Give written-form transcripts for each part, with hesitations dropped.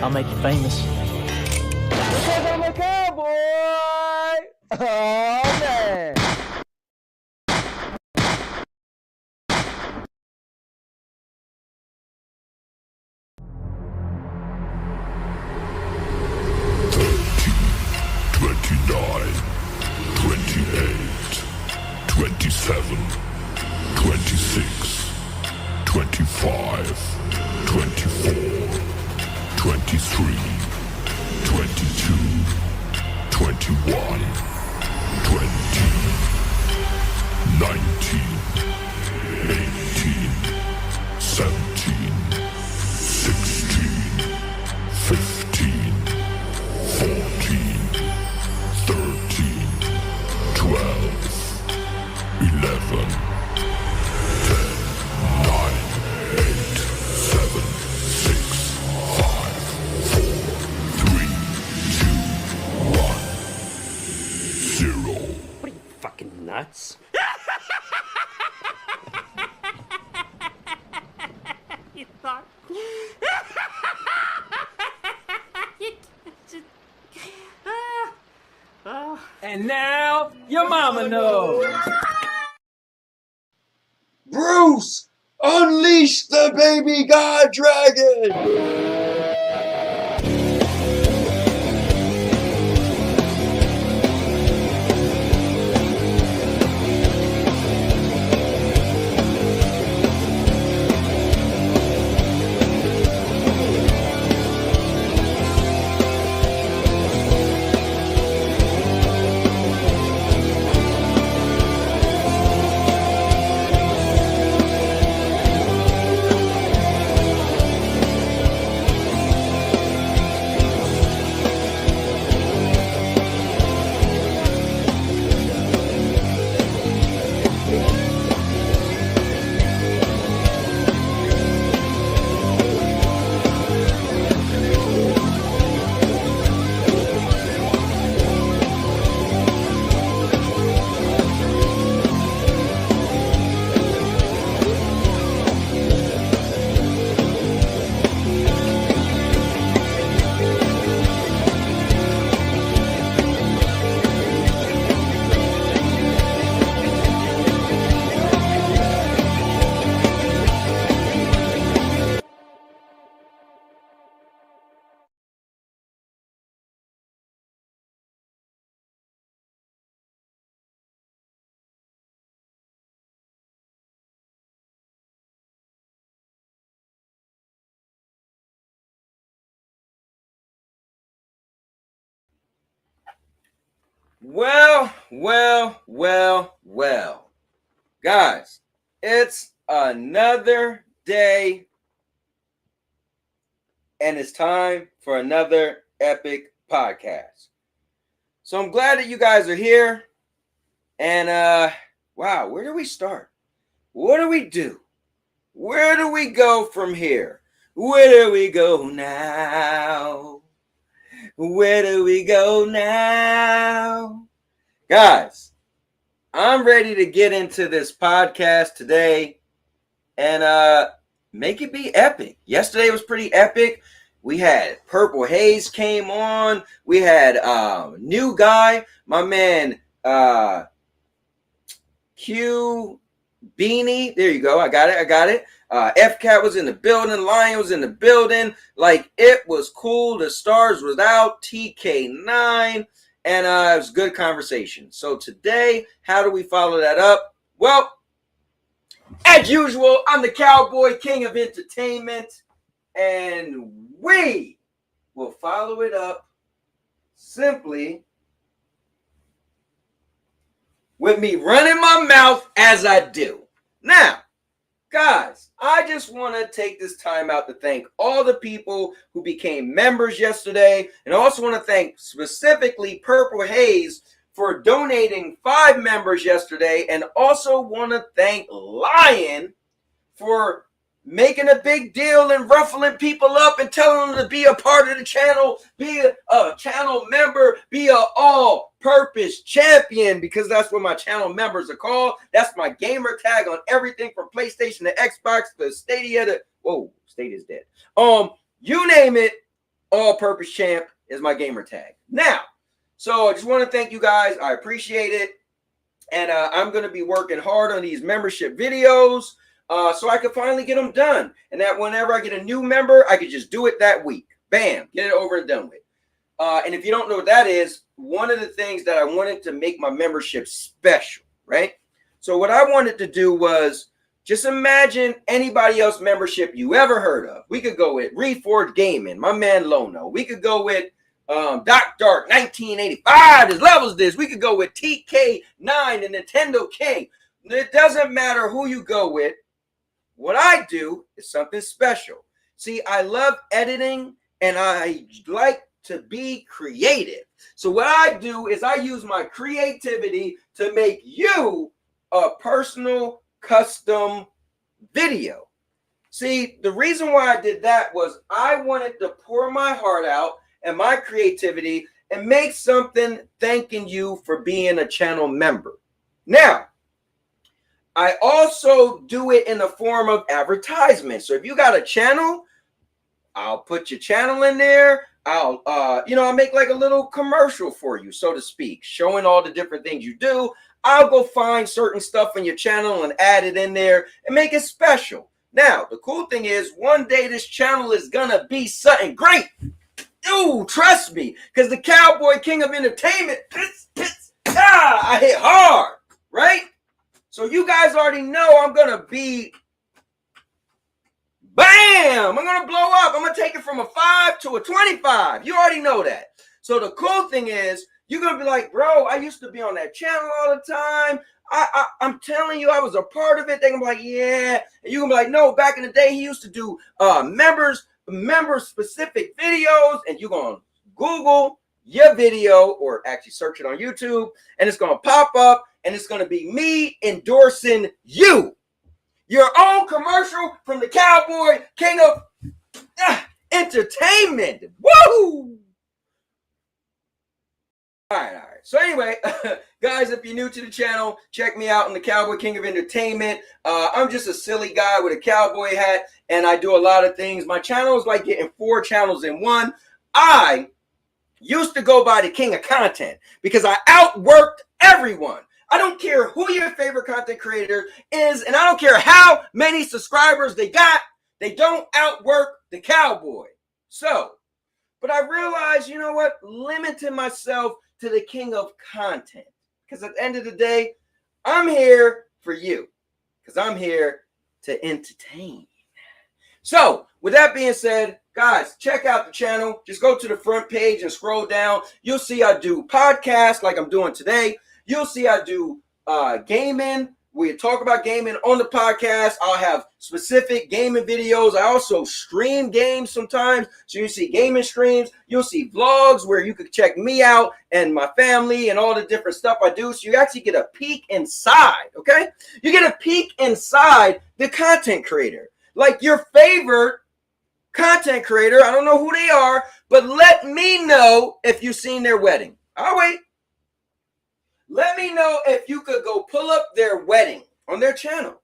I'll make you famous. Because I'm a cowboy! Oh, man! Nuts. You thought. And now, your mama knows. Bruce, unleash the baby god dragon! Well. Guys, it's another day, and it's time for another epic podcast. So I'm glad that you guys are here. And wow, where do we start? What do we do? Where do we go from here? Where do we go now? Where do we go now? Guys, I'm ready to get into this podcast today and make it be epic. Yesterday was pretty epic. We had Purple Haze came on. We had new guy, my man Q Beanie. There you go. I got it. F-Cat was in the building. Lion was in the building. Like, it was cool. The stars was out. TK9. And it was good conversation. So today, how do we follow that up? Well, as usual, I'm the Cowboy, king of entertainment. And we will follow it up simply with me running my mouth as I do. Now, guys, I just want to take this time out to thank all the people who became members yesterday. And I also want to thank specifically Purple Haze for donating 5 members yesterday. And also want to thank Lion for making a big deal and ruffling people up and telling them to be a part of the channel, be a channel member, be an all-purpose champion, because that's what my channel members are called. That's my gamer tag on everything from PlayStation to Xbox to Stadia to, whoa, Stadia's dead. You name it, All-Purpose Champ is my gamer tag. Now, so I just want to thank you guys. I appreciate it. And I'm going to be working hard on these membership videos so I can finally get them done. And that whenever I get a new member, I could just do it that week. Bam, get it over and done with. And if you don't know what that is, one of the things that I wanted to make my membership special, right? So what I wanted to do was just imagine anybody else membership you ever heard of. We could go with Reforged Gaming, my man Lono. We could go with Doc Dark 1985 as levels this. We could go with TK9 and Nintendo King. It doesn't matter who you go with. What I do is something special. See, I love editing and I like to be creative. So what I do is I use my creativity to make you a personal custom video. See, the reason why I did that was I wanted to pour my heart out and my creativity and make something thanking you for being a channel member. Now, I also do it in the form of advertisement. So if you got a channel, I'll put your channel in there. I'll make like a little commercial for you, so to speak, showing all the different things you do. I'll go find certain stuff on your channel and add it in there and make it special. Now, the cool thing is one day this channel is going to be something great. Ooh, trust me, because the Cowboy King of Entertainment, I hit hard, right? So you guys already know I'm going to be, bam, I'm going to blow up. I'm going to take it from a 5 to a 25. You already know that. So the cool thing is you're going to be like, bro, I used to be on that channel all the time. I'm telling you, I was a part of it. They're going to be like, yeah. And you're going to be like, no, back in the day, he used to do member-specific videos. And you're going to Google your video or actually search it on YouTube. And it's going to pop up. And it's going to be me endorsing you. Your own commercial from the Cowboy King of Entertainment. Woo! All right. So anyway, guys, if you're new to the channel, check me out on the Cowboy King of Entertainment. I'm just a silly guy with a cowboy hat, and I do a lot of things. My channel is like getting 4 channels in one. I used to go by the King of Content because I outworked everyone. I don't care who your favorite content creator is, and I don't care how many subscribers they got. They don't outwork the Cowboy. So, but I realized, you know what? Limiting myself to the King of Content. Because at the end of the day, I'm here for you. Because I'm here to entertain. So, with that being said, guys, check out the channel. Just go to the front page and scroll down. You'll see I do podcasts like I'm doing today. You'll see I do gaming. We talk about gaming on the podcast. I'll have specific gaming videos. I also stream games sometimes. So you see gaming streams. You'll see vlogs where you can check me out and my family and all the different stuff I do. So you actually get a peek inside, okay? You get a peek inside the content creator. Like your favorite content creator. I don't know who they are, but let me know if you've seen their wedding. I'll wait. Let me know if you could go pull up their wedding on their channel.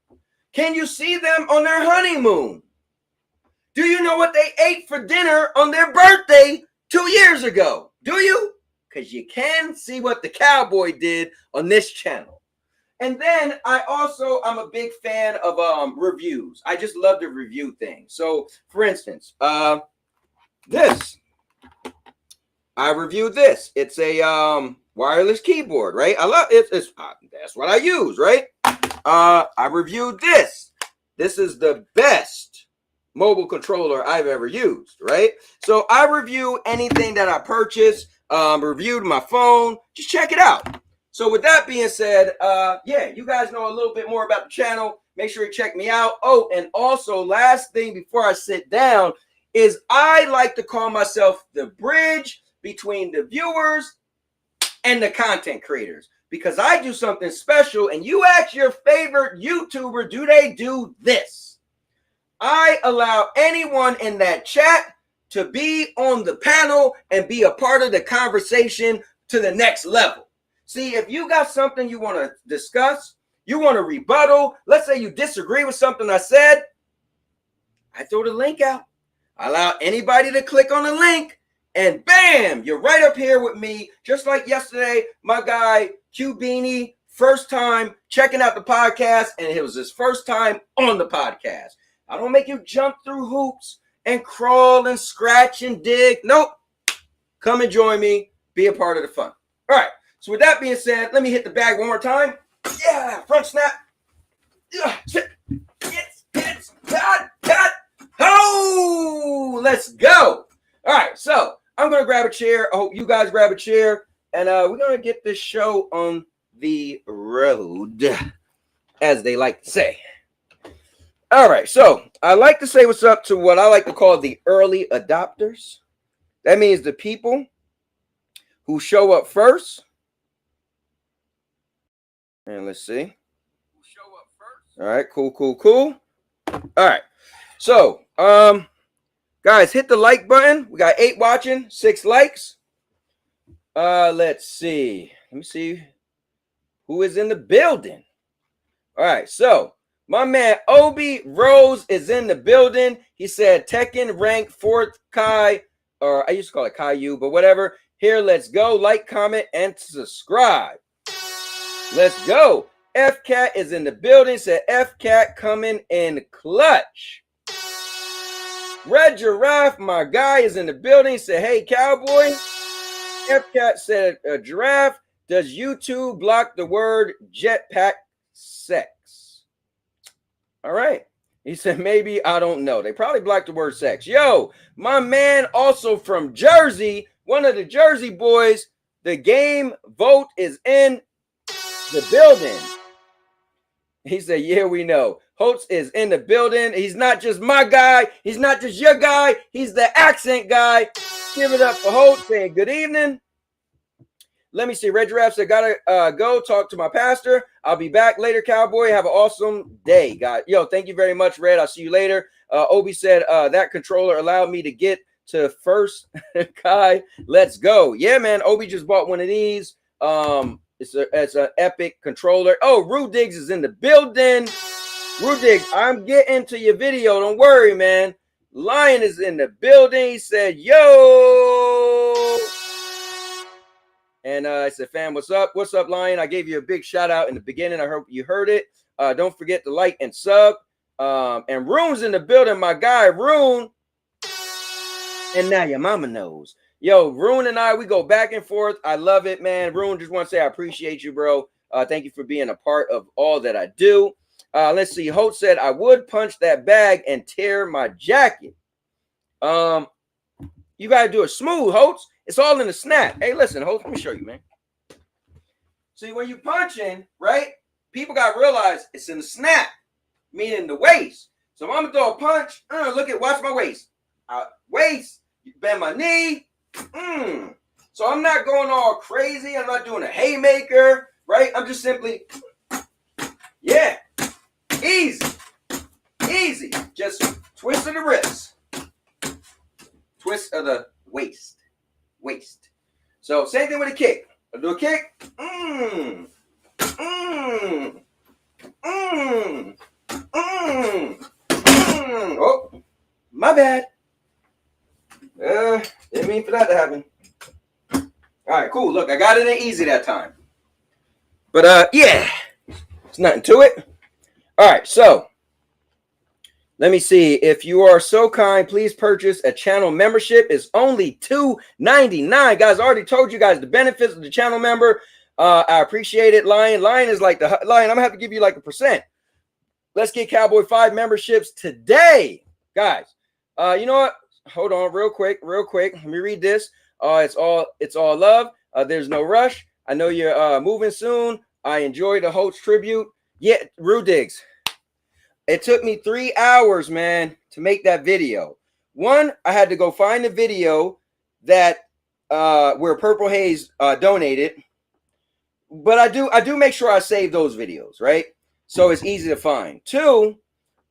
Can you see them on their honeymoon? Do you know what they ate for dinner on their birthday 2 years ago? Do you? Because you can see what the Cowboy did on this channel. And then I'm a big fan of reviews. I just love to review things. So, for instance, this. I reviewed this. It's a wireless keyboard, right? I love it. That's what I use, right? I reviewed this. This is the best mobile controller I've ever used, right? So I review anything that I purchase. Reviewed my phone. Just check it out. So with that being said, yeah, you guys know a little bit more about the channel. Make sure you check me out. Oh, and also last thing before I sit down is I like to call myself the bridge between the viewers and the content creators, because I do something special. And you ask your favorite YouTuber, do they do this? I allow anyone in that chat to be on the panel and be a part of the conversation to the next level. See, if you got something you want to discuss, you want to rebuttal, let's say you disagree with something I said, I throw the link out. I allow anybody to click on the link, and bam, you're right up here with me. Just like yesterday, my guy Q Beanie, first time checking out the podcast, and it was his first time on the podcast. I don't make you jump through hoops and crawl and scratch and dig. Nope. Come and join me. Be a part of the fun. All right. So with that being said, let me hit the bag one more time. Yeah, front snap. Yeah, hits, cut. Oh, let's go. All right, so I'm going to grab a chair. I hope you guys grab a chair, and we're going to get this show on the road, as they like to say. All right, so I like to say what's up to what I like to call the early adopters. That means the people who show up first. And let's see. All right, cool. All right. So, guys, hit the like button. We got 8 watching, 6 likes. Let's see. Let me see who is in the building. All right, so my man Obi Rose is in the building. He said Tekken rank 4th Kai, or I used to call it Caillou, but whatever. Here, let's go. Like, comment, and subscribe. Let's go. F-Cat is in the building. Said F-Cat coming in clutch. Red Giraffe, my guy, is in the building. Said, hey, Cowboy. F-Cat said, Giraffe, does YouTube block the word jetpack sex? All right. He said, maybe, I don't know. They probably blocked the word sex. Yo, my man also from Jersey, one of the Jersey boys, the game vote is in the building. He said, yeah, we know. Holtz is in the building. He's not just my guy. He's not just your guy. He's the accent guy. Give it up for Holtz saying good evening. Let me see. Red Giraffe said, gotta go talk to my pastor. I'll be back later, Cowboy. Have an awesome day, guys. Yo, thank you very much, Red. I'll see you later. Obi said, that controller allowed me to get to first Kai. Let's go. Yeah, man. Obi just bought one of these. It's an epic controller. Oh, Rue Diggs is in the building. Rue Diggs, I'm getting to your video. Don't worry, man. Lion is in the building. He said, yo. And I said, fam, what's up? What's up, Lion? I gave you a big shout out in the beginning. I hope you heard it. Don't forget to like and sub. And Rune's in the building, my guy, Rune. And now your mama knows. Yo, Rune and I, we go back and forth. I love it, man. Rune, just want to say I appreciate you, bro. Thank you for being a part of all that I do. Let's see. Holt said, I would punch that bag and tear my jacket. You got to do it smooth, Holtz. It's all in the snap. Hey, listen, Holtz, let me show you, man. See, when you punching, right, people got to realize it's in the snap, meaning the waist. So I'm going to throw a punch. Watch my waist. Waist, you bend my knee. So I'm not going all crazy. I'm not doing a haymaker, right? I'm just simply, yeah, easy. Just twist of the wrist, twist of the waist. So same thing with a kick. I'll do a kick. Oh, my bad. Didn't mean for that to happen. All right, cool. Look, I got it in easy that time. But yeah, it's nothing to it. All right, so let me see. If you are so kind, please purchase a channel membership. It's only $2.99. Guys, I already told you guys the benefits of the channel member. I appreciate it, Lion. Lion is like the Lion. I'm gonna have to give you like a %. Let's get Cowboy 5 memberships today, guys. You know what? Hold on real quick. Let me read this. It's all love. There's no rush. I know you're moving soon. I enjoy the Holtz tribute. Yeah, Rue Diggs. It took me 3 hours, man, to make that video. One, I had to go find the video that where Purple Haze donated. But I do make sure I save those videos, right? So it's easy to find. Two,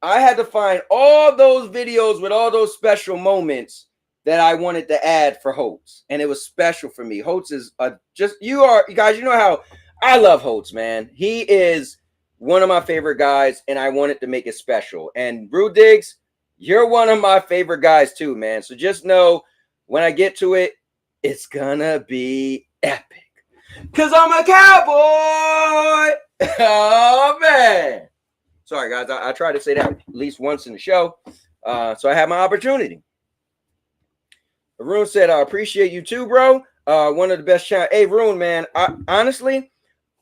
I had to find all those videos with all those special moments that I wanted to add for Holtz. And it was special for me. Holtz is you guys, you know how I love Holtz, man. He is one of my favorite guys, and I wanted to make it special. And Brew Diggs, you're one of my favorite guys too, man. So just know when I get to it, it's gonna be epic. Cause I'm a cowboy. Oh man. Sorry guys, I try to say that at least once in the show. So I had my opportunity. Arun said, I appreciate you too, bro. One of the best channels. Hey, Arun, man, honestly,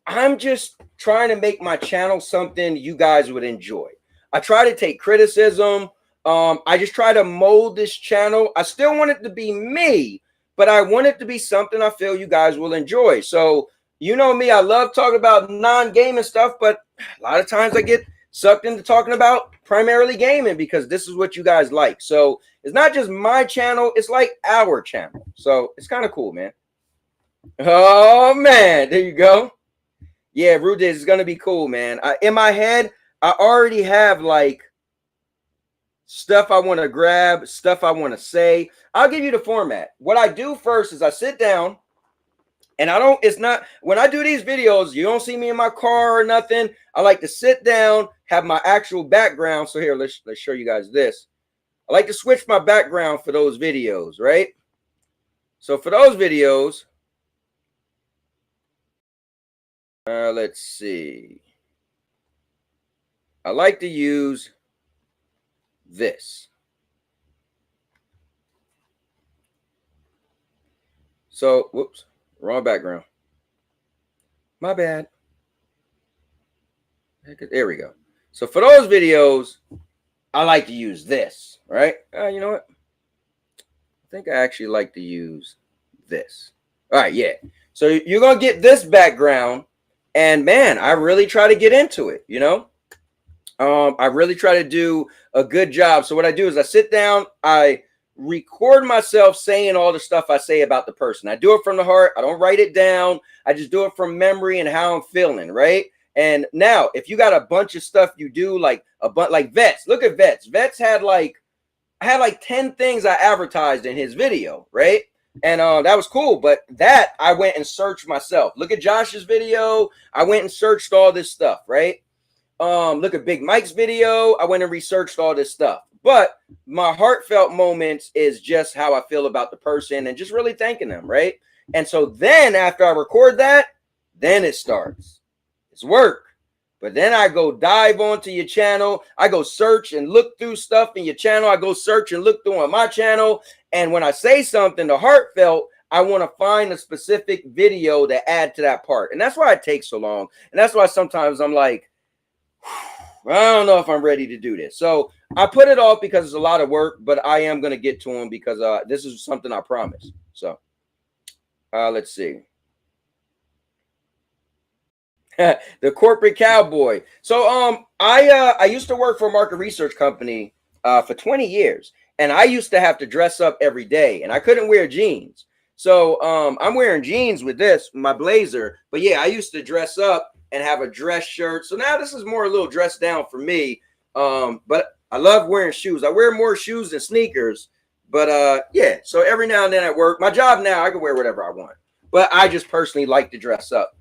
I'm just trying to make my channel something you guys would enjoy. I try to take criticism. I just try to mold this channel. I still want it to be me, but I want it to be something I feel you guys will enjoy. So, you know me, I love talking about non-gaming stuff, but a lot of times I get sucked into talking about primarily gaming because this is what you guys like. So it's not just my channel, it's like our channel. So it's kind of cool, man. Oh man, there you go. Yeah, Rudiz is gonna be cool, man. In my head, I already have like stuff I want to grab, stuff I want to say. I'll give you the format. What I do first is I sit down. And it's not, when I do these videos, you don't see me in my car or nothing. I like to sit down, have my actual background. So here, let's show you guys this. I like to switch my background for those videos, right? So for those videos, let's see. I like to use this. So, whoops. Wrong background. My bad. There we go. So for those videos, I like to use this, right? You know what? I think I actually like to use this. All right, yeah. So you're going to get this background. And man, I really try to get into it, you know? I really try to do a good job. So what I do is I sit down, I record myself saying all the stuff I say about the person. I do it from the heart. I don't write it down. I just do it from memory and how I'm feeling, right? And now, if you got a bunch of stuff you do, like like Vets, look at Vets. Vets had like 10 things I advertised in his video, right? And that was cool. But that I went and searched myself. Look at Josh's video. I went and searched all this stuff, right? Look at Big Mike's video. I went and researched all this stuff. But my heartfelt moments is just how I feel about the person and just really thanking them, right? And so then after I record that, then it starts. It's work. But then I go dive onto your channel. I go search and look through stuff in your channel. I go search and look through on my channel. And when I say something, the heartfelt, I want to find a specific video to add to that part. And that's why it takes so long. And that's why sometimes I'm like, I don't know if I'm ready to do this. So I put it off because it's a lot of work, but I am going to get to them because this is something I promise. So let's see. The corporate cowboy. So I used to work for a market research company for 20 years, and I used to have to dress up every day, and I couldn't wear jeans. So I'm wearing jeans with this, my blazer. But yeah, I used to dress up and have a dress shirt. So now this is more a little dress down for me. But I love wearing shoes. I wear more shoes than sneakers. But yeah, so every now and then at work, my job now, I can wear whatever I want. But I just personally like to dress up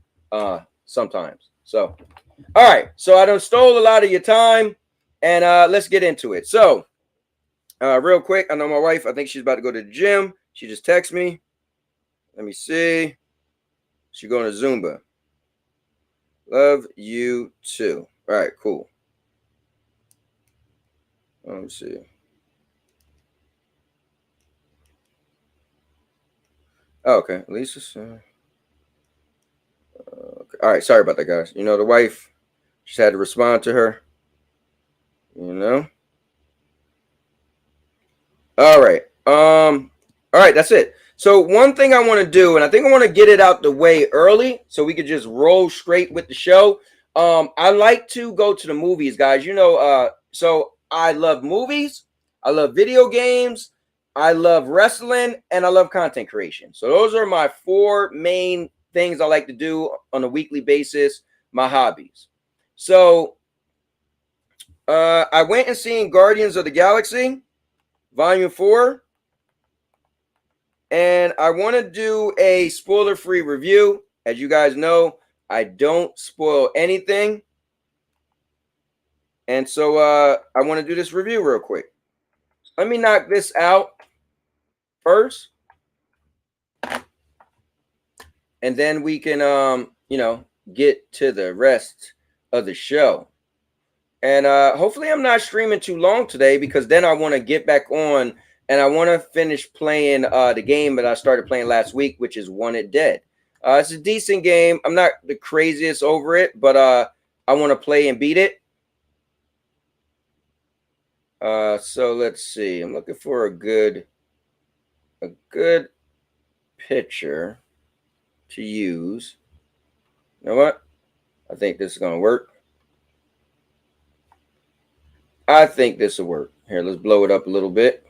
sometimes. So, all right. So I done stole a lot of your time, and let's get into it. So real quick, I know my wife, I think she's about to go to the gym. She just texted me. Let me see. She's going to Zumba. Love you too. All right, cool. Let me see. Oh, okay, Lisa. Okay. All right, sorry about that, guys. You know, the wife just had to respond to her. You know. All right. All right, that's it. So one thing I want to do, and I think I want to get it out the way early so we could just roll straight with the show. I like to go to the movies, guys. You know, so I love movies, I love video games, I love wrestling, and I love content creation. So those are my 4 main things I like to do on a weekly basis, my hobbies. So I went and seen Guardians of the Galaxy, Volume 4. And I want to do a spoiler-free review. As you guys know, I don't spoil anything. And so I want to do this review real quick. let me knock this out first. And then we can, get to the rest of the show. And hopefully I'm not streaming too long today, because then I want to get back on and I want to finish playing the game that I started playing last week, which is Wanted Dead. It's a decent game. I'm not the craziest over it, but I want to play and beat it. So let's see. I'm looking for a good picture to use. You know what? I think this is going to work. I think this will work. Here, let's blow it up a little bit.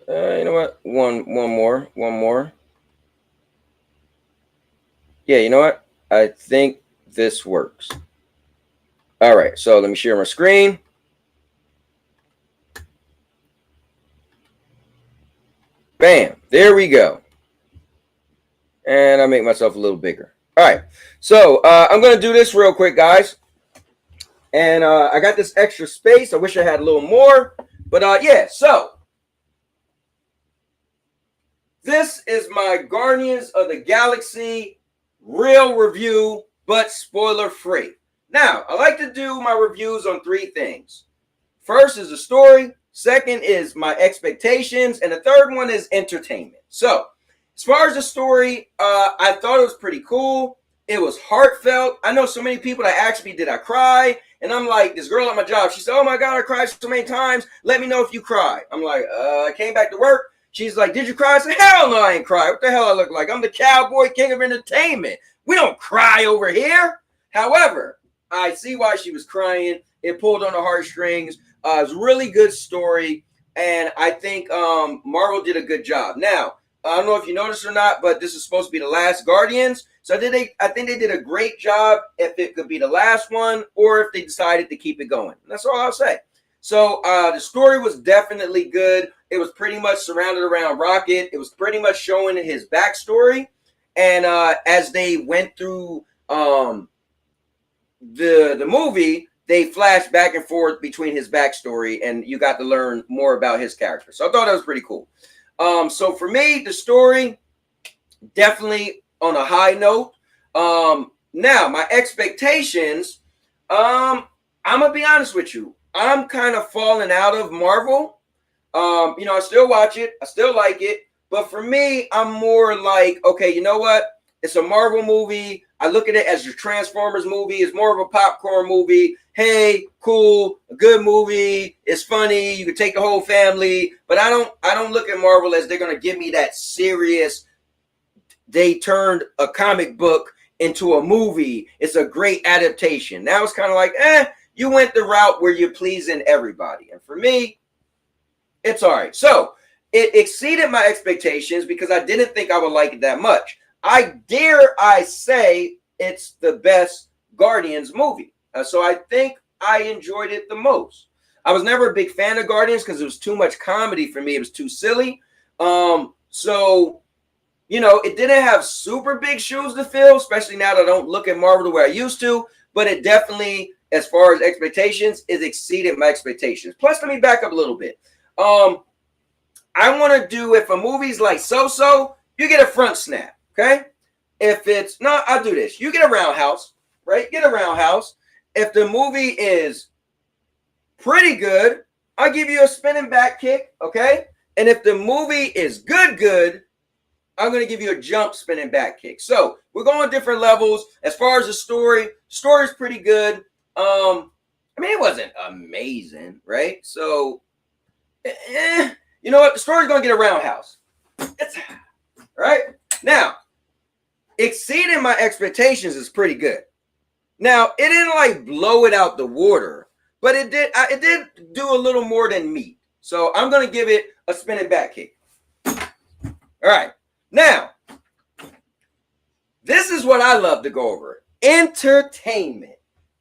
You know what? One more. Yeah, you know what? I think this works. All right, so let me share my screen. Bam, there we go. And I make myself a little bigger. All right, so I'm going to do this real quick, guys. And I got this extra space. I wish I had a little more. But yeah, so this is my Guardians of the Galaxy real review, but spoiler free. Now, I like to do my reviews on three things. First is the story. Second is my expectations. And the third one is entertainment. So, as far as the story, I thought it was pretty cool. It was heartfelt. I know so many people that asked me, did I cry? And I'm like, this girl at my job, she said, oh my God, I cried so many times. Let me know if you cry. I'm like, I came back to work. She's like, did you cry? I said, hell no, I ain't cry. What the hell I look like? I'm the cowboy king of entertainment. We don't cry over here. However, I see why she was crying. It pulled on the heartstrings. It was a really good story. And I think Marvel did a good job. Now, I don't know if you noticed or not, but this is supposed to be the last Guardians. So I think they did a great job if it could be the last one or if they decided to keep it going. That's all I'll say. So the story was definitely good. It was pretty much surrounded around Rocket. It was pretty much showing his backstory. And as they went through the movie, they flashed back and forth between his backstory, and you got to learn more about his character. So I thought that was pretty cool. So for me, the story, definitely on a high note. Now, my expectations, I'm going to be honest with you. I'm kind of falling out of Marvel. I still watch it. I still like it. But for me, I'm more like, okay, you know what? It's a Marvel movie. I look at it as your Transformers movie. It's more of a popcorn movie. Hey, cool, a good movie. It's funny. You can take the whole family. But I don't look at Marvel as they're going to give me that serious, they turned a comic book into a movie. It's a great adaptation. Now it's kind of like, you went the route where you're pleasing everybody. And for me, it's all right. So it exceeded my expectations because I didn't think I would like it that much. I say it's the best Guardians movie. So I think I enjoyed it the most. I was never a big fan of Guardians because it was too much comedy for me. It was too silly. It didn't have super big shoes to fill, especially now that I don't look at Marvel the way I used to. But it definitely, as far as expectations, it exceeded my expectations. Plus, let me back up a little bit. I want to do, if a movie's like so-so, you get a front snap, okay? If it's, no, I'll do this. You get a roundhouse, right? Get a roundhouse. If the movie is pretty good, I'll give you a spinning back kick, okay? And if the movie is good, I'm going to give you a jump spinning back kick. So we're going different levels. As far as the story's pretty good. It wasn't amazing, right? So, you know what? The story's going to get a roundhouse. It's right now. Exceeding my expectations is pretty good. Now, it didn't like blow it out the water, but it did do a little more than meat. So I'm going to give it a spinning back kick. All right. Now, this is what I love to go over. Entertainment.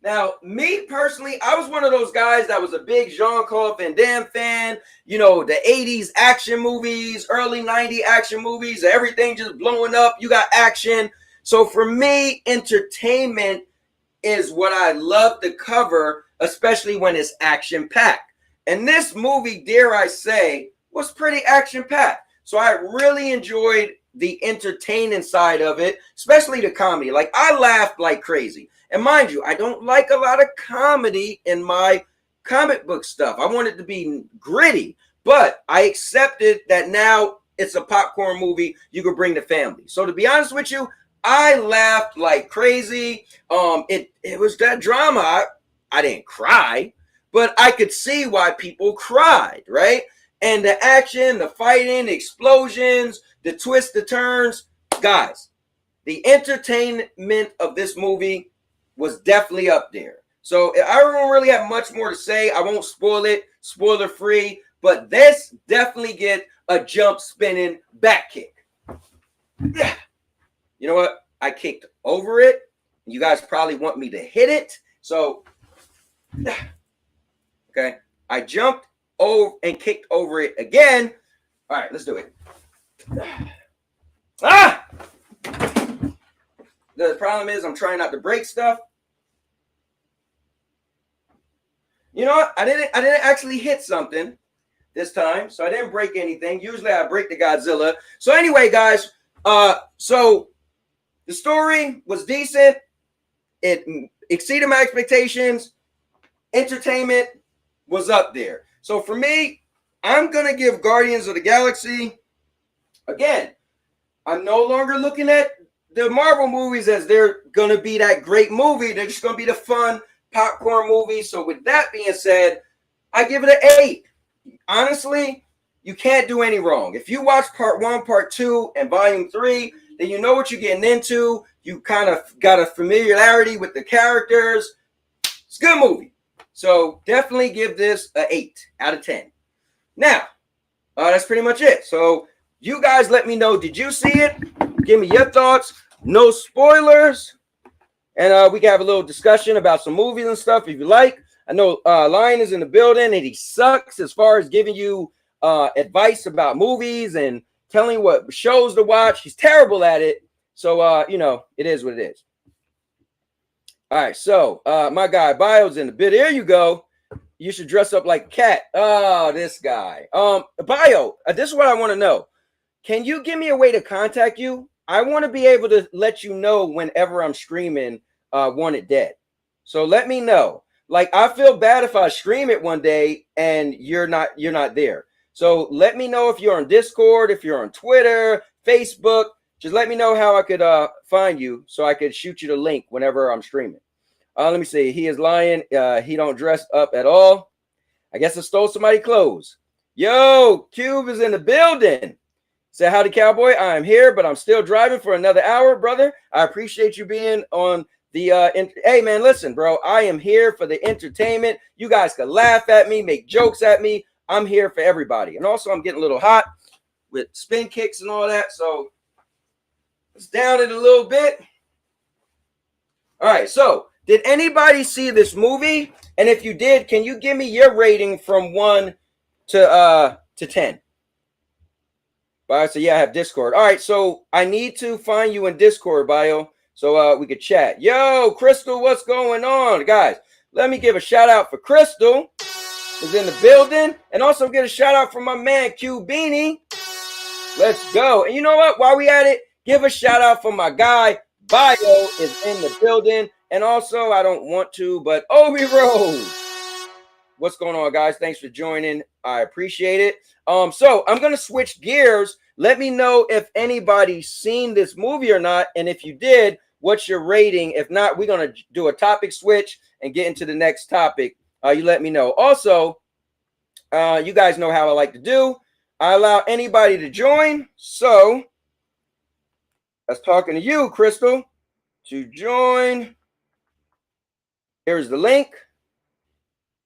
Now, me personally, I was one of those guys that was a big Jean-Claude Van Damme fan. You know, the 80s action movies, early 90s action movies, everything just blowing up. You got action. So for me, entertainment is what I love to cover, especially when it's action-packed. And this movie, dare I say, was pretty action-packed. So I really enjoyed the entertaining side of it, especially the comedy. Like, I laughed like crazy. And mind you, I don't like a lot of comedy in my comic book stuff. I want it to be gritty, but I accepted that now it's a popcorn movie you could bring the family. So to be honest with you, I laughed like crazy. It was that drama. I didn't cry, but I could see why people cried, right? And the action, the fighting, the explosions, the twists, the turns. Guys, the entertainment of this movie was definitely up there. So I don't really have much more to say. I won't spoil it, spoiler free, but this definitely get a jump spinning back kick. Yeah. You know what? I kicked over it. You guys probably want me to hit it. So, okay. I jumped over and kicked over it again. All right, let's do it. Ah! The problem is I'm trying not to break stuff. You know what? I didn't actually hit something this time, so I didn't break anything. Usually I break the Godzilla. So anyway, guys, so the story was decent. It exceeded my expectations. Entertainment was up there. So for me, I'm going to give Guardians of the Galaxy, again, I'm no longer looking at the Marvel movies as they're going to be that great movie. They're just going to be the fun popcorn movie. So with that being said, I give it an 8. Honestly, you can't do any wrong. If you watch part 1, part 2, and volume 3, then you know what you're getting into. You kind of got a familiarity with the characters. It's a good movie. So definitely give this an 8 out of 10. Now, that's pretty much it. So you guys let me know, did you see it? Give me your thoughts. No spoilers. And we can have a little discussion about some movies and stuff if you like. I know Lion is in the building and he sucks as far as giving you advice about movies and telling you what shows to watch. He's terrible at it. So, you know, it is what it is. All right. So my guy Bio's in the bit. Here you go. You should dress up like a cat. Oh, this guy. Bio, this is what I want to know. Can you give me a way to contact you? I want to be able to let you know whenever I'm streaming Wanted Dead. So let me know. Like, I feel bad if I stream it one day and you're not there. So let me know if you're on Discord, if you're on Twitter, Facebook. Just let me know how I could find you so I could shoot you the link whenever I'm streaming. Let me see. He is lying. He don't dress up at all. I guess I stole somebody's clothes. Yo, Cube is in the building. Say howdy, Cowboy. I am here, but I'm still driving for another hour, brother. I appreciate you being on the hey, man, listen, bro. I am here for the entertainment. You guys can laugh at me, make jokes at me. I'm here for everybody. And also, I'm getting a little hot with spin kicks and all that. So let's down it a little bit. All right. So did anybody see this movie? And if you did, can you give me your rating from 1 to 10? Bio, so yeah, I have Discord. All right, so I need to find you in Discord, Bio, so we could chat. Yo, Crystal, what's going on? Guys, let me give a shout out for Crystal, who's in the building, and also get a shout out for my man, Q Beanie. Let's go. And you know what? While we at it, give a shout out for my guy, Bio is in the building, and also, I don't want to, but Obi Rose. What's going on, guys? Thanks for joining. I appreciate it. So I'm going to switch gears. Let me know if anybody's seen this movie or not. And if you did, what's your rating? If not, we're going to do a topic switch and get into the next topic. You let me know. Also, you guys know how I like to do. I allow anybody to join. So that's talking to you, Crystal, to join. Here's the link.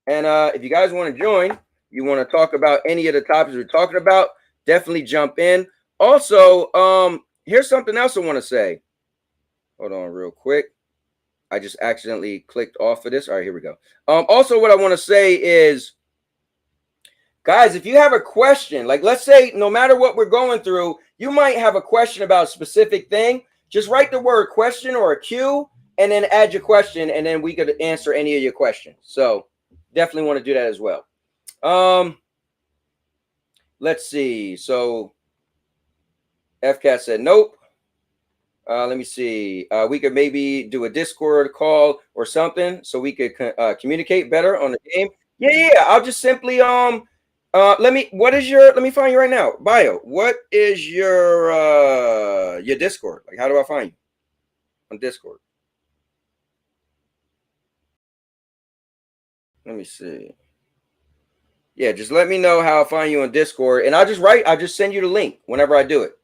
And if you guys want to join, you want to talk about any of the topics we're talking about, definitely jump in. Also, here's something else I want to say. Hold on real quick. I just accidentally clicked off of this. All right, here we go. Also, what I want to say is, guys, if you have a question, like let's say no matter what we're going through, you might have a question about a specific thing. Just write the word question or a Q and then add your question, and then we could answer any of your questions. So definitely want to do that as well. Let's see. So FCAT said nope. Let me see. We could maybe do a Discord call or something so we could communicate better on the game. Yeah. I'll just simply let me find you right now. Bio. What is your Discord? Like, how do I find you on Discord? Let me see. Yeah, just let me know how I find you on Discord, and I'll just send you the link whenever I do it.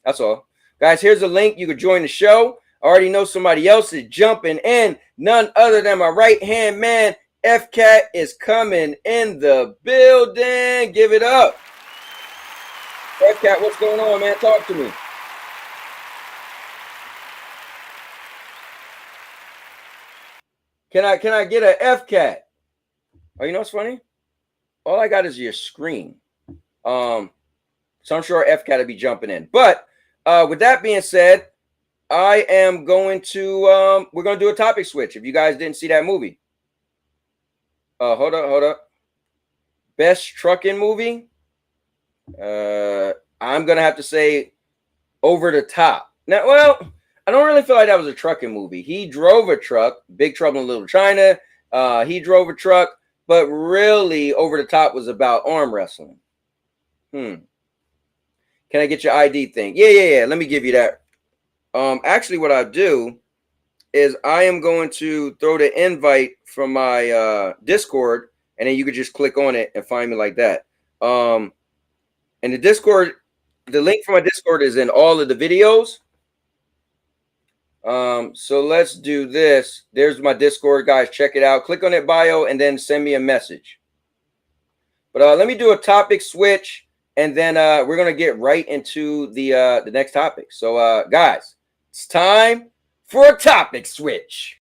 That's all. Guys, here's a link. You can join the show. I already know somebody else is jumping in. None other than my right-hand man, FCAT, is coming in the building. Give it up. FCAT, what's going on, man? Talk to me. Can I get a FCAT? Oh, you know what's funny? All I got is your screen. So I'm sure FCAT will be jumping in. But with that being said, I am going to we're gonna do a topic switch. If you guys didn't see that movie. Hold up. Best trucking movie. I'm gonna have to say Over the Top. Now, well, I don't really feel like that was a trucking movie. He drove a truck, Big Trouble in Little China. He drove a truck. But really, Over the Top was about arm wrestling. Can I get your ID thing? Yeah. Let me give you that. Actually, what I do is I am going to throw the invite from my Discord, and then you could just click on it and find me like that. And the Discord, the link for my Discord is in all of the videos. So let's do this. There's my Discord, guys. Check it out. Click on that bio and then send me a message. But let me do a topic switch, and then we're gonna get right into the next topic. So guys, it's time for a topic switch.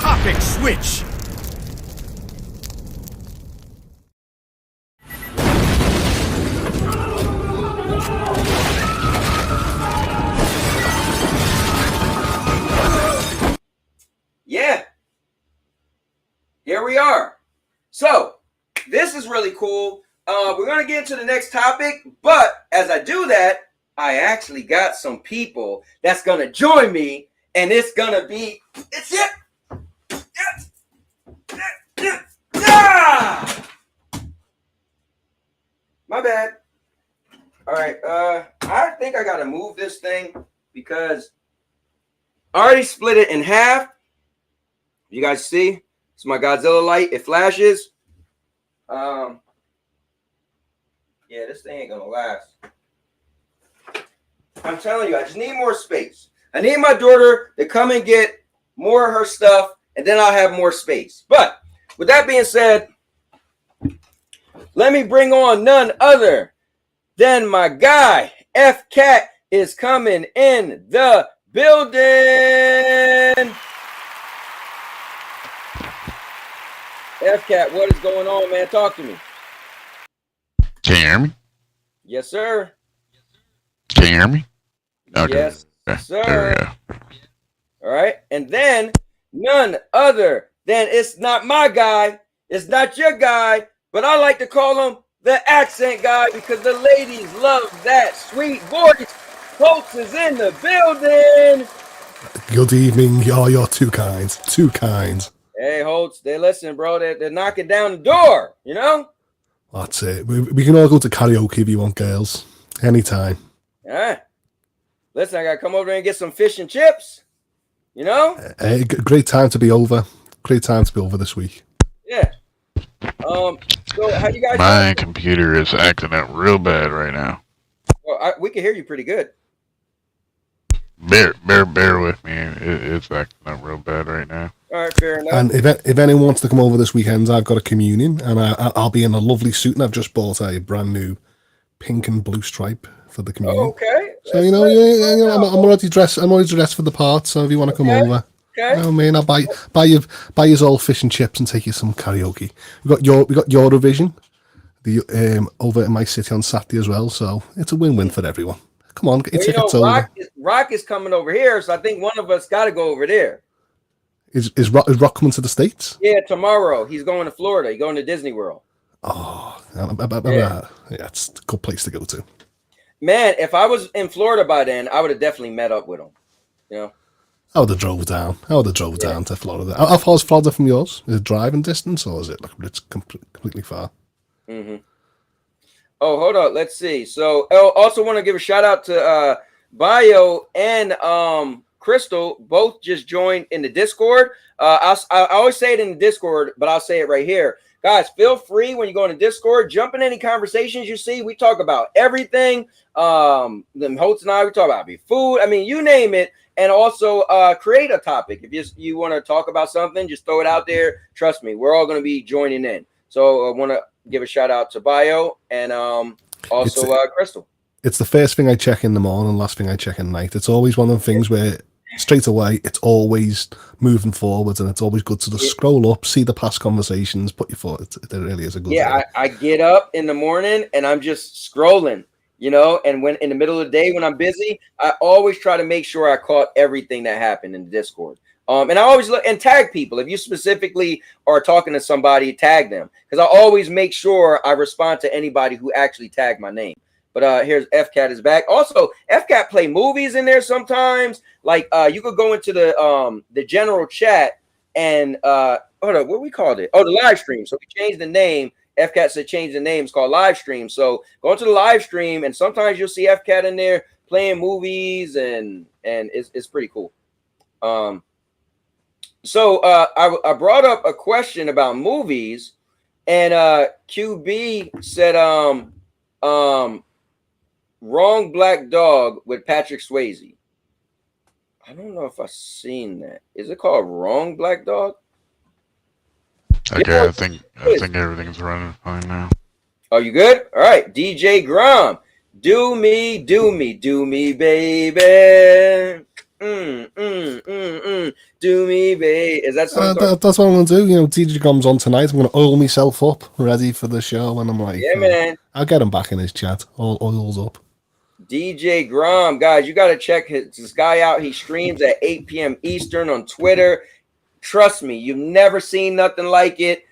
Topic switch. Yeah. Here we are. So this is really cool. We're going to get into the next topic, but as I do that, I actually got some people that's going to join me, and it's going to be, it's it. My bad. All right. I think I got to move this thing because I already split it in half. You guys see? It's my Godzilla light. It flashes. Yeah, this thing ain't gonna last. I'm telling you, I just need more space. I need my daughter to come and get more of her stuff, and then I'll have more space. But with that being said, let me bring on none other than my guy. FCAT is coming in the building. FCAT, what is going on, man? Talk to me. Can you hear me? Yes, sir. Can you hear me? Okay. Yes, Yeah, sir. there we go. All right. And then none other than, it's not my guy, it's not your guy, but I like to call him the accent guy because the ladies love that sweet voice. Folks is in the building. Good evening. You're too kind. Too kind. Hey, Holtz, they listen, bro. They're knocking down the door, you know? That's it. We can all go to karaoke if you want, girls. Anytime. All right. Listen, I got to come over there and get some fish and chips, you know? Great time to be over. Great time to be over this week. Yeah. So how you guys My doing? computer is acting up real bad right now. Well, we can hear you pretty good. Bear with me. It's acting up real bad right now. All right, fair enough. And if anyone wants to come over this weekend, I've got a communion, and I'll be in a lovely suit, and I've just bought a brand new pink and blue stripe for the communion. Okay. So I'm already dressed. I'm already dressed for the part. So if you want to come over, Okay. Oh man, I'll buy you all fish and chips and take you some karaoke. We got Eurovision, over in my city on Saturday as well. So it's a win-win for everyone. Come on, get your tickets over. Rock is coming over here, so I think one of us got to go over there. Is Rock coming to the States? Yeah, tomorrow. He's going to Florida. He's going to Disney World. Oh, yeah, it's a good place to go to. Man, if I was in Florida by then, I would have definitely met up with him. You know? I would have drove down. Down to Florida. How far is Florida from yours? Is it driving distance or is it like it's completely far? Mm-hmm. Oh, hold on. Let's see. So, also want to give a shout out to Bio and Crystal. Both just joined in the Discord. I always say it in the Discord, but I'll say it right here. Guys, feel free when you go in the Discord, jump in any conversations you see. We talk about everything. Them Holtz and I, we talk about food. I mean, you name it. And also create a topic. If you want to talk about something, just throw it out there. Trust me, we're all going to be joining in. So I want to give a shout out to Bio and also Crystal. It's the first thing I check in the morning, last thing I check in the night. It's always one of the things where straight away it's always moving forwards, and it's always good to just scroll up, see the past conversations, put your foot. It really is a good. Yeah, I get up in the morning and I'm just scrolling, you know. And when in the middle of the day when I'm busy, I always try to make sure I caught everything that happened in the Discord. And I always look and tag people. If you specifically are talking to somebody, tag them, because I always make sure I respond to anybody who actually tagged my name. But here's FCAT is back. Also, FCAT play movies in there sometimes. Like you could go into the general chat and hold on, what we called it? Oh, the live stream. So we changed the name. FCAT said change the name. It's called live stream. So go into the live stream, and sometimes you'll see FCAT in there playing movies, and it's pretty cool. So I brought up a question about movies, and QB said Wrong Black Dog with Patrick Swayze. I don't know if I've seen that. Is it called Wrong Black Dog? Okay, Yeah. I think everything's running fine now. Are you good? All right, DJ Grom, do me, baby. Do me, baby. Is that something? That's what I'm gonna do. You know, DJ Grom's on tonight. I'm gonna oil myself up, ready for the show, and I'm like, Yeah, man. I'll get him back in his chat, all oils up. DJ Grom, guys, you got to check this guy out. He streams at 8 p.m. Eastern on Twitter. Trust me, you've never seen nothing like it.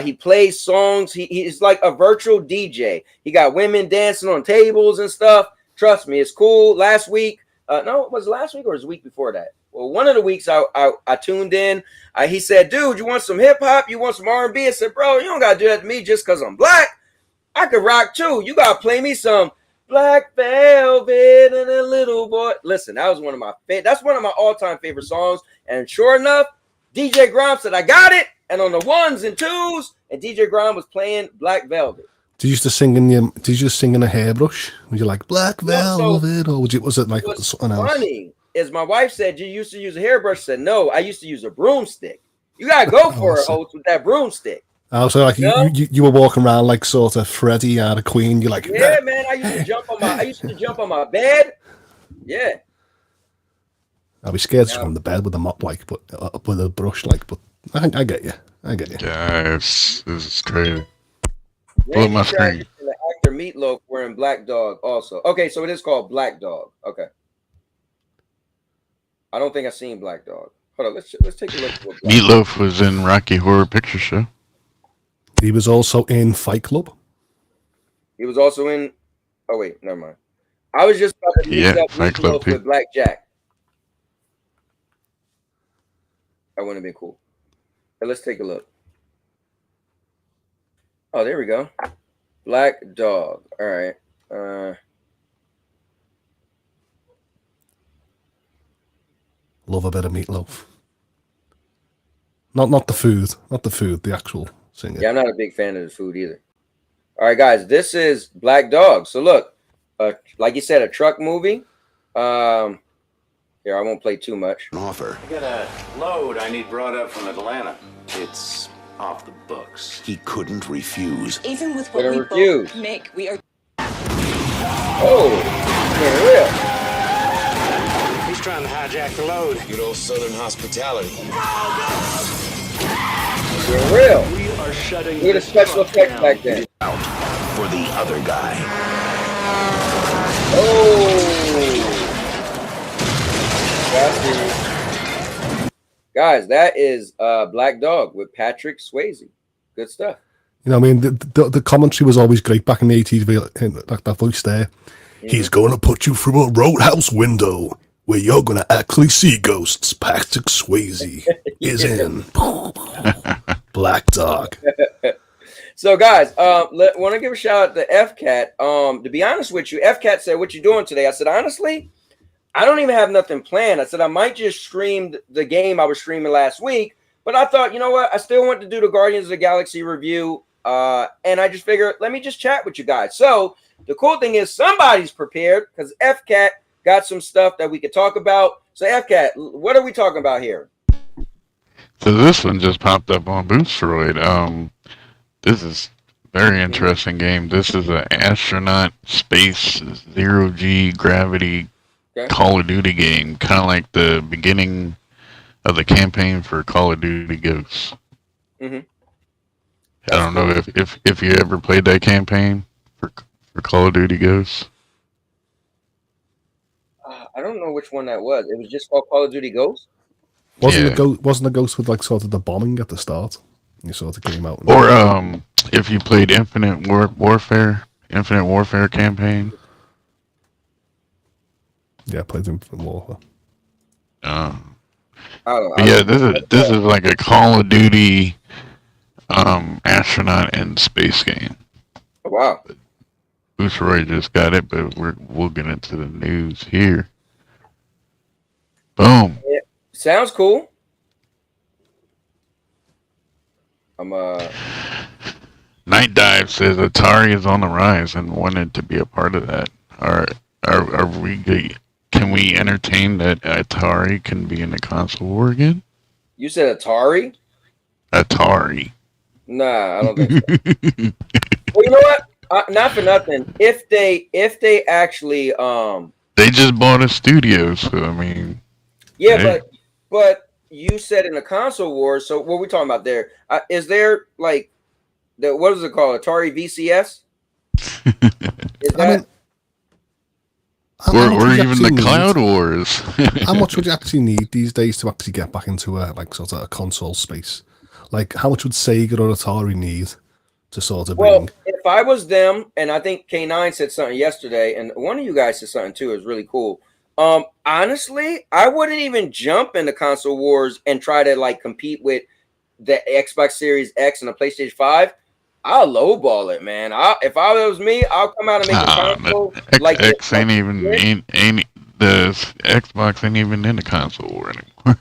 He plays songs. He's like a virtual DJ. He got women dancing on tables and stuff. Trust me, it's cool. Last week, no, was it last week or was it the week before that? Well, one of the weeks I tuned in. He said, dude, you want some hip hop? You want some R&B? I said, bro, you don't got to do that to me just because I'm black. I could rock too. You got to play me some Black Velvet and a Little Boy. Listen, that was one of my that's one of my all-time favorite songs. And sure enough, DJ Grom said, I got it. And on the ones and twos, and DJ Grom was playing Black Velvet. Did you just sing in a hairbrush? Were you like Black Velvet, or was it like something else? Funny is my wife said you used to use a hairbrush. I said no, I used to use a broomstick. You gotta go for it, Oates, with that broomstick. Oh, so like you were walking around like sort of Freddie out of Queen. You're like, yeah, man. I used to jump on my bed. Yeah. I'd be scared to go on the bed with a mop, like, but with a brush, like. But I get you. Yeah, this is crazy. Blew my screen. And the actor Meatloaf were in Black Dog also. Okay, so it is called Black Dog. Okay. I don't think I've seen Black Dog. Hold on, let's take a look. Meatloaf was in Rocky Horror Picture Show. He was also in Fight Club. He was also in. Oh wait, never mind. I was just about to mix up Fight Club Meatloaf with Black Jack. That wouldn't have been cool. But let's take a look. Oh, there we go. Black Dog. All right. Love a bit of Meatloaf. Not the food. Not the food. The actual singer. Yeah, I'm not a big fan of the food either. All right, guys. This is Black Dog. So look, like you said, a truck movie. Here, I won't play too much. An offer. I got a load I need brought up from Atlanta. It's off the books. He couldn't refuse. Even with what Gonna we refuse. both make, we are. Oh, real. trying to hijack the load. Good old Southern hospitality. You're real. We are shutting Look at the special effects back then. Out for the other guy. Oh. Guys, that is Black Dog with Patrick Swayze. Good stuff. You know, I mean, the commentary was always great back in the 80s, like that voice there. Mm-hmm. He's going to put you through a roadhouse window where you're going to actually see ghosts. Patrick Swayze is in. Black Dog. So, guys, want to give a shout out to FCat. To be honest with you, FCat said, "What you doing today?" I said, honestly, I don't even have nothing planned. I said I might just stream the game I was streaming last week, but I thought, you know what? I still want to do the Guardians of the Galaxy review, and I just figured, let me just chat with you guys. So the cool thing is somebody's prepared because FCat got some stuff that we could talk about. So FCat, what are we talking about here? So this one just popped up on Boosteroid. This is a very interesting game. This is an astronaut space zero-G gravity Call of Duty game, kind of like the beginning of the campaign for Call of Duty Ghosts. Mm-hmm. I don't know if you ever played that campaign for Call of Duty Ghosts. I don't know which one that was. It was just called Call of Duty Ghosts. Wasn't the ghost with like sort of the bombing at the start? You sort of came out. Or if you played Infinite Warfare campaign. Yeah, I played Infinite Warfare. This is like a Call of Duty astronaut and space game. Oh, wow. Boosteroid just got it, but we'll get into the news here. Boom. Yeah, sounds cool. Night Dive says Atari is on the rise and wanted to be a part of that. Are we? Can we entertain that Atari can be in the console war again? You said Atari? Atari. Nah, I don't think so. Well, you know what? Not for nothing. If they actually they just bought a studio, so I mean. Yeah, hey. but you said in the console wars. So what are we talking about there? Is there like what is it called? Atari VCS? Is that? Or even the Cloud Wars. How much would you actually need these days to actually get back into a console space? Like, how much would Sega or Atari need to sort of bring? Well, if I was them, and I think K9 said something yesterday, and one of you guys said something too, it was really cool. Honestly, I wouldn't even jump into console wars and try to like compete with the Xbox Series X and the PlayStation 5. I'll lowball it, man. If I was me, I'll come out and make a console like X ain't the Xbox ain't even in the console war anymore.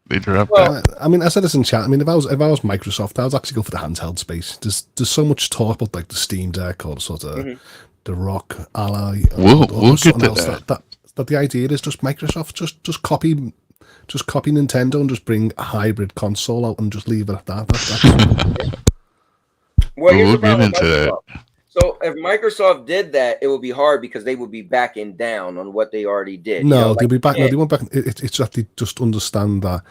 They dropped that. I mean, I said this in chat. I mean, if I was Microsoft, I would actually go for the handheld space. There's so much talk about like the Steam Deck or sort of the Rock Ally. We'll get to that. That the idea is just Microsoft just copy Nintendo and just bring a hybrid console out and just leave it at that. Well, we'll get into that. So if Microsoft did that, it would be hard because they would be backing down on what they already did. No, they'll be back. No, they won't back. It's that they just understand that,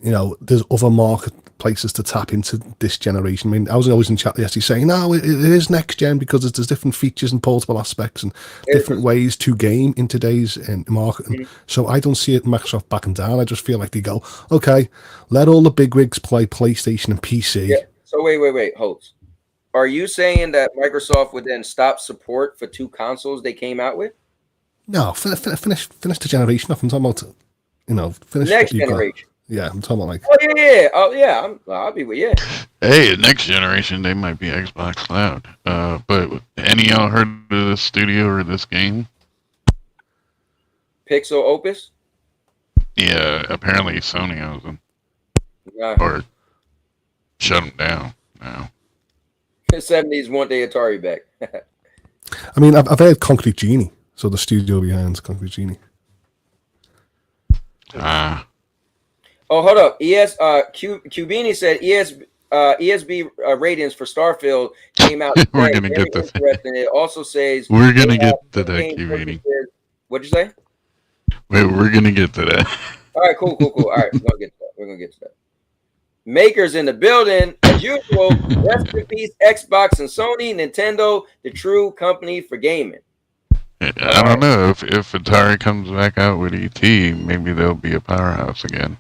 you know, there's other marketplaces to tap into this generation. I mean, I was always in chat yesterday saying, no, it is next gen because there's different features and portable aspects and different ways to game in today's market. So I don't see it Microsoft backing down. I just feel like they go, okay, let all the bigwigs play PlayStation and PC. Yeah. So wait, hold. Are you saying that Microsoft would then stop support for two consoles they came out with? No, finish the generation off. I'm talking about, finish next generation. Yeah, I'm talking about like. Oh yeah. I'll be with you. Hey, next generation they might be Xbox Cloud. But any of y'all heard of this studio or this game? Pixel Opus. Yeah, apparently Sony owns them. Or shut them down now. The 70s want the Atari back. I mean, I've heard Concrete Genie, so the studio behind Concrete Genie. Oh, hold up. Cubini said ESB ratings for Starfield came out. We're gonna get to that. It also says we're gonna get to that, Cubini. What'd you say? Wait, we're gonna get to that. All right, cool. All right, we're gonna get to that. Makers in the building, as usual. Rest in peace, Xbox and Sony, Nintendo, the true company for gaming. I don't know if Atari comes back out with ET, maybe they'll be a powerhouse again.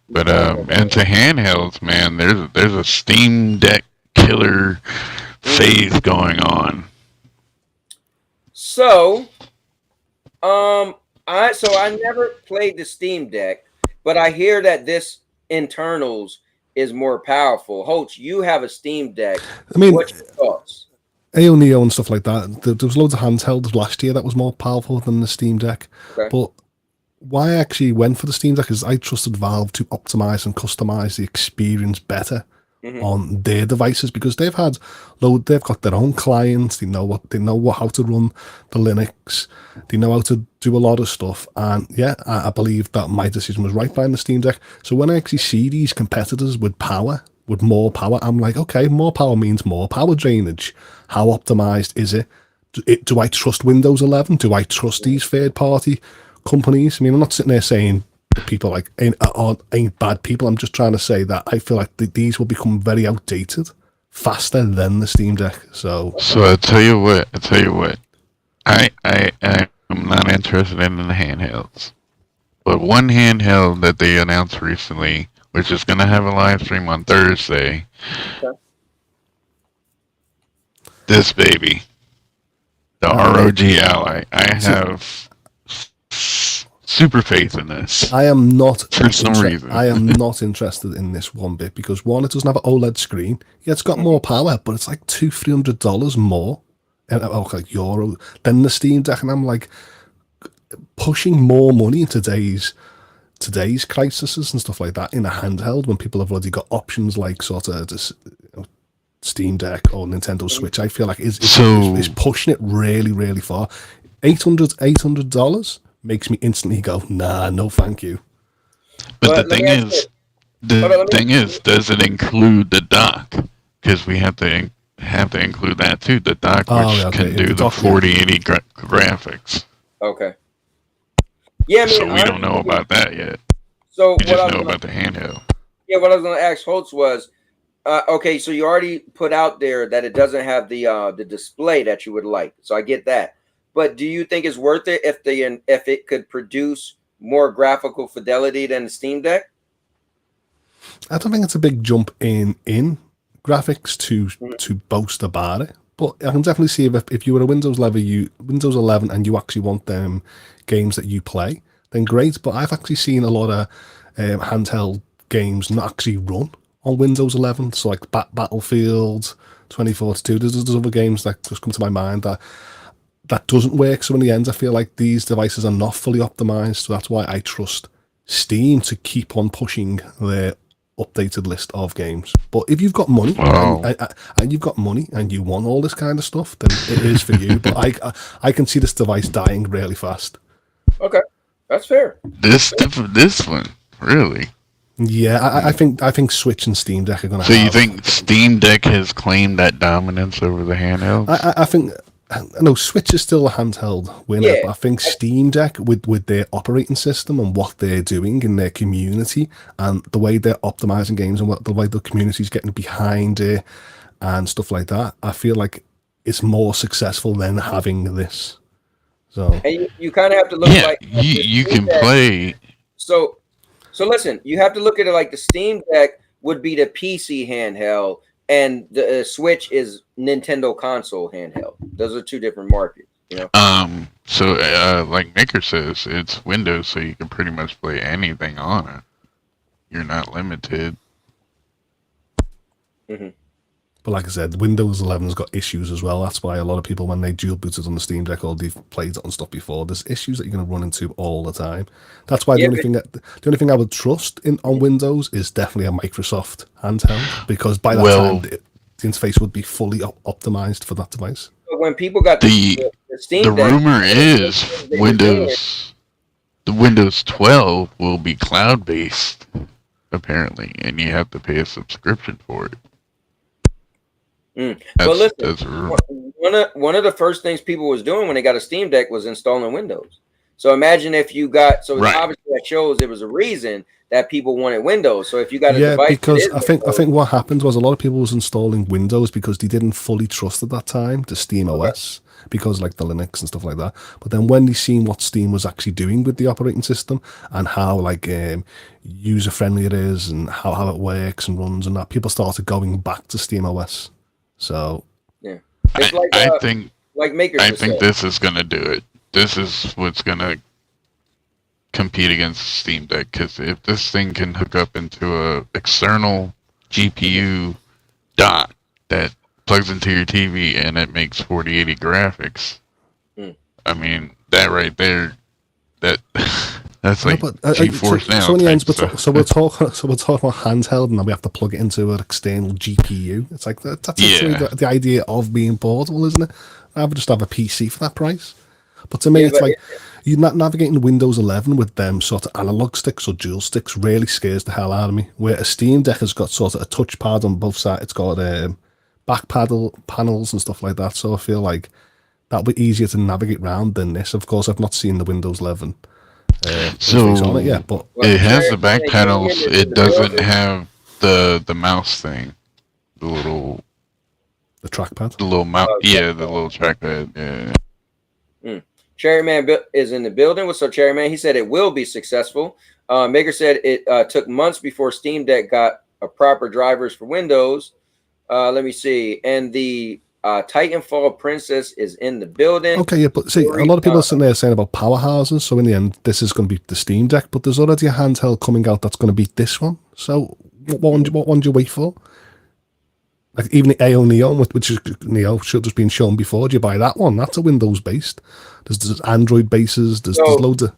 But into handhelds, man, there's a Steam Deck killer phase going on. So, I never played the Steam Deck, but I hear that this internals is more powerful. Holtz, you have a Steam Deck. I mean, what's your thoughts? AO Neo and stuff like that. There was loads of handhelds last year that was more powerful than the Steam Deck. Okay. But why I actually went for the Steam Deck is I trusted Valve to optimize and customize the experience better on their devices, because they've got their own clients. They know how to run the Linux. They know how to do a lot of stuff. And yeah, I believe that my decision was right buying the Steam Deck. So when I actually see these competitors with more power, I'm like, okay, more power means more power drainage. How optimized is it? Do I trust Windows 11? Do I trust these third-party companies? I mean, I'm not sitting there saying people like ain't bad people. I'm just trying to say that I feel like these will become very outdated faster than the Steam Deck. So I tell you what. I am not interested in the handhelds, but one handheld that they announced recently, which is going to have a live stream on Thursday. Okay. This baby, the ROG Ally. I have super faith in this. I am not for some reason. I am not interested in this one bit because one, it doesn't have an OLED screen. Yeah, it's got more power, but it's like $200-300 more, like euro, than the Steam Deck, and I'm like pushing more money in today's crises and stuff like that in a handheld when people have already got options like sort of this, Steam Deck or Nintendo Switch. I feel like is pushing it really, really far. $800 makes me instantly go, nah, no, thank you. But the thing is, does it include the dock? Because we have to include that too. The dock, which can do the 4080 graphics. Okay. Yeah, so we don't know about that yet. So we just know about the handheld. Yeah, what I was going to ask Holtz was, okay, so you already put out there that it doesn't have the display that you would like. So I get that. But do you think it's worth it if it could produce more graphical fidelity than the Steam Deck? I don't think it's a big jump in graphics to boast about it. But I can definitely see if you were a Windows 11 and you actually want them games that you play, then great. But I've actually seen a lot of handheld games not actually run on Windows 11. So like Battlefield 2042, there's other games that just come to my mind that doesn't work. So in the end, I feel like these devices are not fully optimized. So that's why I trust Steam to keep on pushing their updated list of games. But if you've got money and you've got money and you want all this kind of stuff, then it is for you. But I can see this device dying really fast. Okay, that's fair. This one, really? Yeah, I think Switch and Steam Deck are going to. So you think Steam Deck has claimed that dominance over the handheld? I think. No, Switch is still a handheld winner, but I think Steam Deck, with their operating system and what they're doing in their community and the way they're optimizing games and the way the community's getting behind it and stuff like that, I feel like it's more successful than having this. So and you kind of have to look like you can play. So listen, you have to look at it like the Steam Deck would be the PC handheld, and the Switch is Nintendo console handheld. Those are two different markets, you know. So like Maker says, it's Windows, so you can pretty much play anything on it. You're not limited. Mm-hmm. But like I said, Windows 11's got issues as well. That's why a lot of people, when they dual booted on the Steam Deck or they've played it on stuff before, there's issues that you're going to run into all the time. That's why the only thing I would trust on Windows is definitely a Microsoft handheld, because by that time the interface would be fully optimized for that device. When people got the Steam Deck, rumor is the Windows 12 will be cloud-based, apparently, and you have to pay a subscription for it. Well, listen, one of the first things people was doing when they got a Steam Deck was installing Windows. So imagine if you got, so Right. obviously that shows there was a reason that people wanted Windows. So if you got a Yeah, device, because I think what happened was a lot of people was installing Windows because they didn't fully trust at that time the Steam OS, because like the Linux and stuff like that. But then when they seen what Steam was actually doing with the operating system and how like user friendly it is and how it works and runs and that, people started going back to Steam OS. So yeah, it's I think like Maker I just think said. this is gonna do it. This is what's gonna compete against Steam Deck, because if this thing can hook up into a external GPU dock that plugs into your TV and it makes 4080 graphics, I mean that right there, that that's like GeForce now. So in the end, type stuff. so we're talking about handheld, and then we have to plug it into an external GPU. It's like that's Yeah. the idea of being portable, isn't it? I would just have a PC for that price. But to me, Yeah, it's but like you're not navigating Windows 11 with them sort of analog sticks or dual sticks really scares the hell out of me. Where a Steam Deck has got sort of a touchpad on both sides. It's got back panels and stuff like that. So I feel like that'll be easier to navigate around than this. Of course, I've not seen the Windows 11 interface on it yet, but it has the back Jared, panels. Jared, It the doesn't building. have the mouse thing, the little the mouse. Yeah, the little trackpad. Yeah. Cherryman is in the building. What's up, Cherryman? He said it will be successful. Maker said it took months before Steam Deck got a proper drivers for Windows. Let me see. And the Titanfall Princess is in the building. Okay, yeah, but see, a lot of people are sitting there saying about powerhouses. So in the end, this is going to be the Steam Deck, but there's already a handheld coming out that's going to beat this one. So what one do you wait for? Like even the AO Neon, which is should have been shown before. Do you buy that one? That's a Windows based. There's Android bases. There's loads of.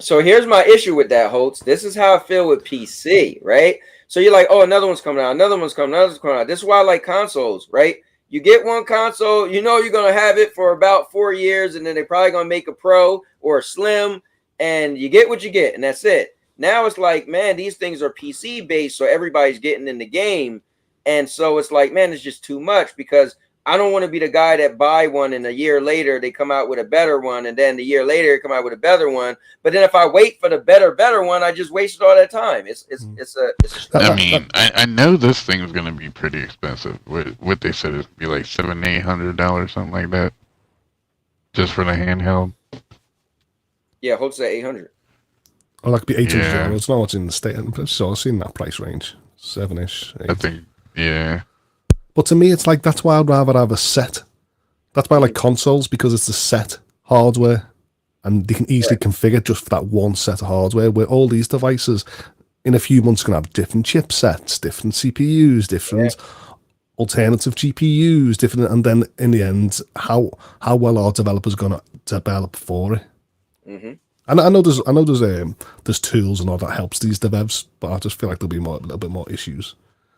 So here's my issue with that, Holtz. This is how I feel with PC, right? So you're like, oh, another one's coming out, another one's coming out. This is why I like consoles, right? You get one console, you know you're gonna have it for about 4 years, and then they're probably gonna make a Pro or a Slim, and you get what you get, and that's it. Now it's like, man, these things are PC based, so everybody's getting in the game. And so it's like, man, it's just too much, because I don't want to be the guy that buy one and a year later they come out with a better one, and then the year later they come out with a better one. But then if I wait for the better one, I just wasted all that time. It's a I mean, I know this thing is going to be pretty expensive. What they said is be like $700-800, something like that, just for the handheld. Yeah, Hope said 800. Oh, that could be $800. Yeah. It's not what's in the state. So I've seen that price range, 7-ish. 8. I think, yeah. But to me, it's like that's why I'd rather have a set. That's why I like consoles, because it's a set hardware, and they can easily configure just for that one set of hardware. Where all these devices, in a few months, can have different chipsets, different CPUs, different alternative GPUs, different, and then in the end, how well are developers going to develop for it? Mm-hmm. And I know there's tools and all that helps these devs, but I just feel like there'll be a little bit more issues.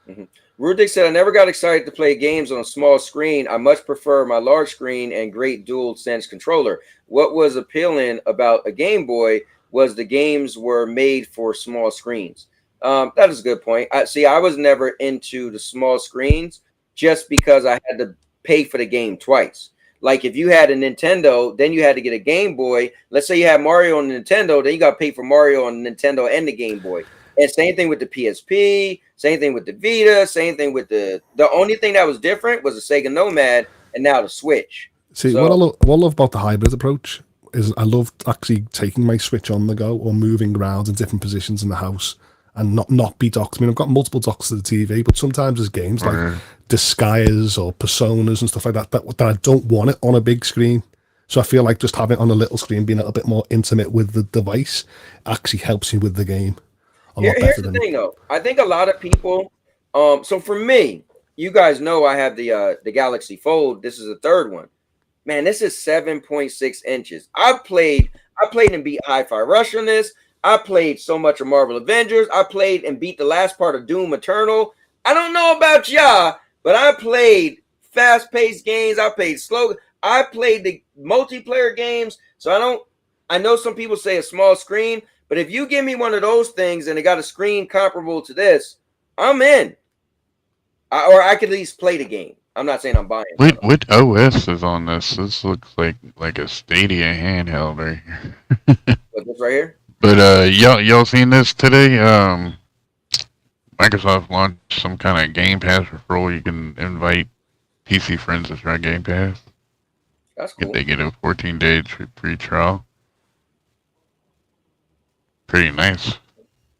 Mm-hmm. Rudik said, I never got excited to play games on a small screen. I much prefer my large screen and great dual sense controller. What was appealing about a Game Boy was the games were made for small screens. That is a good point. I was never into the small screens just because I had to pay for the game twice. Like if you had a Nintendo, then you had to get a Game Boy. Let's say you had Mario on the Nintendo, then you got to pay for Mario on the Nintendo and the Game Boy. And same thing with the PSP, same thing with the Vita, same thing with the only thing that was different was the Sega Nomad and now the Switch. See, So, what I love about the hybrid approach is I love actually taking my Switch on the go or moving around in different positions in the house and not be docked. I mean, I've got multiple docks to the TV, but sometimes there's games like Disguise or Personas and stuff like that I don't want it on a big screen. So I feel like just having it on a little screen, being a little bit more intimate with the device, actually helps you with the game. Here's the thing, though. I think a lot of people. So for me, you guys know I have the Galaxy Fold. This is the third one. Man, this is 7.6 inches. I played and beat Hi-Fi Rush on this. I played so much of Marvel Avengers. I played and beat the last part of Doom Eternal. I don't know about y'all, but I played fast-paced games. I played slow. I played the multiplayer games. So I know some people say a small screen. But if you give me one of those things and it got a screen comparable to this, I'm in. Or I could at least play the game. I'm not saying I'm buying. What OS is on this? This looks like a Stadia handheld right here. But this right here. But y'all seen this today? Microsoft launched some kind of Game Pass referral. You can invite PC friends to try Game Pass. That's cool. They get a 14-day free trial. Pretty nice.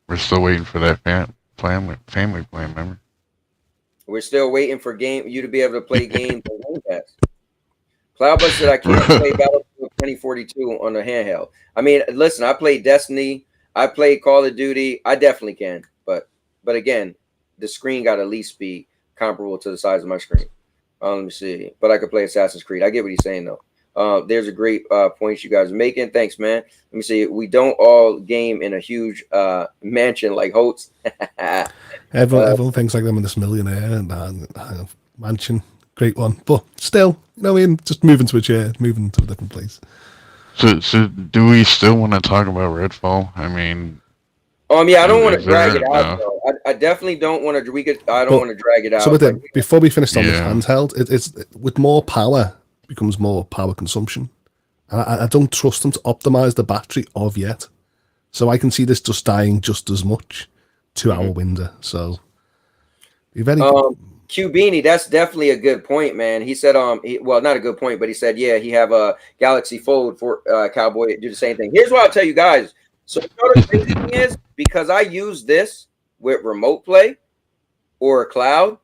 We're still waiting for that family plan, remember? We're still waiting for you to be able to play games on Game Pass. Cloudbus said I can't play Battlefield 2042 on the handheld. I mean, listen, I played Destiny, I played Call of Duty. I definitely can, but again, the screen got to at least be comparable to the size of my screen. Let me see. But I could play Assassin's Creed. I get what he's saying though. There's a great point you guys are making. Thanks, man. Let me see. We don't all game in a huge mansion like Holtz. Everyone thinks like them in this millionaire and mansion. Great one. But still, you know, I mean, just moving to a chair, moving to a different place. So do we still want to talk about Redfall? I mean, yeah, I don't want to drag it out. Though. I definitely don't want to. I don't want to drag it out. So before we finish on this handheld, it's with more power becomes more power consumption. I don't trust them to optimize the battery of yet, so I can see this just dying just as much 2-hour window. So be very. Q Beanie, that's definitely a good point, man. He said, well, not a good point, but he said, yeah, he have a Galaxy Fold for Cowboy do the same thing. Here's what I'll tell you guys. So the crazy thing is, because I use this with remote play or a cloud,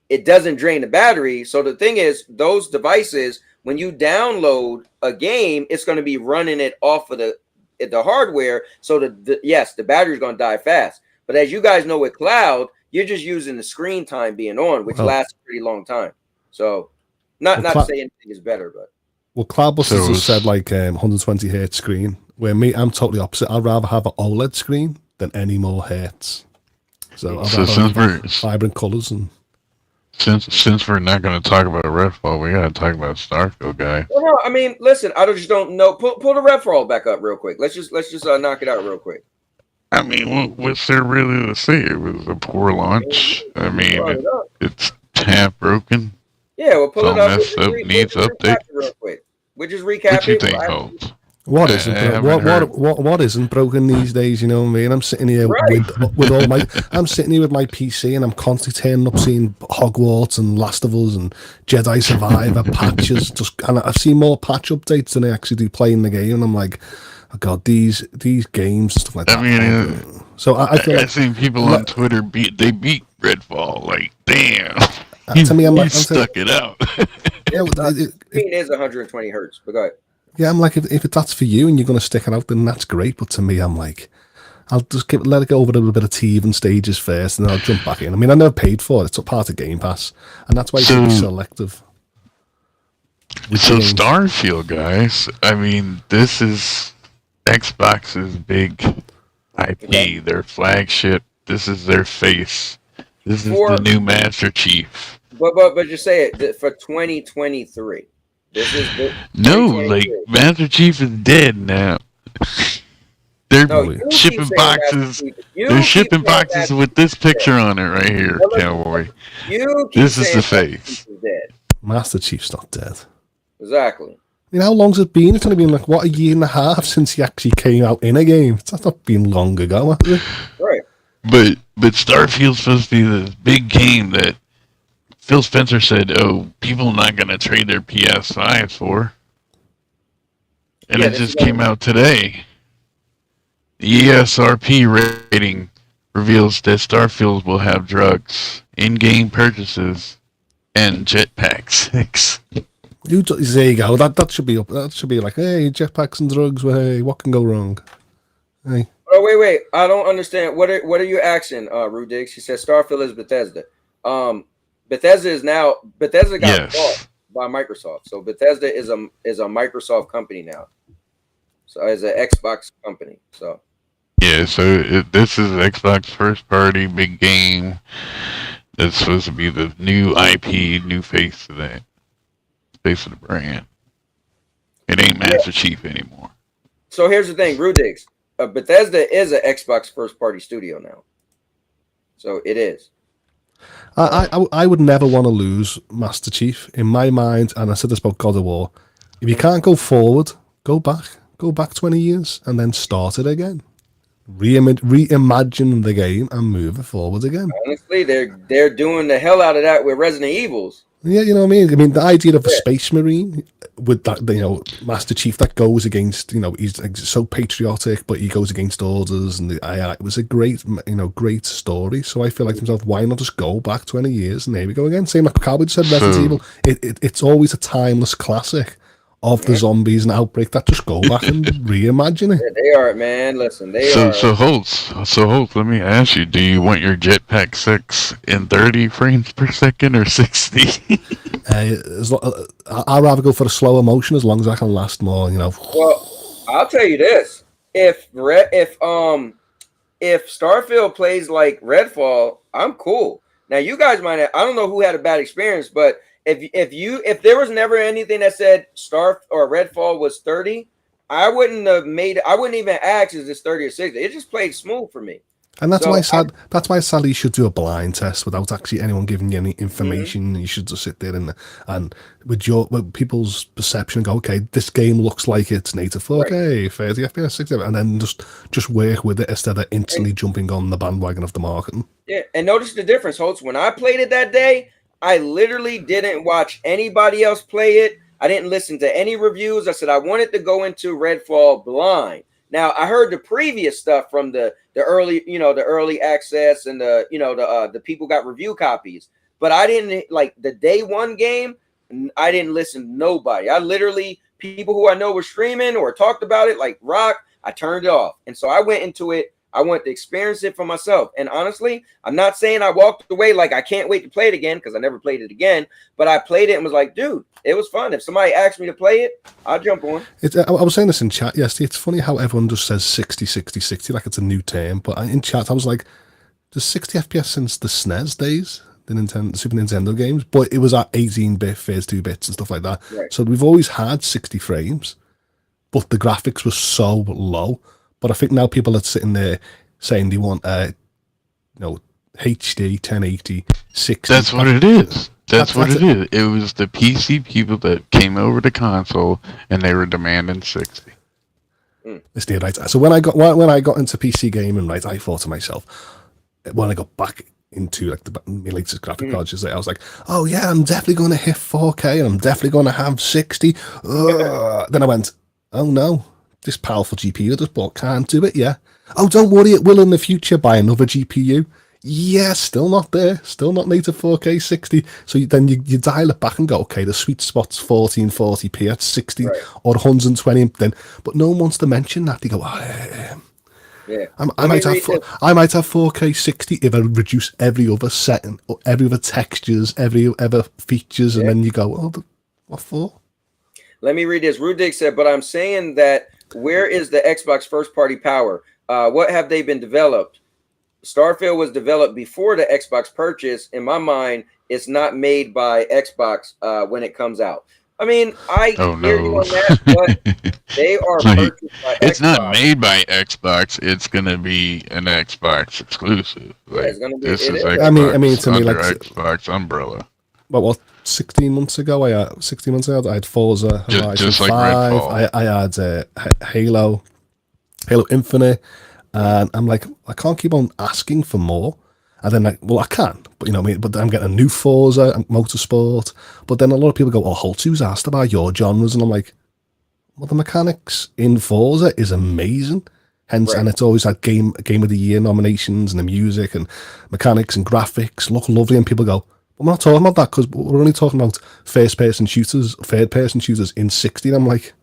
it doesn't drain the battery. So the thing is, those devices, when you download a game, it's going to be running it off of the hardware. So the battery is going to die fast. But as you guys know with cloud, you're just using the screen time being on, which lasts a pretty long time. So not to say anything is better, but Cloudbusters has said like 120 hertz screen. Where I'm totally opposite. I'd rather have an OLED screen than any more hertz. So I'd rather have vibrant colors and. Since we're not going to talk about Redfall, we got to talk about Starfield, guy. Well, no, I mean, listen, I just don't know. Pull the Redfall back up real quick. Let's just knock it out real quick. I mean, what's there really to say? It was a poor launch. I mean, it's half broken. Yeah, we'll pull it up. Messed up, needs update. Real quick. We'll just recap what you it. think, Holt? What isn't broken these days? You know what I mean? I'm sitting here with all my. I'm sitting here with my PC, and I'm constantly turning up, seeing Hogwarts and Last of Us and Jedi Survivor patches. And I've seen more patch updates than I actually do playing the game, and I'm like, oh god, these games and stuff like that. I mean, so I feel like I've seen people on Twitter beat Redfall. Like, damn, to me, I'm stuck it out. Yeah, the screen is 120 hertz. But go ahead. Yeah, I'm like, if that's for you and you're going to stick it out, then that's great. But to me, I'm like, I'll just let it go over a little bit of even stages first, and then I'll jump back in. I mean, I never paid for it; it's a part of Game Pass, and that's why you should be selective. So Starfield, guys. I mean, this is Xbox's big IP, their flagship. This is their face. This is the new Master Chief. But just say it for 2023. This is no, like Master Chief is dead now. They're shipping boxes. They're shipping boxes with this picture on it right here, Cowboy. This is the face. Master Chief's not dead. Exactly. I mean, how long's it been? It's only been like, what, a year and a half since he actually came out in a game. It's not been long ago, has it? Right. But Starfield's supposed to be this big game that Phil Spencer said, oh, people are not going to trade their PS5s for. And it just came out today. The ESRP rating reveals that Starfield will have drugs, in-game purchases, and jetpack 6. There you go. That should be up. That should be like, hey, jetpacks and drugs. Well, hey, what can go wrong? Hey. Oh, wait. I don't understand. What are you asking, Rudig? She said Starfield is Bethesda. Bethesda got bought by Microsoft. So Bethesda is a Microsoft company now. So as an Xbox company. So yeah, so this is Xbox first party big game. That's supposed to be the new IP, new face of that. Face of the brand. It ain't Master Chief anymore. So here's the thing, Rudix. Bethesda is an Xbox first party studio now. So it is. I would never want to lose Master Chief in my mind, and I said this about God of War. If you can't go forward, go back 20 years, and then start it again. Reimagine the game and move it forward again. Honestly, they're doing the hell out of that with Resident Evils. Yeah, you know what I mean? I mean, the idea of a space marine with that, Master Chief that goes against, he's like so patriotic, but he goes against orders, and it was a great, great story. So I feel like to myself, why not just go back 20 years and there we go again? Same like Cowboy said, Resident Evil. It's always a timeless classic of the zombies and outbreak that just go back and reimagine it. Yeah, they are, man. Listen, they are. So Holtz, let me ask you: do you want your Jetpack 6 in 30 frames per second or 60? I'd rather go for a slower motion as long as I can last more. Well, I'll tell you this: if Starfield plays like Redfall, I'm cool. Now you guys might have, I don't know who had a bad experience, but if there was never anything that said Star or Redfall was 30, I wouldn't even ask is this 30 or 60. It just played smooth for me. And that's why sadly you should do a blind test without actually anyone giving you any information. You should just sit there and with people's perception go, okay, this game looks like it's native 4K, 30 FPS, 60, and then just work with it instead of instantly jumping on the bandwagon of the marketing. Yeah, and notice the difference, Holtz. When I played it that day, I literally didn't watch anybody else play it. I didn't listen to any reviews. I said I wanted to go into Redfall blind. Now I heard the previous stuff from the early, the early access and the people got review copies, but I didn't like the day one game. I didn't listen to nobody. I literally people who I know were streaming or talked about it like Rock. I turned it off, and so I went into it. I wanted to experience it for myself. And honestly, I'm not saying I walked away like I can't wait to play it again because I never played it again. But I played it and was like, dude, it was fun. If somebody asked me to play it, I'll jump on. I was saying this in chat yesterday. It's funny how everyone just says 60, 60, 60 like it's a new term. But in chat, I was like, there's 60 FPS since the SNES days, the Super Nintendo games. But it was at 18-bit, 32 bits and stuff like that. Right. So we've always had 60 frames, but the graphics were so low. But I think now people are sitting there saying they want HD 1080 60. That's what it is. That's what it is. It was the PC people that came over to console and they were demanding 60. It's the right. So when I got into PC gaming, right, I thought to myself, when I got back into like my latest graphic cards, I was like, oh yeah, I'm definitely going to hit 4K and I'm definitely going to have 60. Then I went, oh no, this powerful GPU I just bought can't do it. Yeah. Oh, don't worry, it will in the future. Buy another GPU. Yeah, still not there. Still not native 4K 60. So then you dial it back and go, okay, the sweet spot's 1440p at 60 or 120. Then, but no one wants to mention that. They go, yeah. I might have 4K 60 if I reduce every other setting, or every other textures, every other features, and then you go, oh, what for? Let me read this. Rudik said, but I'm saying that where is the Xbox first-party power? What have they been developed? Starfield was developed before the Xbox purchase. In my mind, it's not made by Xbox when it comes out. I mean, I hear you on that, but they are purchased by it's Xbox. Not made by Xbox. It's gonna be an Xbox exclusive. Like, it's gonna be. This is I mean, to me, like Xbox umbrella. What 16 months ago? I had Forza Horizon just 5. Like I had Halo Infinite, and I'm like, I can't keep on asking for more. And then I can, but but then I'm getting a new Forza and Motorsport. But then a lot of people go, oh, Holtz asked about your genres, and I'm like, well, the mechanics in Forza is amazing. Hence, and it's always had game of the year nominations, and the music and mechanics and graphics look lovely, and people go, I'm not talking about that because we're only talking about third person shooters in 60. And I'm like,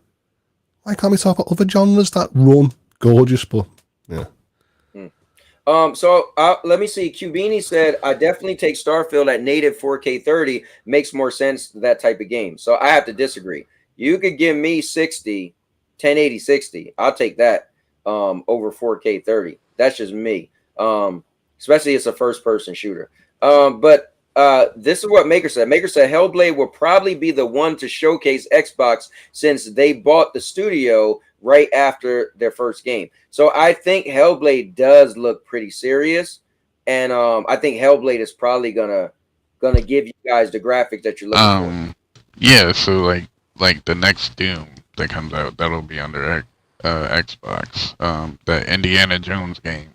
why can't we talk about other genres that run gorgeous? But yeah. So let me see. Cubini said, I definitely take Starfield at native 4K 30. Makes more sense that type of game. So I have to disagree. You could give me 60, 1080 60. I'll take that over 4K 30. That's just me. Especially it's a first person shooter. But this is what Maker said. Maker said Hellblade will probably be the one to showcase Xbox since they bought the studio right after their first game. So I think Hellblade does look pretty serious. and I think Hellblade is probably gonna give you guys the graphics that you're looking for. Yeah. So like the next Doom that comes out, that'll be under Xbox. That Indiana Jones game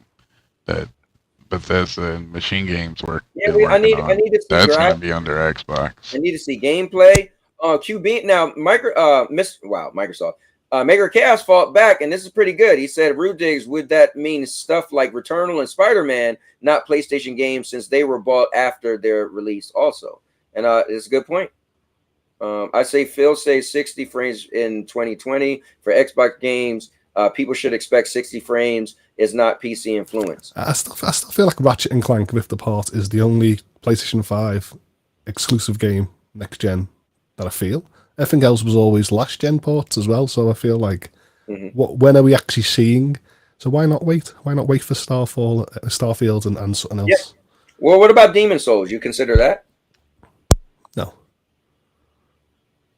that Bethesda and Machine Games Yeah, been I working need on. to see That's graphics. gonna be under Xbox. I need to see gameplay. QB now, Microsoft. Maker Chaos fought back, and this is pretty good. He said, "Rudigs, would that mean stuff like Returnal and Spider-Man, not PlayStation games, since they were bought after their release, also?" And it's a good point. I say Phil says 60 frames in 2020 for Xbox games. People should expect 60 frames. Is not PC influence. I still feel like Ratchet and Clank Rift Apart is the only PlayStation 5 exclusive game next gen that I feel. Everything else was always last gen ports as well. So I feel like, when are we actually seeing? So why not wait? Why not wait for Starfield and something else? Yeah. Well, what about Demon Souls? You consider that? No.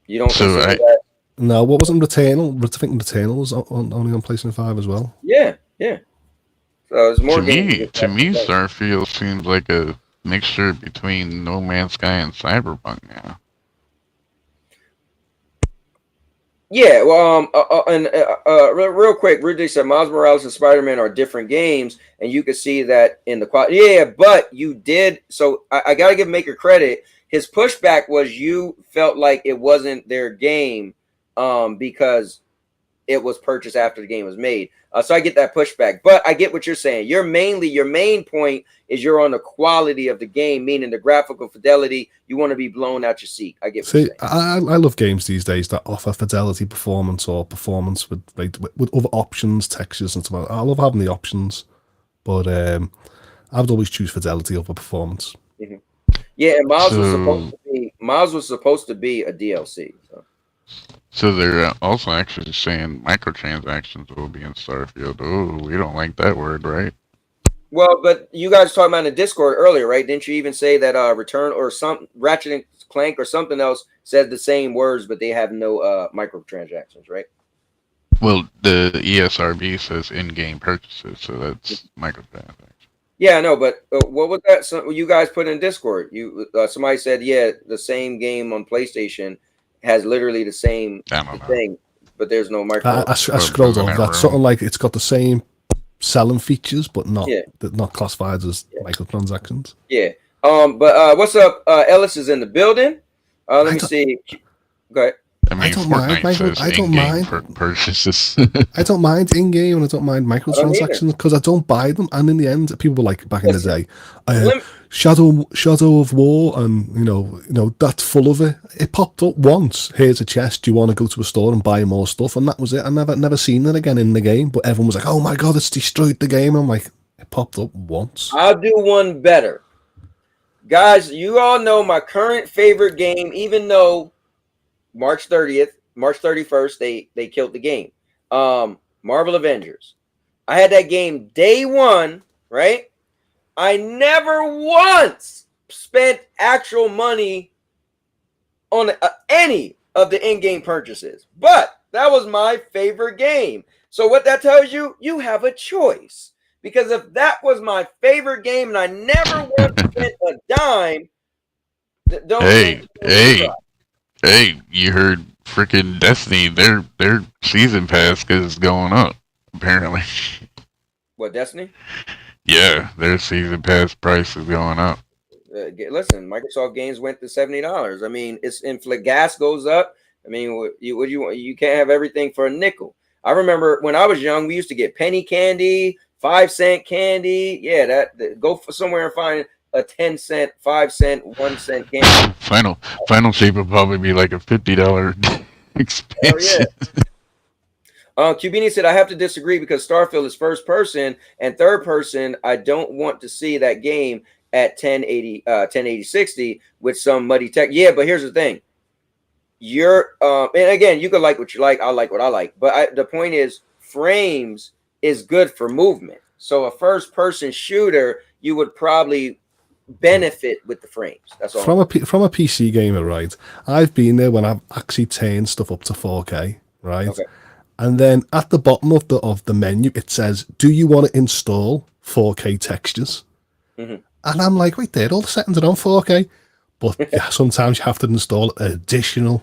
You don't So consider that? No, what wasn't Returnal? I think Returnal was only on PlayStation 5 as well. Yeah. So it's more to games. me, Starfield seems like a mixture between No Man's Sky and Cyberpunk now. Yeah, well, real quick, Rudy said Miles Morales and Spider-Man are different games, and you can see that in the quality. Yeah, but you did. So I got to give Maker credit. His pushback was you felt like it wasn't their game, because it was purchased after the game was made. So I get that pushback, but I get what you're saying. Your main point is you're on the quality of the game, meaning the graphical fidelity. You want to be blown out your seat. I get what you're saying. I love games these days that offer fidelity performance or performance with other options, textures and stuff. I love having the options, but I would always choose fidelity over performance. Mm-hmm. Yeah, and Miles was supposed to be a DLC. So they're also actually saying microtransactions will be in Starfield. Oh, we don't like that word, right? Well, but you guys talking about in the Discord earlier, right? Didn't you even say that Return or some Ratchet and Clank or something else said the same words, but they have no microtransactions, right? Well, the ESRB says in-game purchases, so that's microtransactions. Yeah, I know, but what was that? You guys put in Discord. Somebody said, yeah, the same game on PlayStation has literally the same thing, but there's no micro. I scrolled over that. Something like it's got the same selling features, but not classified as microtransactions. Yeah. But what's up? Ellis is in the building. Let me see. Go ahead. I don't mind. I don't mind purchases. I don't mind in-game, and I don't mind microtransactions because I don't buy them. And in the end, people were like back in the day, Shadow of War, and you know that's full of it. It popped up once. Here's a chest. Do you want to go to a store and buy more stuff? And that was it. I never seen it again in the game. But everyone was like, "Oh my god, it's destroyed the game." And I'm like, it popped up once. I'll do one better, guys. You all know my current favorite game, even though March 31st, they killed the game. Marvel Avengers. I had that game day one, right? I never once spent actual money on any of the in-game purchases, but that was my favorite game. So what that tells you, you have a choice. Because if that was my favorite game and I never once spent a dime, don't. Hey, you heard freaking Destiny, their season pass is going up, apparently. What, Destiny? Yeah, their season pass price is going up. Listen, Microsoft games went to $70. I mean, it's gas goes up. I mean, you can't have everything for a nickel. I remember when I was young, we used to get penny candy, 5-cent candy. Yeah, that go for somewhere and find a 10-cent, 5-cent, 1-cent candy. Final shape would probably be like a $50 expansion. Cubini said, I have to disagree because Starfield is first person and third person. I don't want to see that game at 1080 60 with some muddy tech. Yeah, but here's the thing. And again, you can like what you like. I like what I like. But the point is, frames is good for movement. So a first person shooter, you would probably benefit with the frames. That's all. From a PC gamer, right? I've been there when I've actually turned stuff up to 4K, right? Okay. And then at the bottom of the menu, it says, "Do you want to install 4K textures?" Mhm. And I'm like, wait there, all the settings are on 4K. But yeah, sometimes you have to install an additional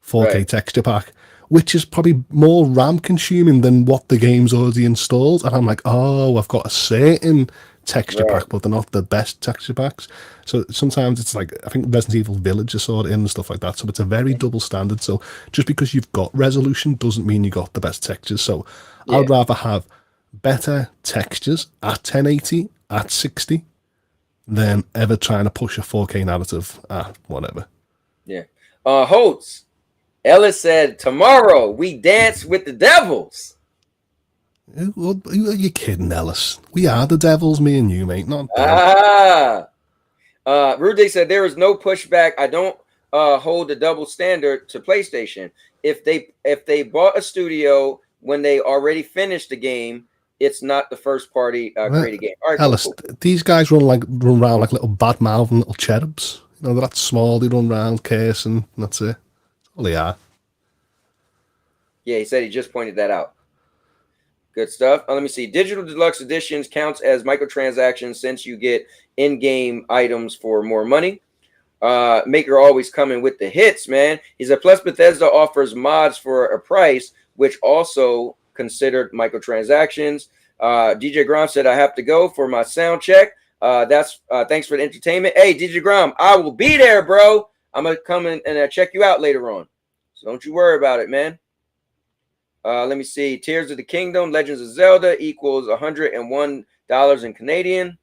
4K Right. texture pack, which is probably more RAM consuming than what the game's already installed. And I'm like, oh, I've got a certain texture Right. pack, but they're not the best texture packs. So sometimes it's like, I think Resident Evil Village is sort of in and stuff like that. So it's a very double standard. So just because you've got resolution doesn't mean you got the best textures. So I would Yeah. rather have better textures at 1080, at 60, than ever trying to push a 4K narrative at whatever. Yeah. Holtz. Ellis said, tomorrow we dance with the devils. Who are you kidding, Ellis? We are the devils, me and you, mate, not them. Rudy said there is no pushback. I don't hold a double standard to PlayStation. If they bought a studio when they already finished the game, it's not the first party created game. All right, Ellis, cool. these guys run around like little bad mouth and little cherubs. You know, they're that small, they run around cursing, and that's it. That's all they are. Yeah, he said he just pointed that out. Good stuff. Let me see. Digital deluxe editions counts as microtransactions since you get in-game items for more money. Maker always coming with the hits, man. He said, plus Bethesda offers mods for a price, which also considered microtransactions. DJ Grom said, I have to go for my sound check. That's thanks for the entertainment. Hey, DJ Grom, I will be there, bro. I'm going to come in and check you out later on. So don't you worry about it, man. Let me see. Tears of the Kingdom, Legends of Zelda equals $101 in Canadian.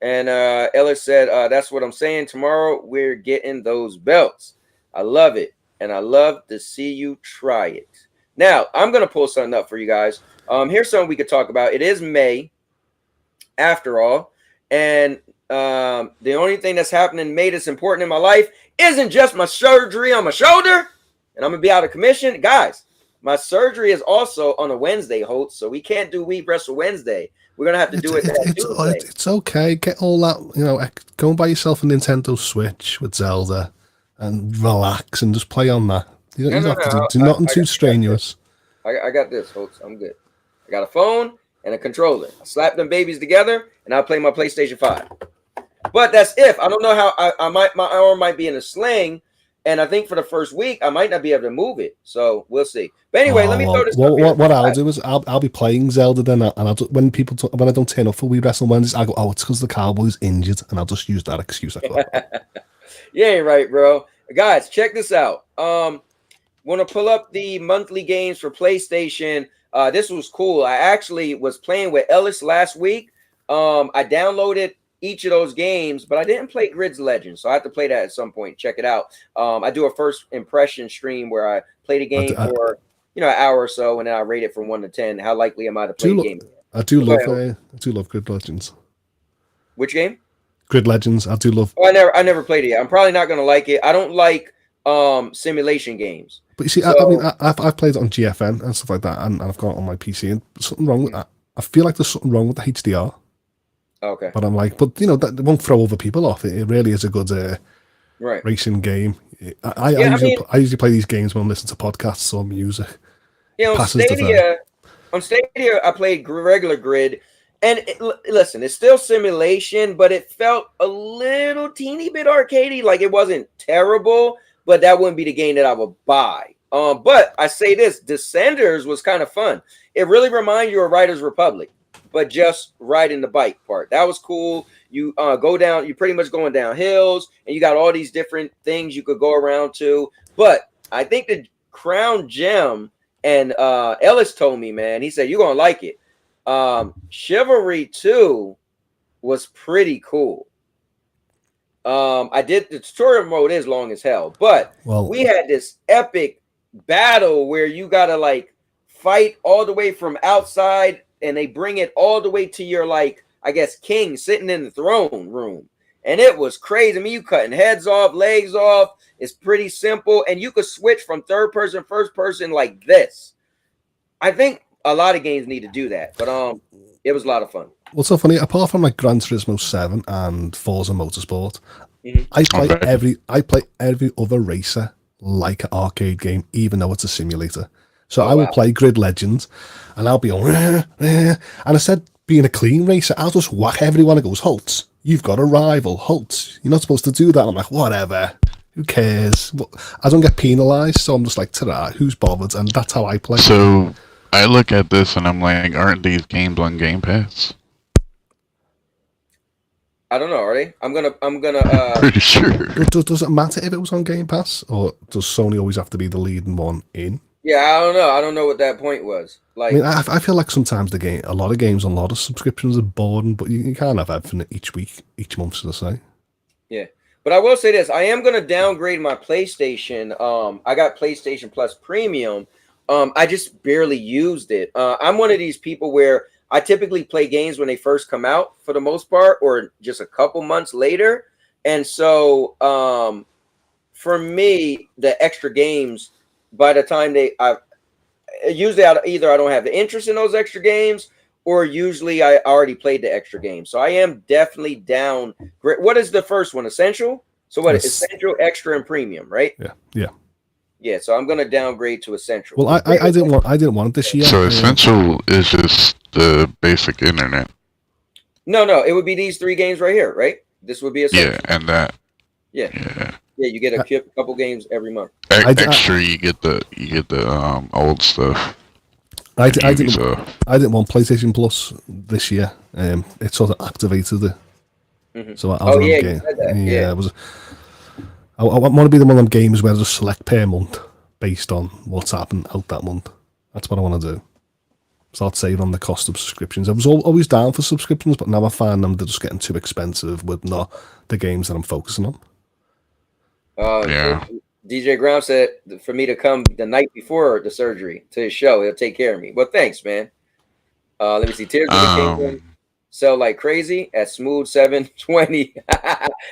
And Ellis said, that's what I'm saying. Tomorrow we're getting those belts. I love it. And I love to see you try it. Now, I'm going to pull something up for you guys. Here's something we could talk about. It is May, after all. And the only thing that's happening in May that's important in my life isn't just my surgery on my shoulder. And I'm going to be out of commission. Guys, my surgery is also on a Wednesday, Holt, so we can't do We Wrestle Wednesday. We're going to have to do it that Tuesday. It's okay. Get all that, you know, go and buy yourself a Nintendo Switch with Zelda and relax and just play on that. You don't have to do nothing too strenuous. I got this, Holt. I'm good. I got a phone and a controller. I slap them babies together, and I'll play my PlayStation 5. But that's if. I don't know how my arm might be in a sling, and I think for the first week, I might not be able to move it. So we'll see. But anyway, let me throw this. What I'll do is I'll be playing Zelda then, and I'll just, when I don't turn up for We Wrestle Wednesdays, I go, oh, it's because the Cowboy's injured, and I'll just use that excuse. You ain't right, bro. Guys, check this out. Want to pull up the monthly games for PlayStation. This was cool. I actually was playing with Ellis last week. I downloaded each of those games, but I didn't play Grid's Legends, so I have to play that at some point. Check it out. I do a first impression stream where I play the game for an hour or so, and then I rate it from 1 to 10. How likely am I to play the game? I do love Grid Legends. Which game? Grid Legends. I do love. Oh, I never played it yet. I'm probably not gonna like it. I don't like simulation games. But you see, I've played it on GFN and stuff like that, and I've got it on my PC. And something wrong with that. I feel like there's something wrong with the HDR. Okay. But I'm like, that won't throw other people off. It really is a good racing game. I usually play these games when I'm listening to podcasts or music. Yeah, on Stadia, I played regular Grid, and listen, it's still simulation, but it felt a little teeny bit arcadey. Like it wasn't terrible, but that wouldn't be the game that I would buy. But I say this, Descenders was kind of fun. It really reminded you of Riders Republic, but just riding the bike part. That was cool. You go down, you're pretty much going down hills, and you got all these different things you could go around to. But I think the crown gem, and Ellis told me, man, he said, you're going to like it. Chivalry 2 was pretty cool. I did the tutorial mode is long as hell, but we had this epic battle where you got to like fight all the way from outside, and they bring it all the way to your, like, I guess, king sitting in the throne room. And it was crazy. I mean, you cutting heads off, legs off. It's pretty simple. And you could switch from third person, first person like this. I think a lot of games need to do that. But it was a lot of fun. What's so funny, apart from like Gran Turismo 7 and Forza Motorsport, I play every other racer like an arcade game, even though it's a simulator. So I will play Grid Legends, and I'll be all, and I said being a clean racer, I'll just whack everyone and goes, halt, you've got a rival, halt. You're not supposed to do that. I'm like, whatever. Who cares? I don't get penalised, so I'm just like, ta-ra, who's bothered? And that's how I play. So I look at this and I'm like, aren't these games on Game Pass? I don't know, are they? I'm gonna Pretty sure. Does it matter if it was on Game Pass, or does Sony always have to be the leading one in? yeah, I don't know. I don't know what that point was. Like, I mean, I feel like sometimes a lot of games on a lot of subscriptions are boring, but you can't have everything each month, should I say? yeah. But I will say this: I am gonna downgrade my PlayStation. I got PlayStation Plus Premium. I just barely used it. I'm one of these people where I typically play games when they first come out for the most part, or just a couple months later. And so for me, the extra games, by the time usually either I don't have the interest in those extra games, or usually I already played the extra game. So I am definitely down. What is the first one? Essential? So what? Essential, extra, and premium, right? Yeah. Yeah, so I'm gonna downgrade to essential. Well, I didn't want it this year. So essential is just the basic internet. No, it would be these 3 games right here, right? This would be essential. Yeah, and that. Yeah, you get a couple games every month. Extra, you get the old stuff. I didn't want PlayStation Plus this year. It sort of activated it. Mm-hmm. So I was on you game. said that. Yeah, it was. I want to be the one of them games where I just select per month based on what's happened out that month. That's what I want to do. Start saving on the cost of subscriptions. I was always down for subscriptions, but now I find they're just getting too expensive with not the games that I'm focusing on. Yeah. DJ Ground said for me to come the night before the surgery to his show. He'll take care of me. Well, thanks, man. Let me see. Tears of the Kingdom sell like crazy at smooth 720,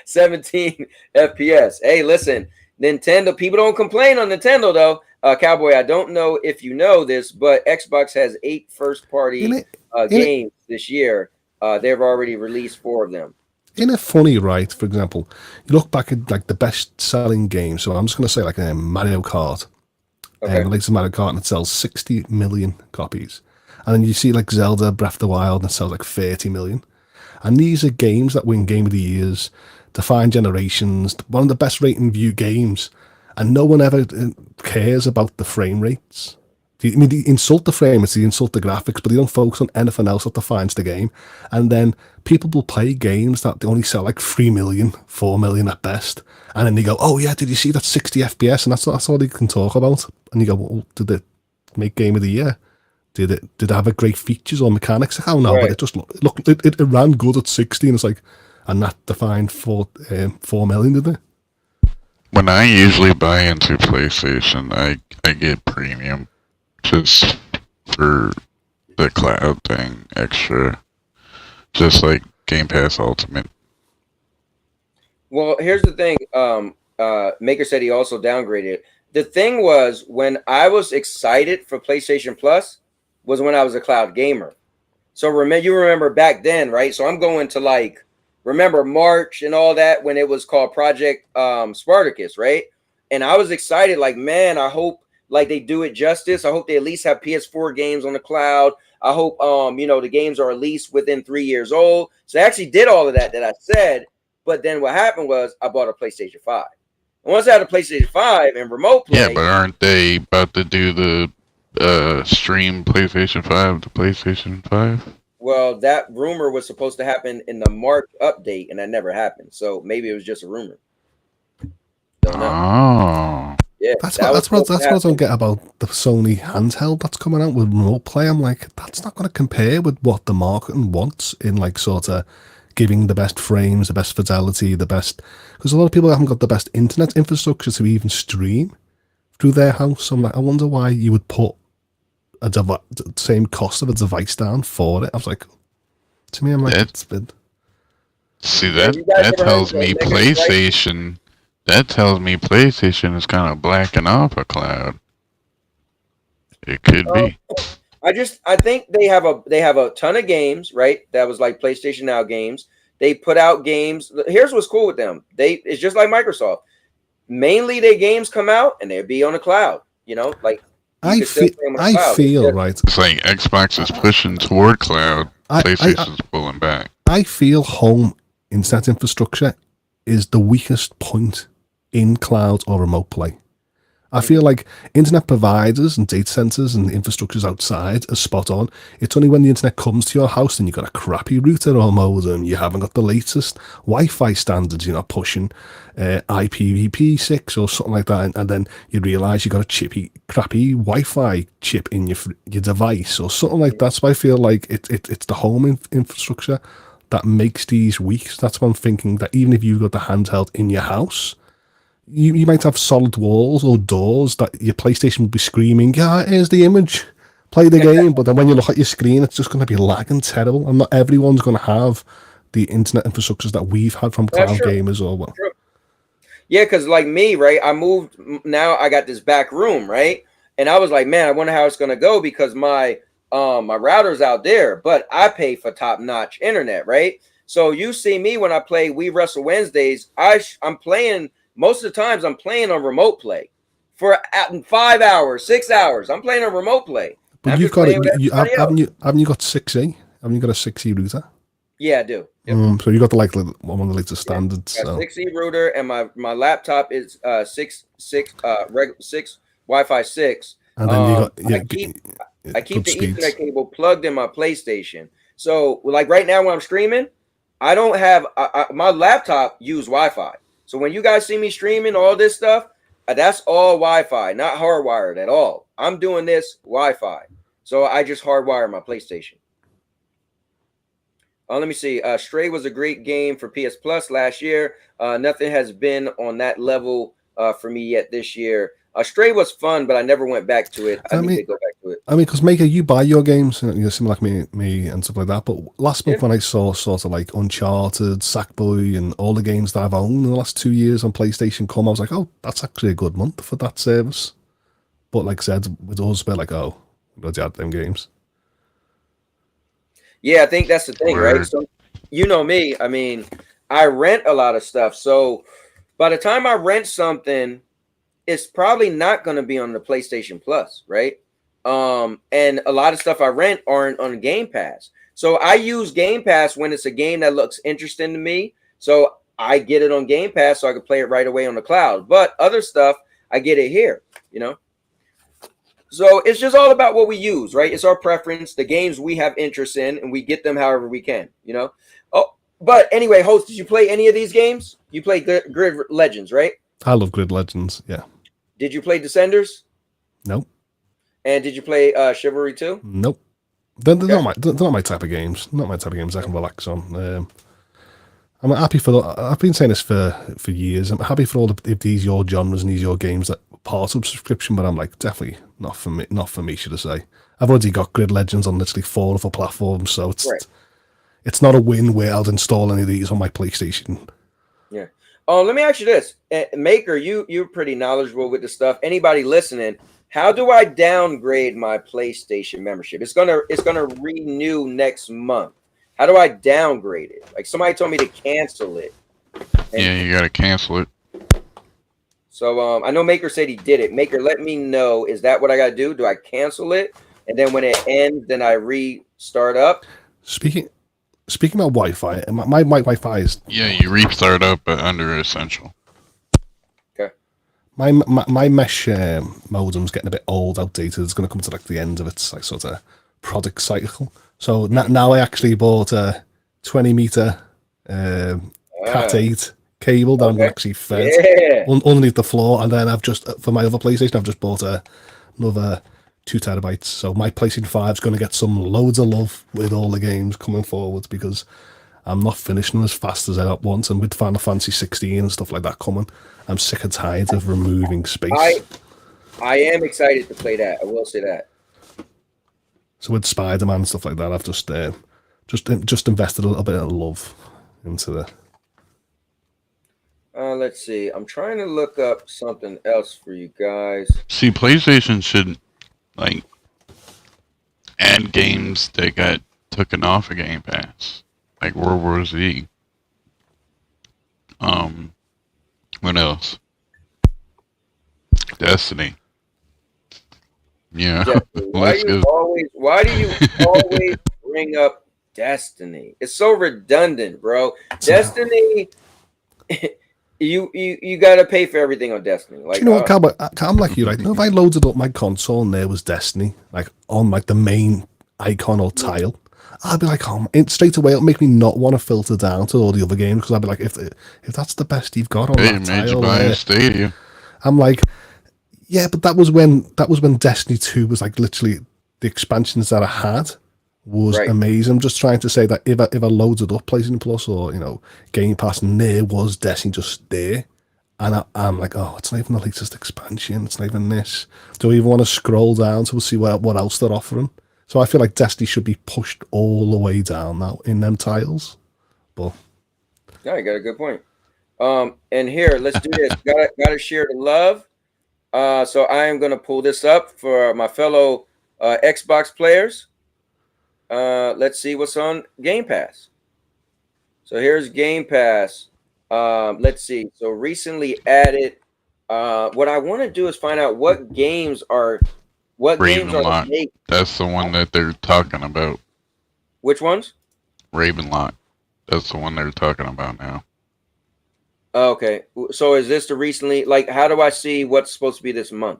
17 FPS. Hey, listen, Nintendo, people don't complain on Nintendo though. Cowboy, I don't know if you know this, but Xbox has 8 first-party games this year. They've already released 4 of them. Isn't it funny, right? For example, you look back at like the best-selling games. So I'm just going to say like Mario Kart. Okay. The latest Mario Kart, and it sells 60 million copies. And then you see like Zelda Breath of the Wild, and it sells like 30 million. And these are games that win Game of the Years, define generations, one of the best rating view games. And no one ever cares about the frame rates. I mean, they insult the frame rates, they insult the graphics, but they don't focus on anything else that defines the game. And then people will play games that they only sell like 3 million, 4 million at best. And then they go, oh yeah, did you see that 60 FPS? And that's all they can talk about. And you go, well, did it make Game of the Year? Did it have a great features or mechanics? Like, oh no, but it just it ran good at 60, and it's like, and that defined 4 million, did it? When I usually buy into PlayStation, I get premium just for the cloud thing extra, just like Game Pass Ultimate. Well, here's the thing. Maker said he also downgraded. The thing was, when I was excited for PlayStation Plus was when I was a cloud gamer. So remember back then, right? So I'm going to like, remember March and all that when it was called Project Spartacus, right? And I was excited, like, man, I hope like they do it justice. I hope they at least have PS4 games on the cloud. I hope the games are at least within 3 years old. So I actually did all of that I said, but then what happened was I bought a PlayStation 5. And once I had a PlayStation 5 and remote play, Yeah, but aren't they about to do the stream PlayStation 5 to PlayStation 5? Well, that rumor was supposed to happen in the March update, and that never happened. So maybe it was just a rumor. Don't know. Oh. Yeah, that's what I don't get about the Sony handheld that's coming out with remote play. I'm like, that's not going to compare with what the marketing wants in like sort of giving the best frames, the best fidelity, the best, because a lot of people haven't got the best internet infrastructure to even stream through their house. I'm like, I wonder why you would put the same cost of a device down for it. I was like, to me, I'm like, it's been. See, that tells me PlayStation. That tells me PlayStation is kind of blacking off a cloud. It could be. I think they have a ton of games, right? That was like PlayStation Now games. They put out games. Here's what's cool with them. It's just like Microsoft. Mainly their games come out and they'll be on the cloud. Like I feel right. It's like Xbox is pushing toward cloud. PlayStation's pulling back. I feel home internet infrastructure is the weakest point in cloud or remote play. I feel like internet providers and data centers and infrastructures outside are spot on. It's only when the internet comes to your house and you've got a crappy router or modem, you haven't got the latest Wi-Fi standards, you're not pushing IPv6 or something like that, and then you realise you've got a crappy Wi-Fi chip in your device or something like that. So I feel like it's the home infrastructure that makes these weak. So that's why I'm thinking that even if you've got the handheld in your house, you might have solid walls or doors that your PlayStation will be screaming, yeah, here's the image, play the game. But then when you look at your screen, it's just going to be lagging terrible. And not everyone's going to have the internet infrastructures that we've had from cloud gamers or well. Yeah, because like me, right, I moved, now I got this back room, right? And I was like, man, I wonder how it's going to go because my router's out there, but I pay for top-notch internet, right? So you see me when I play We Wrestle Wednesdays, I'm playing... Most of the times I'm playing on remote play for 5 hours, 6 hours. I'm playing on remote play. But you've got haven't you got 6E? Haven't you got a 6E router? Yeah, I do. Yep. So you got one of the latest standards. Yeah, 6E router, and my laptop is 6 Wi-Fi 6. And then I keep the Ethernet cable plugged in my PlayStation. So like right now when I'm streaming, I don't have my laptop use Wi-Fi. So when you guys see me streaming all this stuff, that's all Wi-Fi, not hardwired at all. I'm doing this Wi-Fi. So I just hardwire my PlayStation. Let me see. Stray was a great game for PS Plus last year. Nothing has been on that level for me yet this year. Stray was fun, but I never went back to it. I need to go back to it. I mean, because Maker, you buy your games, you're similar like me and stuff like that. But last month when I saw sort of like Uncharted, Sackboy, and all the games that I've owned in the last 2 years on PlayStation come, I was like, oh, that's actually a good month for that service. But like I said, with us, we're like, oh, let's add them games. Yeah, I think that's the thing, right? So you know me. I mean, I rent a lot of stuff. So by the time I rent something, it's probably not going to be on the PlayStation Plus, right? And a lot of stuff I rent aren't on Game Pass. So I use Game Pass when it's a game that looks interesting to me. So I get it on Game Pass so I can play it right away on the cloud. But other stuff, I get it here, you know? So it's just all about what we use, right? It's our preference, the games we have interest in, and we get them however we can, you know? Oh, but anyway, host, did you play any of these games? You played Grid Legends, right? I love Grid Legends, yeah. Did you play Descenders? Nope. And did you play Chivalry 2? Nope. They're not my type of games. Not my type of games I can relax on. I'm happy for. I've been saying this for years. I'm happy for all if these your genres and these your games that are part of subscription, but I'm like definitely not for me. Not for me, should I say? I've already got Grid Legends on literally 4 other platforms, so it's not a win where I'll install any of these on my PlayStation. Yeah. Oh, let me ask you this, Maker. You're pretty knowledgeable with the stuff. Anybody listening? How do I downgrade my PlayStation membership? It's gonna renew next month. How do I downgrade it? Like somebody told me to cancel it. Yeah, you gotta cancel it. So I know Maker said he did it. Maker, let me know. Is that what I gotta do? Do I cancel it? And then when it ends, then I restart up? Speaking about Wi-Fi, my Wi-Fi is... Yeah, you restart up under Essential. Okay. My mesh modem's getting a bit old, outdated. It's going to come to like the end of its like sort of product cycle. So now I actually bought a 20-meter Cat 8 cable that I'm actually fed underneath the floor. And then I've just, for my other PlayStation, I've just bought another 2 terabytes. So my PlayStation 5 is going to get some loads of love with all the games coming forward because I'm not finishing as fast as I want. And with Final Fantasy 16 and stuff like that coming, I'm sick and tired of removing space. I am excited to play that. I will say that. So with Spider-Man and stuff like that, I've just invested a little bit of love into the. Let's see. I'm trying to look up something else for you guys. See, PlayStation should like add games that got taken off of Game Pass, like World War Z. What else? Destiny. Yeah. Why do you always bring up Destiny. It's so redundant, bro. Destiny. You gotta pay for everything on Destiny. Like, do you know what, Cowboy? I'm like you, right? You know, if I loaded up my console and there was Destiny, like on like the main icon or tile, I'd be like, oh, straight away it'll make me not want to filter down to all the other games because I'd be like, if that's the best you've got on Hey, that it made you tile, buy a Stadia. I'm like, yeah, but that was when Destiny 2 was like literally the expansions that I had was amazing. I'm just trying to say that if I loaded up PlayStation Plus or, you know, Game Pass and there was Destiny just there, and I'm like, oh, it's not even the latest expansion, it's not even this. Do I even want to scroll down to see what else they're offering? So I feel like Destiny should be pushed all the way down now in them tiles. But no, you got a good point. And here, let's do this. Gotta share the love. So I am gonna pull this up for my fellow Xbox players. Let's see what's on Game Pass. So here's Game Pass. Let's see. So recently added. What I want to do is find out what games are Ravenlock. made. That's the one that they're talking about. Which ones? Ravenlock. That's the one they're talking about now. Okay. So is this the recently? Like, how do I see what's supposed to be this month?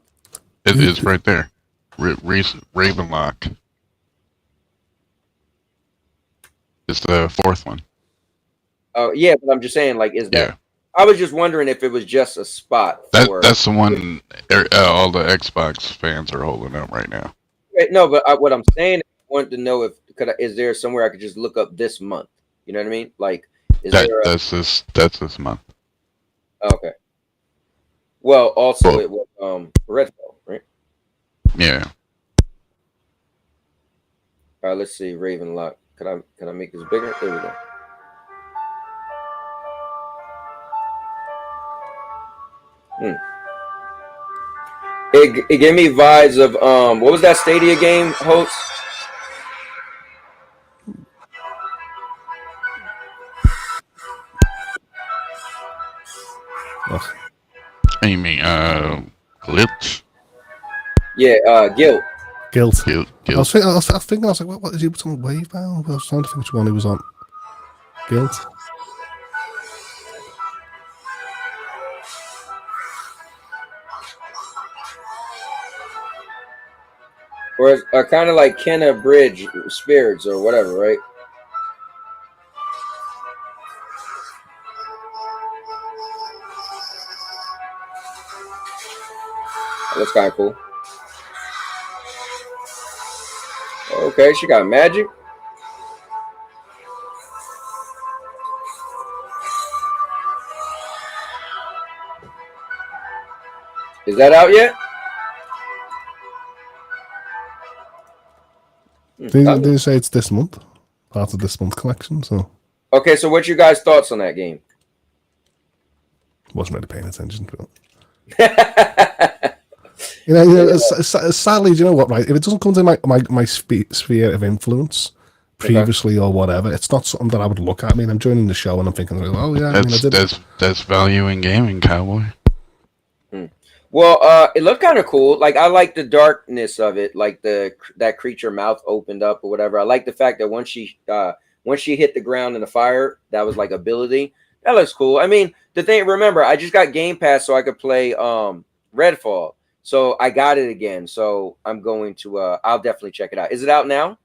It is right there. Ravenlock. It's the fourth one. Oh yeah, but I'm just saying, like, is that? Yeah. I was just wondering if it was just a spot. That's the one all the Xbox fans are holding up right now. No, but what I'm saying, I wanted to know if is there somewhere I could just look up this month? You know what I mean? Like, that's this month. Okay. Well, also it was Redfall, right? Yeah. All right, let's see, Ravenlock. Can I make this bigger? There we go. It gave me vibes of what was that Stadia game, host? You mean Glitch? Yeah, Guild. Guilt. Guild. I was thinking, I was like, what is he on Wavebound? I was trying to think which one he was on. Guilt. Or kind of like Kenna Bridge Spirits or whatever, right? That's kind of cool. Okay, she got magic. Is that out yet? They say it's this month, part of this month collection. So okay, so what's your guys' thoughts on that game? Wasn't really paying attention to it. You know, sadly, do you know what? Right, if it doesn't come to my sphere of influence previously or whatever, it's not something that I would look at. I mean, I'm joining the show and I'm thinking, oh yeah, that's value in gaming, Cowboy. Well, it looked kind of cool. Like, I like the darkness of it, like that creature mouth opened up or whatever. I like the fact that once she hit the ground in the fire, that was like ability. That looks cool. I mean, the thing, remember, I just got Game Pass so I could play Redfall. So I got it again. So I'm going to I'll definitely check it out. Is it out now?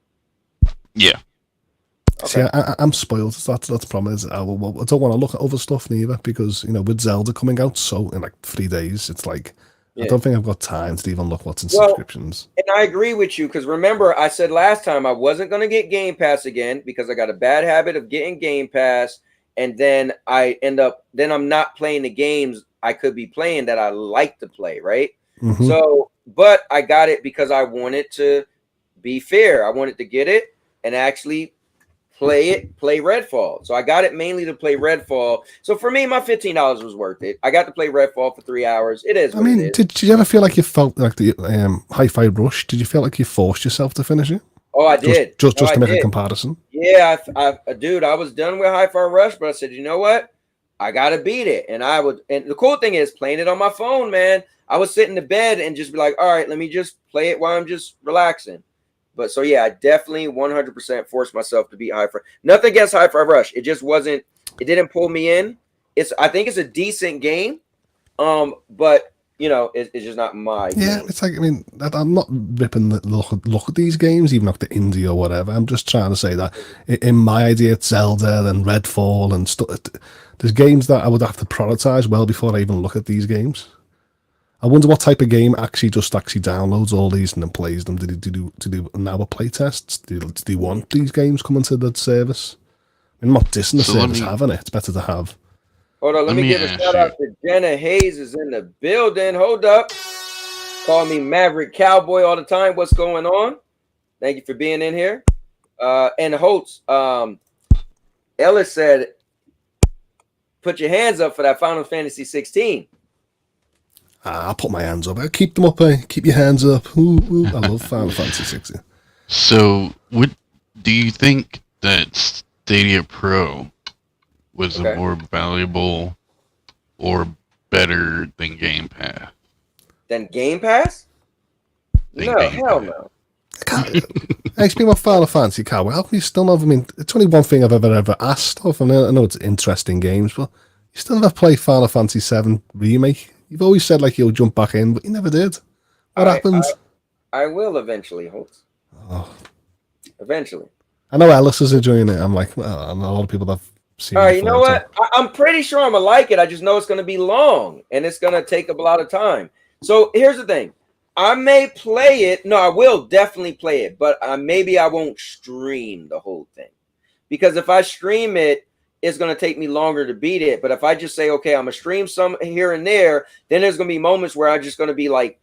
Yeah. Okay. See, I'm spoiled. That's the problem. Is I don't want to look at other stuff neither because, you know, with Zelda coming out so in like 3 days, it's like I don't think I've got time to even look what's in subscriptions. And I agree with you because remember I said last time I wasn't going to get Game Pass again because I got a bad habit of getting Game Pass, and then I'm not playing the games I could be playing that I like to play, right? Mm-hmm. So, but I got it because I wanted to be fair. I wanted to get it and actually play Redfall. So I got it mainly to play Redfall. So for me, my $15 was worth it. I got to play Redfall for 3 hours. It is. Did you ever feel like you felt like the Hi-Fi Rush? Did you feel like you forced yourself to finish it? Oh, I did. Just to make a comparison. Yeah, dude, I was done with Hi-Fi Rush, but I said, you know what? I gotta beat it. And the cool thing is playing it on my phone, man. I would sit in the bed and just be like, all right, let me just play it while I'm just relaxing. But so yeah, I definitely 100% forced myself to beat High Five. Nothing against High Five Rush. It just wasn't. It didn't pull me in. I think it's a decent game. But you know, it's just not my game. It's like, I mean, I'm not ripping the look at these games, even if they're indie or whatever. I'm just trying to say that in my idea, it's Zelda and Redfall and stuff. There's games that I would have to prioritize well before I even look at these games. I wonder what type of game actually downloads all these and then plays them. Did he do now a play tests? Did he want these games coming to the service? I'm not dissing the service having it. It's better to have. Hold on, let me give a shout out to Jenna Hayes is in the building. Hold up. Call me Maverick Cowboy all the time. What's going on? Thank you for being in here. And Holtz, Ellis said, put your hands up for that Final Fantasy 16. I'll put my hands up. Keep them up, Keep your hands up. Ooh, ooh. I love Final Fantasy 16. So, what do you think that Stadia Pro was a more valuable or better than Game Pass? Than Game Pass? Hell no. Hey, speaking of Final Fantasy, Cowboy, how come you still never? I mean, it's only one thing I've ever asked of, and I know it's interesting games, but you still never played Final Fantasy 7 Remake. You've always said like you'll jump back in, but you never did. What happened? I will eventually, Holtz. Oh. Eventually. I know Ellis is enjoying it. I'm like, well, I know a lot of people that have seen it. All right, you know what? I'm pretty sure I'm going to like it. I just know it's going to be long, and it's going to take up a lot of time. So here's the thing. I may play it. No, I will definitely play it, but maybe I won't stream the whole thing. Because if I stream it, it's going to take me longer to beat it. But if I just say, okay, I'm going to stream some here and there, then there's going to be moments where I'm just going to be like,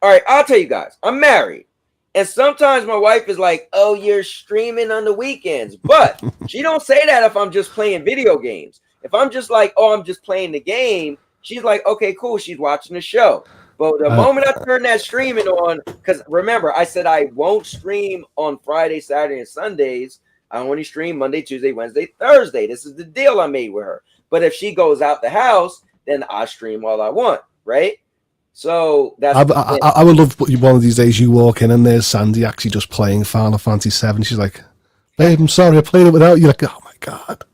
all right, I'll tell you guys, I'm married. And sometimes my wife is like, oh, you're streaming on the weekends. But she don't say that if I'm just playing video games. If I'm just like, oh, I'm just playing the game, she's like, okay, cool. She's watching the show. But the moment I turn that streaming on, because remember, I said I won't stream on Friday, Saturday, and Sundays. I only stream Monday, Tuesday, Wednesday, Thursday. This is the deal I made with her. But if she goes out the house, then I stream all I want, right? So that's. I would love one of these days you walk in and there's Sandy actually just playing Final Fantasy 7. She's like, babe, I'm sorry, I played it without you. Like, oh my God.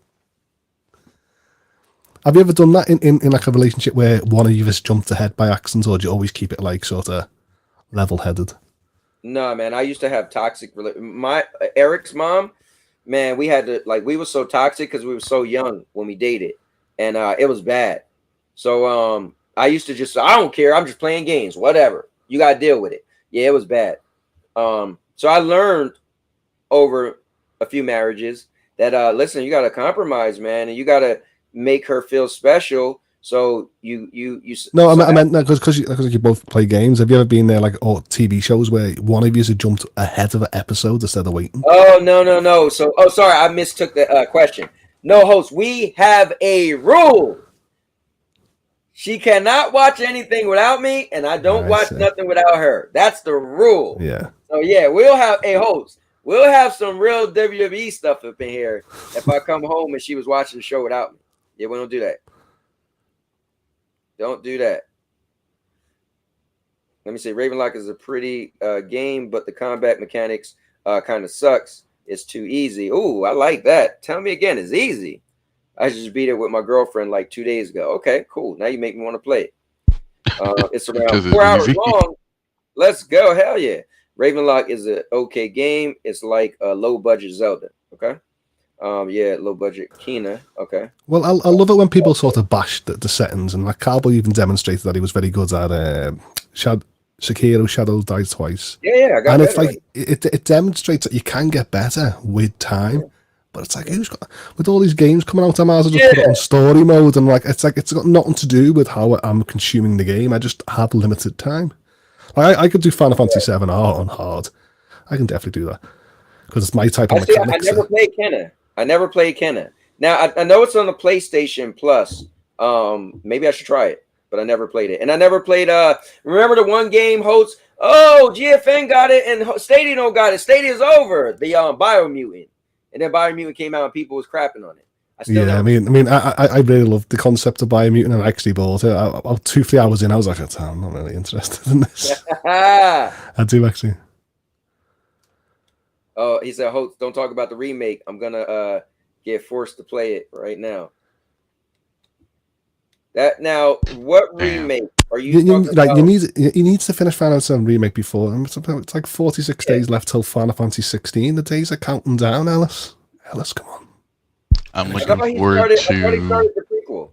Have you ever done that in like a relationship where one of you has jumped ahead by accident, or do you always keep it like sort of level-headed? No, man. I used to have toxic. My Eric's mom, man, we had to we were so toxic because we were so young when we dated, and it was bad. So I used to just, I don't care. I'm just playing games, whatever. You got to deal with it. Yeah, it was bad. So I learned over a few marriages that, listen, you got to compromise, man. And you got to make her feel special. So you. No, I meant because you both play games. Have you ever been there or TV shows where one of you has jumped ahead of an episode instead of waiting? Oh, no. So, sorry. I mistook the question. No, host, we have a rule. She cannot watch anything without me, and I don't watch nothing without her. That's the rule. Yeah. So yeah, we'll have a host. We'll have some real WWE stuff up in here if I come home and she was watching the show without me. Yeah, we don't do that. Don't do that. Let me say, Ravenlock is a pretty game, but the combat mechanics kind of sucks. It's too easy. Ooh, I like that. Tell me again, it's easy. I just beat it with my girlfriend 2 days ago. Okay, cool. Now you make me want to play it. It's around 4 hours long. Let's go. Hell yeah. Ravenlock is an okay game. It's like a low budget Zelda. Okay. Yeah, low budget Kena. Okay. Well, I love it when people sort of bash the settings, and Cowboy even demonstrated that he was very good at Sekiro Shadows Die Twice. Yeah, I got and it's it demonstrates that you can get better with time. But it's like, who's got, with all these games coming out, I might as well just put it on story mode, and it's got nothing to do with how I'm consuming the game. I just have limited time. I could do Final Fantasy 7 on hard. I can definitely do that because it's my type of mechanics. I never played Kena. Now I know it's on the PlayStation Plus. Maybe I should try it, but I never played it. And I never played. Remember the one game hosts? Oh, GFN got it, and Stadia don't got it. Stadia's over. The Biomutant. And then Biomutant came out and people was crapping on it. I really loved the concept of Biomutant, and I actually bought it. 2-3 hours in, I was like, I'm not really interested in this. I do actually. Oh, he said, "Hope, don't talk about the remake. I'm gonna get forced to play it right now." That now, what Damn. remake are you talking Like about? he needs to finish Final Fantasy VII Remake before. It's like 46 Yeah. days left till Final Fantasy 16. The days are counting down, Ellis. Ellis, come on. I'm I looking thought he forward started. I thought he to. started the prequel.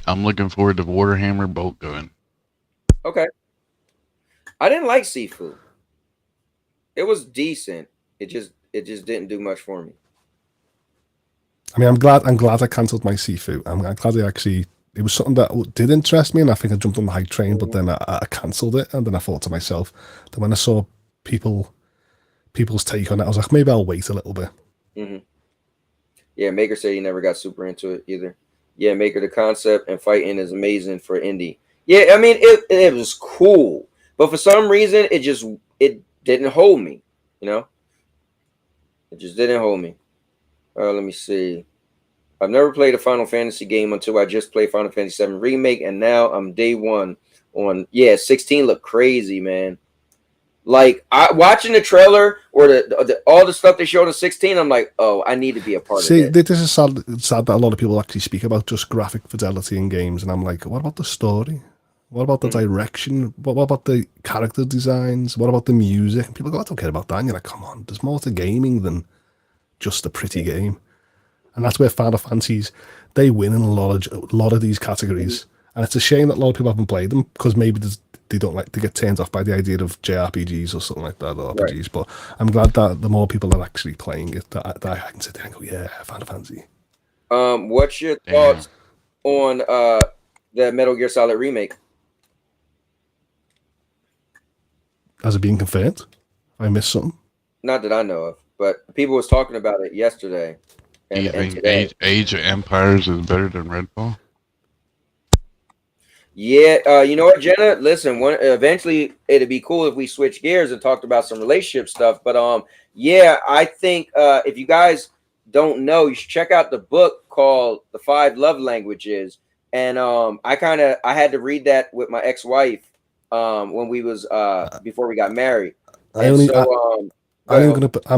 I'm looking forward to Warhammer Bolt Gun. Okay. I didn't like Sifu. It was decent. It just didn't do much for me. I mean, I'm glad I cancelled my Sifu. I'm glad it was something that did interest me, and I think I jumped on the hype train, but then I cancelled it, and then I thought to myself that when I saw people's take on it, I was like, maybe I'll wait a little bit. Mm-hmm. Yeah, Maker said he never got super into it either. Yeah, Maker, the concept and fighting is amazing for indie. Yeah, I mean it was cool, but for some reason it didn't hold me. You know, it just didn't hold me. Let me see. I've never played a Final Fantasy game until I just played Final Fantasy VII Remake, and now I'm day one on. Yeah, 16 looked crazy, man. Like watching the trailer or the all the stuff they showed in 16, I'm like, oh, I need to be a part of it. This is sad that a lot of people actually speak about just graphic fidelity in games, and I'm like, what about the story? What about the direction? What about the character designs? What about the music? And people go, I don't care about that. And you're like, come on, there's more to gaming than just a pretty game. And that's where Final Fantasies, they win in a lot of these categories. And it's a shame that a lot of people haven't played them because maybe they don't like to get turned off by the idea of JRPGs or something like that, or RPGs. Right. But I'm glad that the more people are actually playing it, that I can sit there and go, yeah, Final Fantasy. What's your thoughts on the Metal Gear Solid remake? Has it been confirmed? I missed something. Not that I know of, but people was talking about it yesterday. Do you And think today. Age of Empires is better than Redfall? Yeah, you know what, Jenna? Listen, eventually it'd be cool if we switch gears and talked about some relationship stuff. But yeah, I think if you guys don't know, you should check out the book called The 5 Love Languages. And I had to read that with my ex-wife when we was before we got married. I'm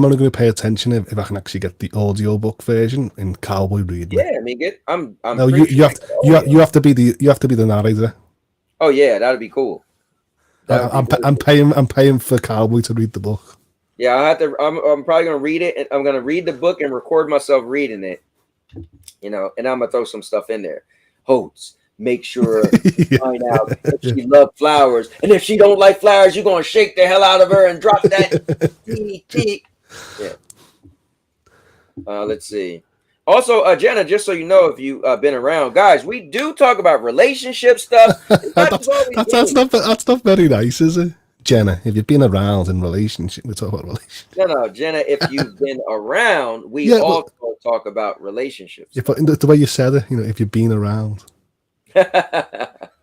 only gonna pay attention if I can actually get the audiobook version in Cowboy reading. Yeah, I mean, I'm no, you have to be the narrator. Oh yeah, that'd be cool. I'm paying for Cowboy to read the book. Yeah, I have to. I'm probably gonna read it, and I'm gonna read the book and record myself reading it. You know, and I'm gonna throw some stuff in there. Holtz, make sure find out if she loves flowers, and if she don't like flowers, you're gonna shake the hell out of her and drop that DDT. Yeah. Let's see. Also, Jenna, just so you know, if you've been around, guys, we do talk about relationship stuff. That's not very nice, is it? Jenna, if you've been around in relationship, we talk about relationships. No, Jenna, if you've been around, we also talk about relationships. Yeah, but the way you said it, you know, if you've been around. Let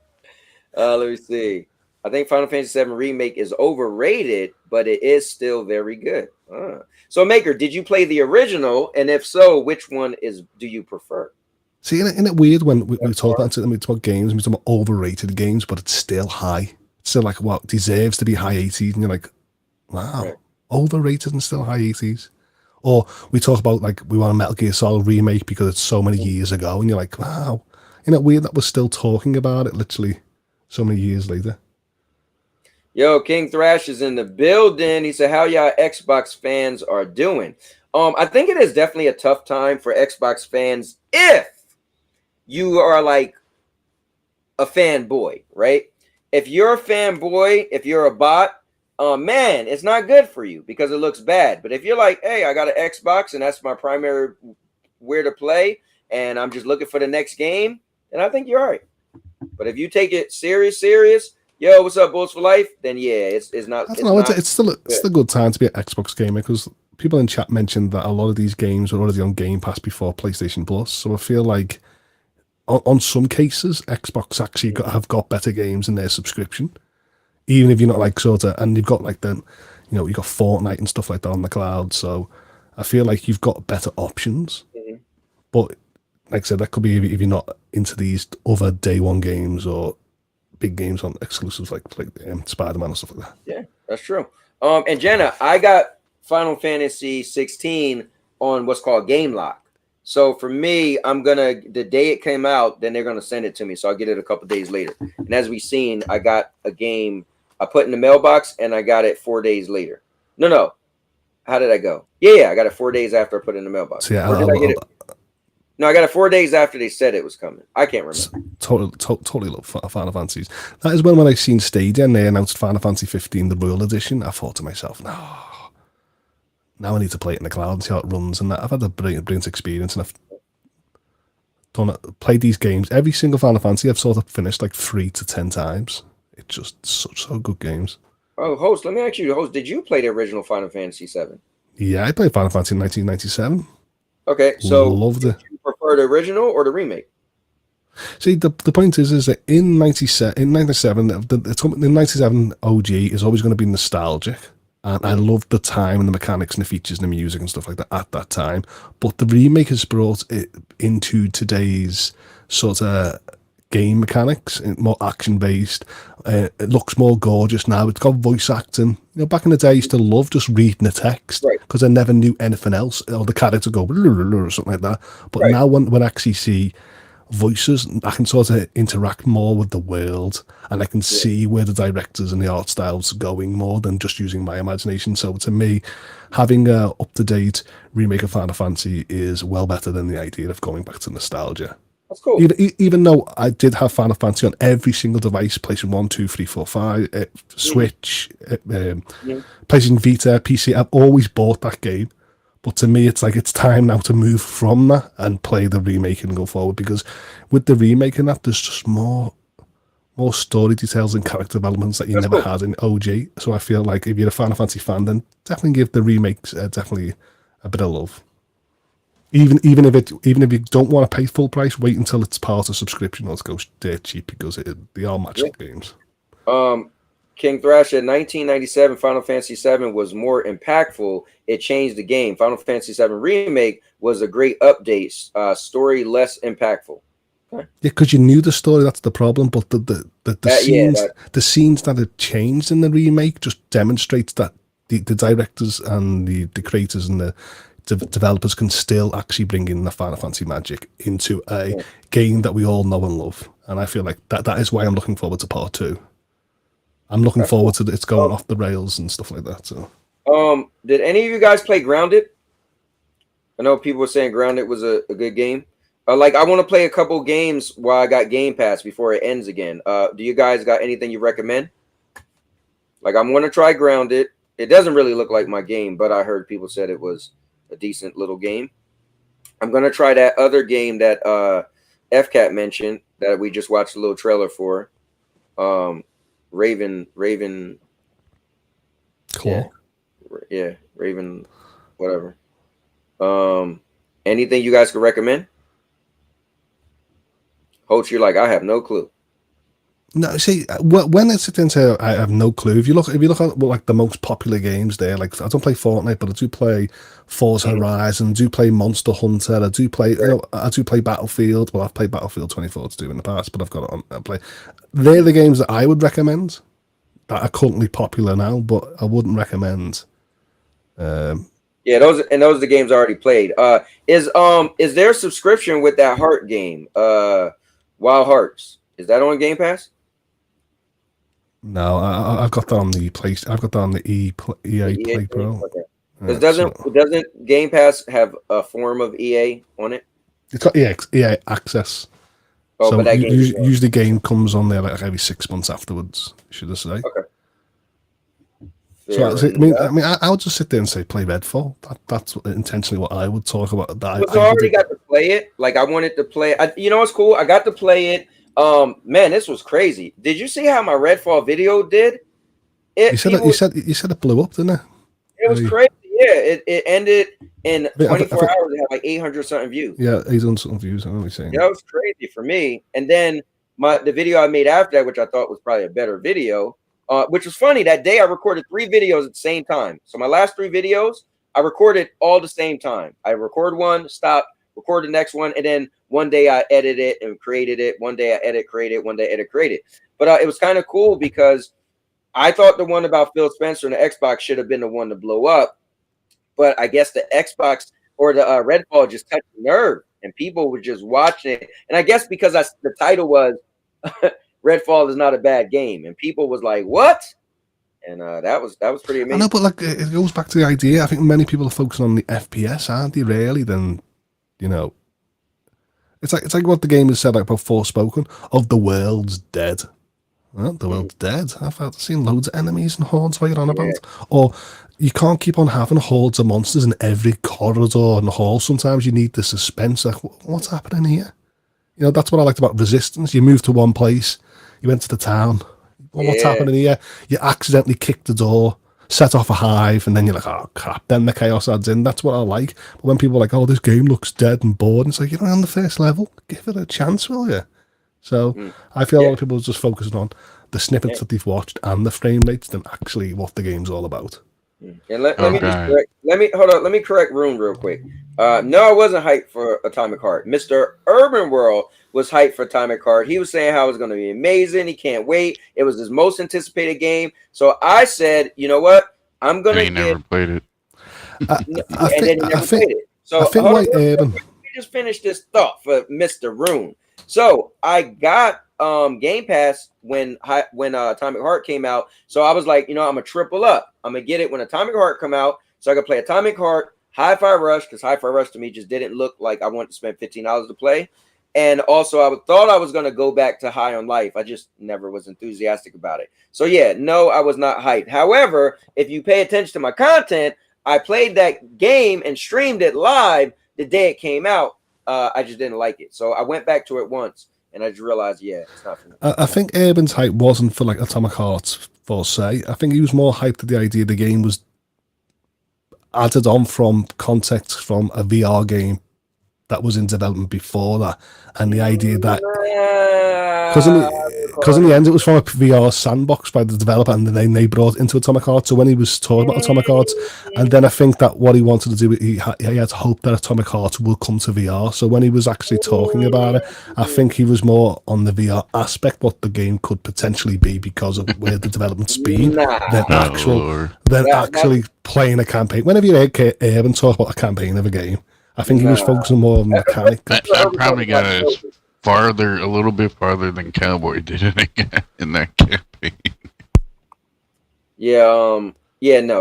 me see. I think Final Fantasy VII Remake is overrated, but it is still very good. So, Maker, did you play the original? And if so, which one do you prefer? See, isn't it weird when we talk about games, we talk about overrated games, but it's still high. It's still like what deserves to be high 80s, and you're like, wow, right. Overrated and still high 80s. Or we talk about like we want a Metal Gear Solid remake because it's so many years ago, and you're like, wow, isn't it weird that we're still talking about it literally so many years later? Yo, King Thrash is in the building. He said, how y'all Xbox fans are doing? I think it is definitely a tough time for Xbox fans if you are like a fanboy, right? If you're a fanboy, if you're a bot, man, it's not good for you because it looks bad. But if you're like, hey, I got an Xbox and that's my primary where to play, and I'm just looking for the next game, then I think you're all right. But if you take it serious, yo, what's up, Bulls for Life? Then yeah, it's not. It's still a good time to be an Xbox gamer because people in chat mentioned that a lot of these games were already on Game Pass before PlayStation Plus. So I feel like on some cases, Xbox actually have got better games in their subscription, even if you're not like and you've got like you've got Fortnite and stuff like that on the cloud. So I feel like you've got better options. Mm-hmm. But like I said, that could be if you're not into these other day one games or big games on exclusives like Spider-Man and stuff like that. Yeah, that's true. And Jenna, I got Final Fantasy 16 on what's called Game Lock. So for me, the day it came out, then they're gonna send it to me. So I'll get it a couple days later. And as we've seen, I got a game I put in the mailbox and I got it 4 days later. No. How did I go? Yeah, I got it 4 days after I put it in the mailbox. So yeah, Or did I get it? No, I got it 4 days after they said it was coming. I can't remember. Totally love Final Fantasies. That is when I seen Stadia and they announced Final Fantasy 15, the Royal Edition. I thought to myself, no, now I need to play it in the cloud and see how it runs. And I've had a brilliant experience, and I've played these games. Every single Final Fantasy I've sort of finished like 3 to 10 times. It's just so good games. Oh, host, let me ask you, host, did you play the original Final Fantasy 7? Yeah, I played Final Fantasy in 1997. Okay, so loved it. You prefer the original or the remake? See, the point is that in 97, the 97 OG is always going to be nostalgic. And I loved the time and the mechanics and the features and the music and stuff like that at that time. But the remake has brought it into today's sort of game mechanics, more action-based. It looks more gorgeous now. It's got voice acting. Back in the day, I used to love just reading the text because I never knew anything else. Or the character go or something like that. But now when I actually see voices, I can sort of interact more with the world, and I can see where the directors and the art styles are going more than just using my imagination. So to me, having a up-to-date remake of Final Fantasy is well better than the idea of going back to nostalgia. That's cool. Even though I did have Final Fantasy on every single device, PlayStation 1, 2, 3, 4, 5, Switch, PlayStation Vita, PC, I've always bought that game. But to me, it's like it's time now to move from that and play the remake and go forward, because with the remake and that, there's just more story details and character developments that you never had in OG. So I feel like if you're a Final Fantasy fan, then definitely give the remakes definitely a bit of love. Even if you don't want to pay full price, wait until it's part of subscription or it goes dirt cheap, because they are match-up games. King Thrash in 1997, Final Fantasy VII was more impactful. It changed the game. Final Fantasy VII Remake was a great update. Story less impactful. Okay. Yeah, because you knew the story. That's the problem. But the scenes that had changed in the remake just demonstrates that the directors and the creators and the developers can still actually bring in the Final Fantasy magic into a game that we all know and love. And I feel like that is why I'm looking forward to part 2. I'm looking forward to it's going off the rails and stuff like that. So, did any of you guys play Grounded? I know people were saying Grounded was a good game. I want to play a couple games while I got Game Pass before it ends again. Do you guys got anything you recommend? I'm going to try Grounded. It doesn't really look like my game, but I heard people said it was a decent little game. I'm going to try that other game that FCat mentioned that we just watched a little trailer for. Raven Claw. Yeah, Raven, whatever. Anything you guys could recommend? Hoach, you're like, I have no clue. No, see, when I sit there and say I have no clue, if you look at like the most popular games there, like I don't play Fortnite, but I do play Forza Horizon, I do play Monster Hunter, I do play Battlefield. Well, I've played Battlefield 2042 in the past, but I've got it on I play. They're the games that I would recommend that are currently popular now, but I wouldn't recommend. Yeah, those are the games I already played. Is there a subscription with that Heart game? Wild Hearts. Is that on Game Pass? No, I've got that on the PlayStation. I've got that on the EA Play Pro. Okay. Doesn't Game Pass have a form of EA on it? It's got EA Access. Oh, so but that usually the game comes on there like every 6 months afterwards, should I say? Okay. I would just sit there and say play Redfall. That's intentionally what I would talk about. I already got to play it. I wanted to play. You know what's cool? I got to play it. Man, this was crazy. Did you see how my Redfall video did? You said it blew up, didn't it? It was crazy. Yeah, it ended in 24 hours. It had like 800 something views. Yeah, 800 something views. I know what you're saying. Yeah, that was crazy for me. And then the video I made after that, which I thought was probably a better video, which was funny. That day I recorded 3 videos at the same time. So my last 3 videos I recorded all the same time. I record one, stop, record the next one, and then one day I edit it and created it. One day I edit, create it. One day edit, create it. But it was kind of cool because I thought the one about Phil Spencer and the Xbox should have been the one to blow up. but I guess the Xbox or the Redfall just touched the nerve, and people were just watching it. And I guess because the title was Redfall is not a bad game, and people was like, "What?" And that was pretty I amazing. know, but like it goes back to the idea. I think many people are focusing on the FPS, aren't they? Really, then you know, it's like what the game has said like about Forspoken of the world's dead. Well, the world's dead. I've seen loads of enemies and hordes while you're on about. Or you can't keep on having hordes of monsters in every corridor and hall. Sometimes you need the suspense. Like, what's happening here? You know, that's what I liked about Resistance. You moved to one place, you went to the town. Well, what's happening here? You accidentally kicked the door, set off a hive, and then you're like, oh crap, then the chaos adds in. That's what I like. But when people are like, oh, this game looks dead and bored, it's like, you're on the first level. Give it a chance, will you? So I feel a lot of people are just focusing on the snippets that they've watched and the frame rates than actually what the game's all about. And let me correct Rune real quick. No, I wasn't hyped for Atomic Heart. Mr. Urban World was hyped for Atomic Heart. He was saying how it was going to be amazing. He can't wait. It was his most anticipated game. So I said, you know what? I'm going to never played it. I think like Urban. Let me just finish this thought for Mr. Rune. So I got Game Pass when Atomic Heart came out. So I was like, you know, I'm gonna triple up. I'm gonna get it when Atomic Heart come out, so I could play Atomic Heart, Hi-Fi Rush, because Hi-Fi Rush to me just didn't look like I wanted to spend $15 to play. And also, I thought I was gonna go back to High on Life. I just never was enthusiastic about it. So yeah, no, I was not hyped. However, if you pay attention to my content, I played that game and streamed it live the day it came out. I just didn't like it, so I went back to it once, and I just realized, it's not for me. I think Urban's hype wasn't for like Atomic Heart per se. I think he was more hyped at the idea the game was added on from context from a VR game that was in development before that, and the idea that because in the end it was from a VR sandbox by the developer, and then they brought it into Atomic Heart. So when he was talking about Atomic Heart, and then I think that what he wanted to do, he had hope that Atomic Heart will come to VR. So when he was actually talking about it, I think he was more on the VR aspect, what the game could potentially be because of where the development's been, than actually playing a campaign. Whenever you hear Urban talk about a campaign of a game, I think he was focusing more on mechanics. I probably got as farther, a little bit farther than Cowboy did it in that campaign. No,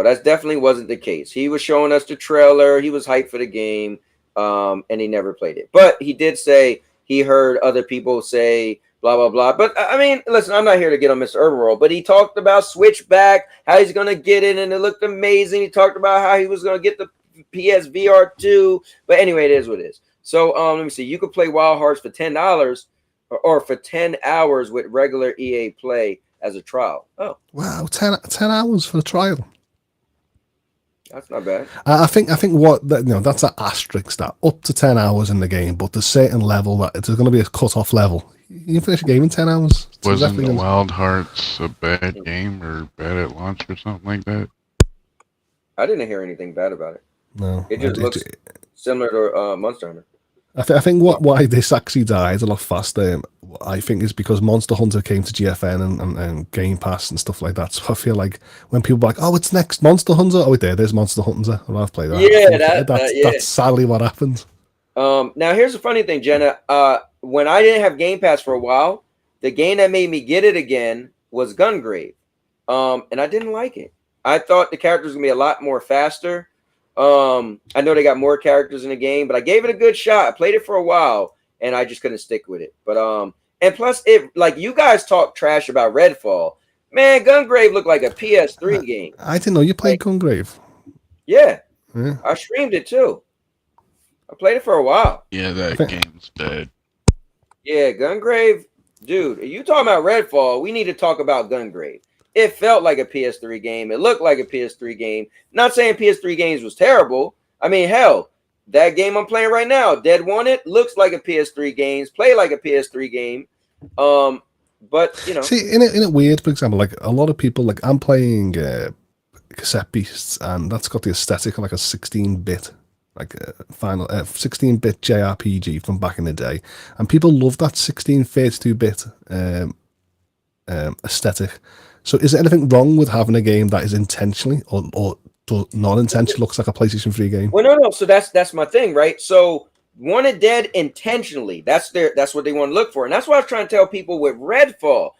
that definitely wasn't the case. He was showing us the trailer. He was hyped for the game, and he never played it. But he did say he heard other people say blah, blah, blah. But, I mean, listen, I'm not here to get on Mr. Urban World, but he talked about Switchback, how he's going to get it, and it looked amazing. He talked about how he was going to get the PSVR 2. But anyway, it is what it is. So let me see. You could play Wild Hearts for $10 or for 10 hours with regular EA Play as a trial. Oh, wow, 10 hours for a trial. That's not bad. I think what that's an asterisk that up to 10 hours in the game, but there's certain level that there's going to be a cut-off level. You can finish a game in 10 hours. Wasn't the Wild Hearts a bad game or bad at launch or something like that? I didn't hear anything bad about it. No, it just looks similar to Monster Hunter. I think why this actually died a lot faster, I think, is because Monster Hunter came to GFN and Game Pass and stuff like that. So I feel like when people are like, "Oh, it's next Monster Hunter," oh, there's Monster Hunter. Well, I've played that. Yeah, that's sadly what happened. Now here's the funny thing, Jenna. When I didn't have Game Pass for a while, the game that made me get it again was Gungrave, and I didn't like it. I thought the characters were gonna be a lot more faster. I know they got more characters in the game, but I gave it a good shot. I played it for a while, and I just couldn't stick with it. But and plus, it like you guys talk trash about Redfall, man. Gungrave looked like a PS3 game. I didn't know you played Gungrave. Yeah, I streamed it too. I played it for a while. Yeah, that game's dead. Yeah, Gungrave, dude. Are you talking about Redfall? We need to talk about Gungrave. It felt like a PS3 game. It looked like a PS3 game. Not saying PS3 games was terrible. I mean, hell, that game I'm playing right now, Dead Wanted, looks like a PS3 game, play like a PS3 game. But you know, see, in it weird, for example, like a lot of people, like I'm playing Cassette Beasts, and that's got the aesthetic of like a 16-bit, like a final 16-bit JRPG from back in the day, and people love that 32-bit aesthetic. So is there anything wrong with having a game that is intentionally or not intentionally looks like a PlayStation 3 game. Well, no. So that's my thing, right? So Wanted Dead intentionally. That's what they want to look for, and that's what I was trying to tell people with Redfall.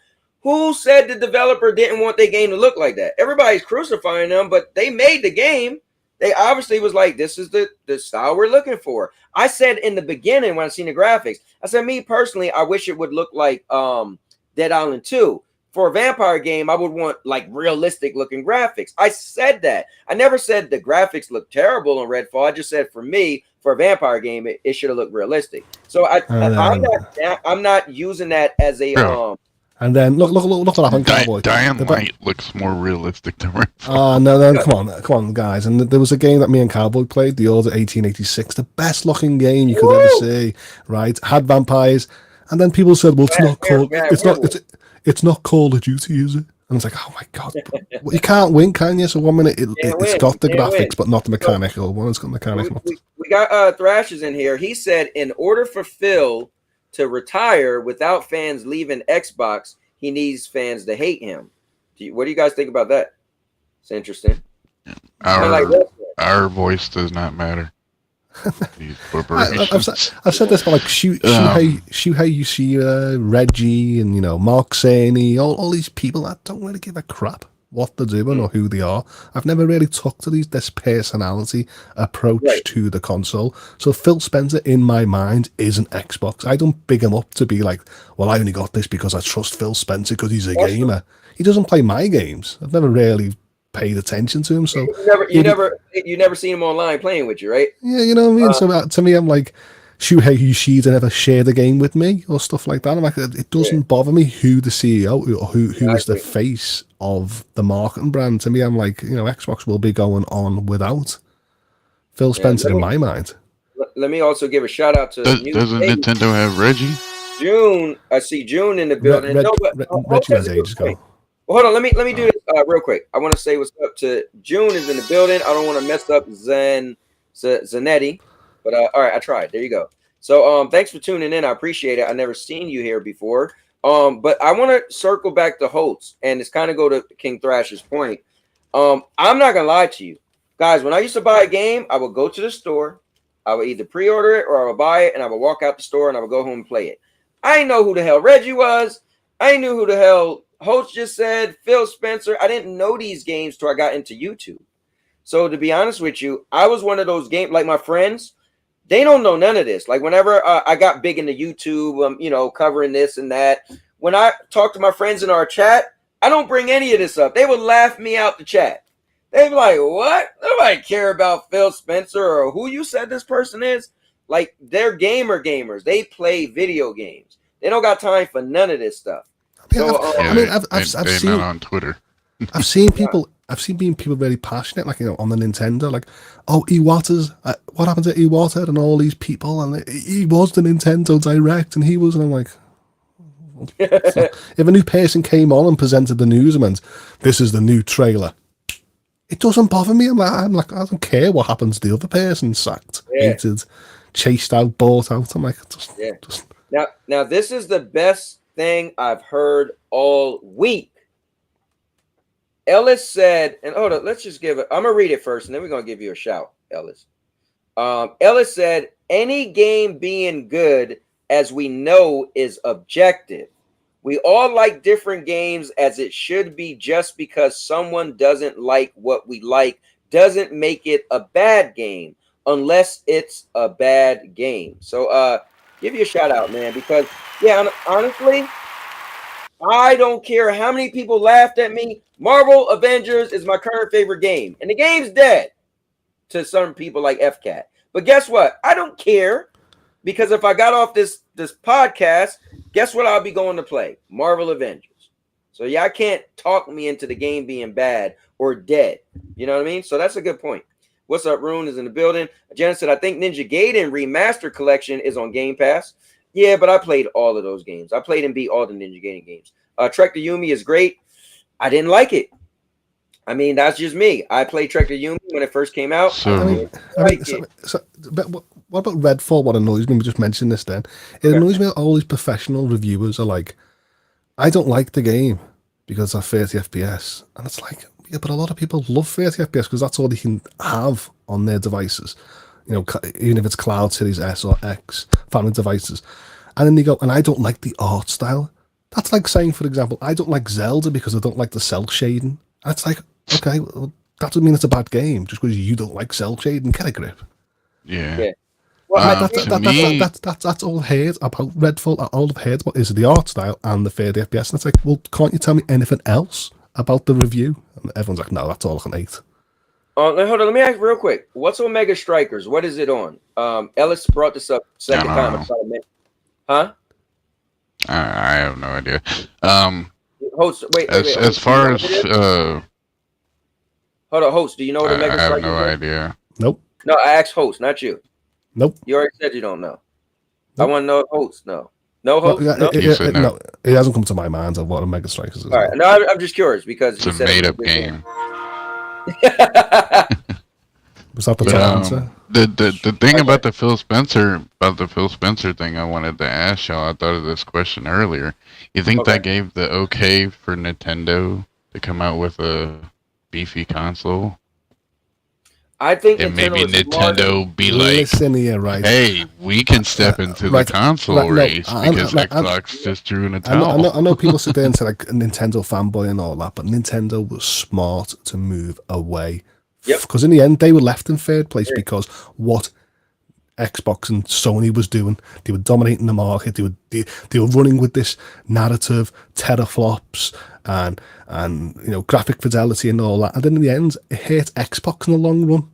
Who said the developer didn't want their game to look like that? Everybody's crucifying them, but they made the game. They obviously was like, this is the style we're looking for. I said in the beginning when I seen the graphics, I said, me personally, I wish it would look like Dead Island 2. For a vampire game, I would want like realistic looking graphics. I said that. I never said the graphics look terrible on Redfall. I just said for me, for a vampire game, it should have looked realistic. So I'm not using that as a And then look what happened, Cowboy. Dying Light looks more realistic than Redfall. No, come on, guys. And there was a game that me and Cowboy played, the Order 1886, the best looking game you could ever see. Right, had vampires, and then people said, "Well, it's not Call of Duty, is it?" And it's like, oh my god, well, you can't win, can you? So 1 minute it's got the graphics, but not the mechanical. One has got mechanical. We got Thrashes in here. He said, in order for Phil to retire without fans leaving Xbox, he needs fans to hate him. What do you guys think about that? It's interesting. Our voice does not matter. I've said this, but like Shuhei Yoshida, Reggie, and Mark Cerny, all these people that don't really give a crap what they're doing or who they are. I've never really took to this personality approach to the console. So Phil Spencer, in my mind, is an Xbox. I don't big him up to be like, well, I only got this because I trust Phil Spencer because he's a gamer. He doesn't play my games. I've never really paid attention to him. So you never seen him online playing with you, right? Yeah, you know what I mean. So to me, I'm like, Shuhei Yoshida never shared a game with me or stuff like that. I'm like, it doesn't bother me who the CEO or who is the face of the marketing brand. To me, I'm like, Xbox will be going on without Phil Spencer in my mind. Let me also give a shout out to doesn't Nintendo have Reggie? June, I see June in the building. Reggie was ages ago. Well, hold on. Let me do this real quick. I want to say what's up to June is in the building. I don't want to mess up Zanetti, but all right, I tried. There you go. So thanks for tuning in. I appreciate it. I never seen you here before. But I want to circle back to Holtz, and it's kind of go to King Thrash's point. I'm not gonna lie to you, guys. When I used to buy a game, I would go to the store. I would either pre-order it or I would buy it, and I would walk out the store and I would go home and play it. I didn't know who the hell Reggie was. I didn't know who the hell Holtz just said, Phil Spencer. I didn't know these games till I got into YouTube. So to be honest with you, I was one of those games, like my friends, they don't know none of this. Like whenever I got big into YouTube, covering this and that, when I talk to my friends in our chat, I don't bring any of this up. They would laugh me out the chat. They'd be like, what? Nobody care about Phil Spencer or who you said this person is. Like, they're gamers. They play video games. They don't got time for none of this stuff. I've seen not on Twitter. I've seen people very passionate, like on the Nintendo, like, oh, Iwata's what happened to Iwata and all these people, and he was the Nintendo Direct, and he was, and I'm like, if a new person came on and presented the news and went, this is the new trailer, it doesn't bother me. I'm like, I don't care what happens to the other person, sacked, hated, chased out, bought out. I'm like, Now this is the best thing I've heard all week. Ellis said, and hold on, let's just give it. I'm gonna read it first, and then we're gonna give you a shout, Ellis. Ellis said, any game being good, as we know, is objective. We all like different games, as it should be. Just because someone doesn't like what we like doesn't make it a bad game, unless it's a bad game. So give you a shout out, man, because honestly, I don't care how many people laughed at me. Marvel Avengers is my current favorite game, and the game's dead to some people like FCAT. But guess what? I don't care, because if I got off this podcast, guess what I'll be going to play? Marvel Avengers. So y'all can't talk me into the game being bad or dead. You know what I mean? So that's a good point. What's up, Rune is in the building. Jenna said, I think Ninja Gaiden Remastered Collection is on Game Pass. Yeah, but I played all of those games. I played and beat all the Ninja Gaiden games. Trek to Yumi is great. I didn't like it. I mean, that's just me. I played Trek to Yumi when it first came out. But what about Redfall? What annoys me, we just mentioned this then. It annoys me that all these professional reviewers are like, I don't like the game because of 30 FPS. And it's like, Yeah, but a lot of people love 30 FPS because that's all they can have on their devices. Even if it's Cloud Series S or X family devices. And then they go, and I don't like the art style. That's like saying, for example, I don't like Zelda because I don't like the cell shading. That's like, okay, well, that doesn't mean it's a bad game just because you don't like cell shading. Get a grip. Yeah. Well, That's all I've heard about Redfall. All I've heard about is the art style and the 30 FPS. And it's like, well, can't you tell me anything else about the review? And everyone's like, no, that's all I can hate. hold on, let me ask real quick. What's Omega Strikers? What is it on? Ellis brought this up second time. Huh? I have no idea. Host, wait. As far as hold on, host. Do you know what Omega I have Strikers no is? idea. Nope. No, I asked host, not you. Nope. You already said you don't know. Nope. I want to know if host. No host. No, no? It hasn't come to my mind of what a Mega Strikers is. All right. No, I'm just curious because it's a made-up game. Was that the top answer? The thing about the Phil Spencer thing, I wanted to ask y'all. I thought of this question earlier. You think that gave the okay for Nintendo to come out with a beefy console? I think and maybe Nintendo be like, listen here, right? Hey, we can step into the console race because Xbox just drew in a towel. I know people sit there and say like Nintendo fanboy and all that, but Nintendo was smart to move away. Yep. Because in the end, they were left in third place because what Xbox and Sony was doing, they were dominating the market. They were running with this narrative, teraflops, and graphic fidelity and all that. And then in the end, it hurt Xbox in the long run.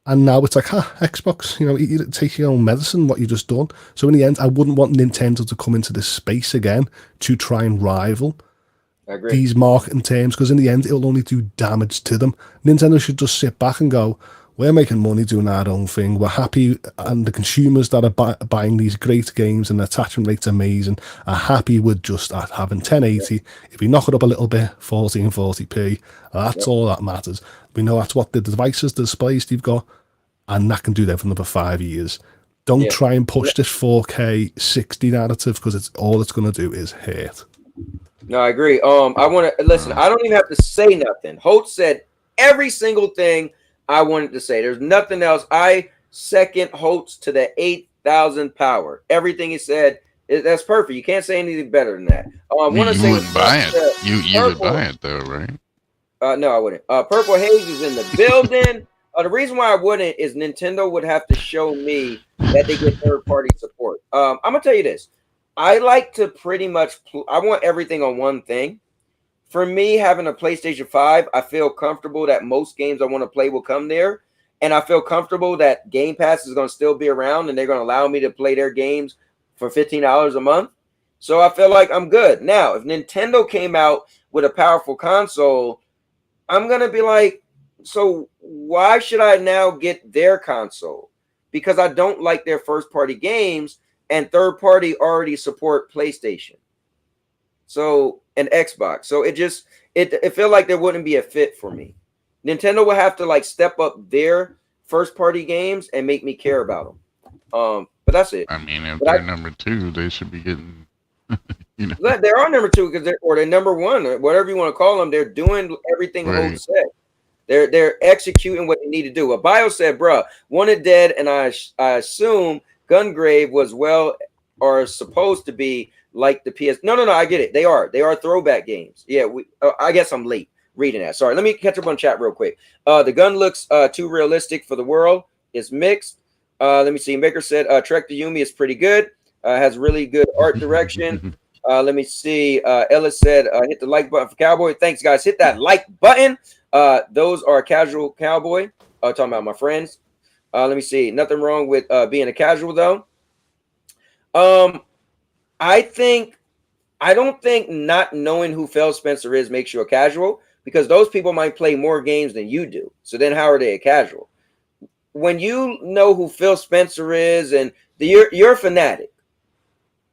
And now it's like, Xbox, you take your own medicine, what you just done. So in the end, I wouldn't want Nintendo to come into this space again to try and rival these marketing terms, because in the end, it'll only do damage to them. Nintendo should just sit back and go, we're making money doing our own thing. We're happy, and the consumers that are buying these great games and the attachment rate's amazing are happy with just having 1080. If we knock it up a little bit, 1440p, that's all that matters. We know that's what the devices, the displays they've got, and that can do that for another 5 years. Don't try and push this 4K 60 narrative, because all it's going to do is hurt. No, I agree. I want to listen. I don't even have to say nothing. Holt said every single thing I wanted to say. There's nothing else. I second Holtz to the 8,000 power. Everything he said, that's perfect. You can't say anything better than that. I want to say, would buy it. You would buy it though, right? No, I wouldn't. Purple Haze is in the building. The reason why I wouldn't is Nintendo would have to show me that they get third-party support. I'm gonna tell you this. I like to pretty much. I want everything on one thing. For me, having a PlayStation 5, I feel comfortable that most games I want to play will come there. And I feel comfortable that Game Pass is going to still be around and they're going to allow me to play their games for $15 a month. So I feel like I'm good. Now, if Nintendo came out with a powerful console, I'm going to be like, so why should I now get their console? Because I don't like their first-party games, and third-party already support PlayStation. So, and Xbox. So it felt like there wouldn't be a fit for me. Nintendo would have to like step up their first party games and make me care about them. But that's it. I mean, if they're number 2, they should be getting, They are number 2 because they're number 1, or whatever you want to call them. They're doing everything Hope said. They're executing what they need to do. Bio said, bruh, Wanted Dead, and I assume Gungrave was or supposed to be like the PS. No, I get it. They are throwback games. Yeah, I guess I'm late reading that. Sorry. Let me catch up on chat real quick. The gun looks too realistic for the world. It's mixed. Let me see. Maker said Trek to Yumi is pretty good. Has really good art direction. Let me see. Ellis said hit the like button for Cowboy. Thanks, guys. Hit that like button. Those are Casual Cowboy. Talking about my friends. Let me see. Nothing wrong with being a casual though. I don't think not knowing who Phil Spencer is makes you a casual, because those people might play more games than you do. So then how are they a casual? When you know who Phil Spencer is and you're a fanatic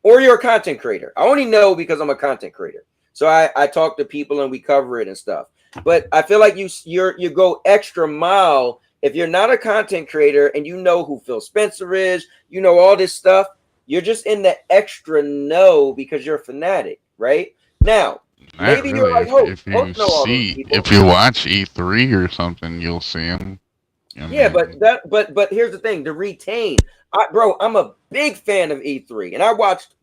or you're a content creator. I only know because I'm a content creator. So I talk to people and we cover it and stuff. But I feel like you go extra mile if you're not a content creator and you know who Phil Spencer is, you know all this stuff. You're just in the extra know because you're a fanatic, right? Now, Not Maybe you're really. like If Hope. you Hope know all those see, people. if you watch E3 or something, you'll see them. I Yeah, mean, but here's the thing: to retain, bro, I'm a big fan of E3, and I watched.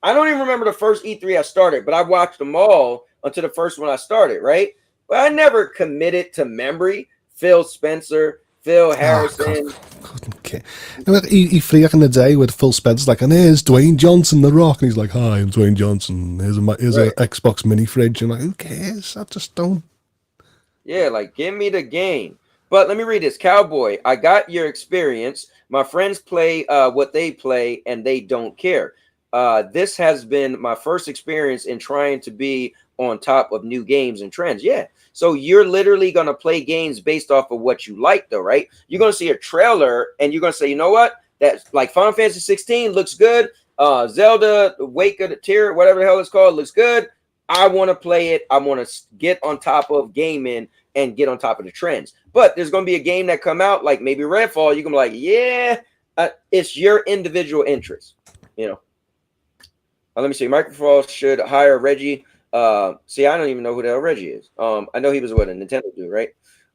I don't even remember the first E3 I started, but I watched them all until the first one I started, right? But I never committed to memory. Phil Spencer, Phil Ah, God, Harrison. couldn't care. You know, like E3 back in the day with Phil Spencer's like, and here's Dwayne Johnson, The Rock, and he's like, hi, I'm Dwayne Johnson. Here's a Right. Xbox mini fridge. And like, who cares? I just don't. Yeah, like give me the game. But let me read this. Cowboy, I got your experience. My friends play what they play and they don't care. This has been my first experience in trying to be on top of new games and trends. Yeah. So you're literally going to play games based off of what you like, though, right? You're going to see a trailer and you're going to say, you know what? That's like Final Fantasy 16 looks good. Zelda, Wake of the Tear, whatever the hell it's called, looks good. I want to play it. I want to get on top of gaming and get on top of the trends. But there's going to be a game that come out like maybe Redfall. You can be like, yeah, it's your individual interest. You know. Let me see. Microsoft should hire Reggie. See, I don't even know who the hell Reggie is. I know he was what a Nintendo dude, right?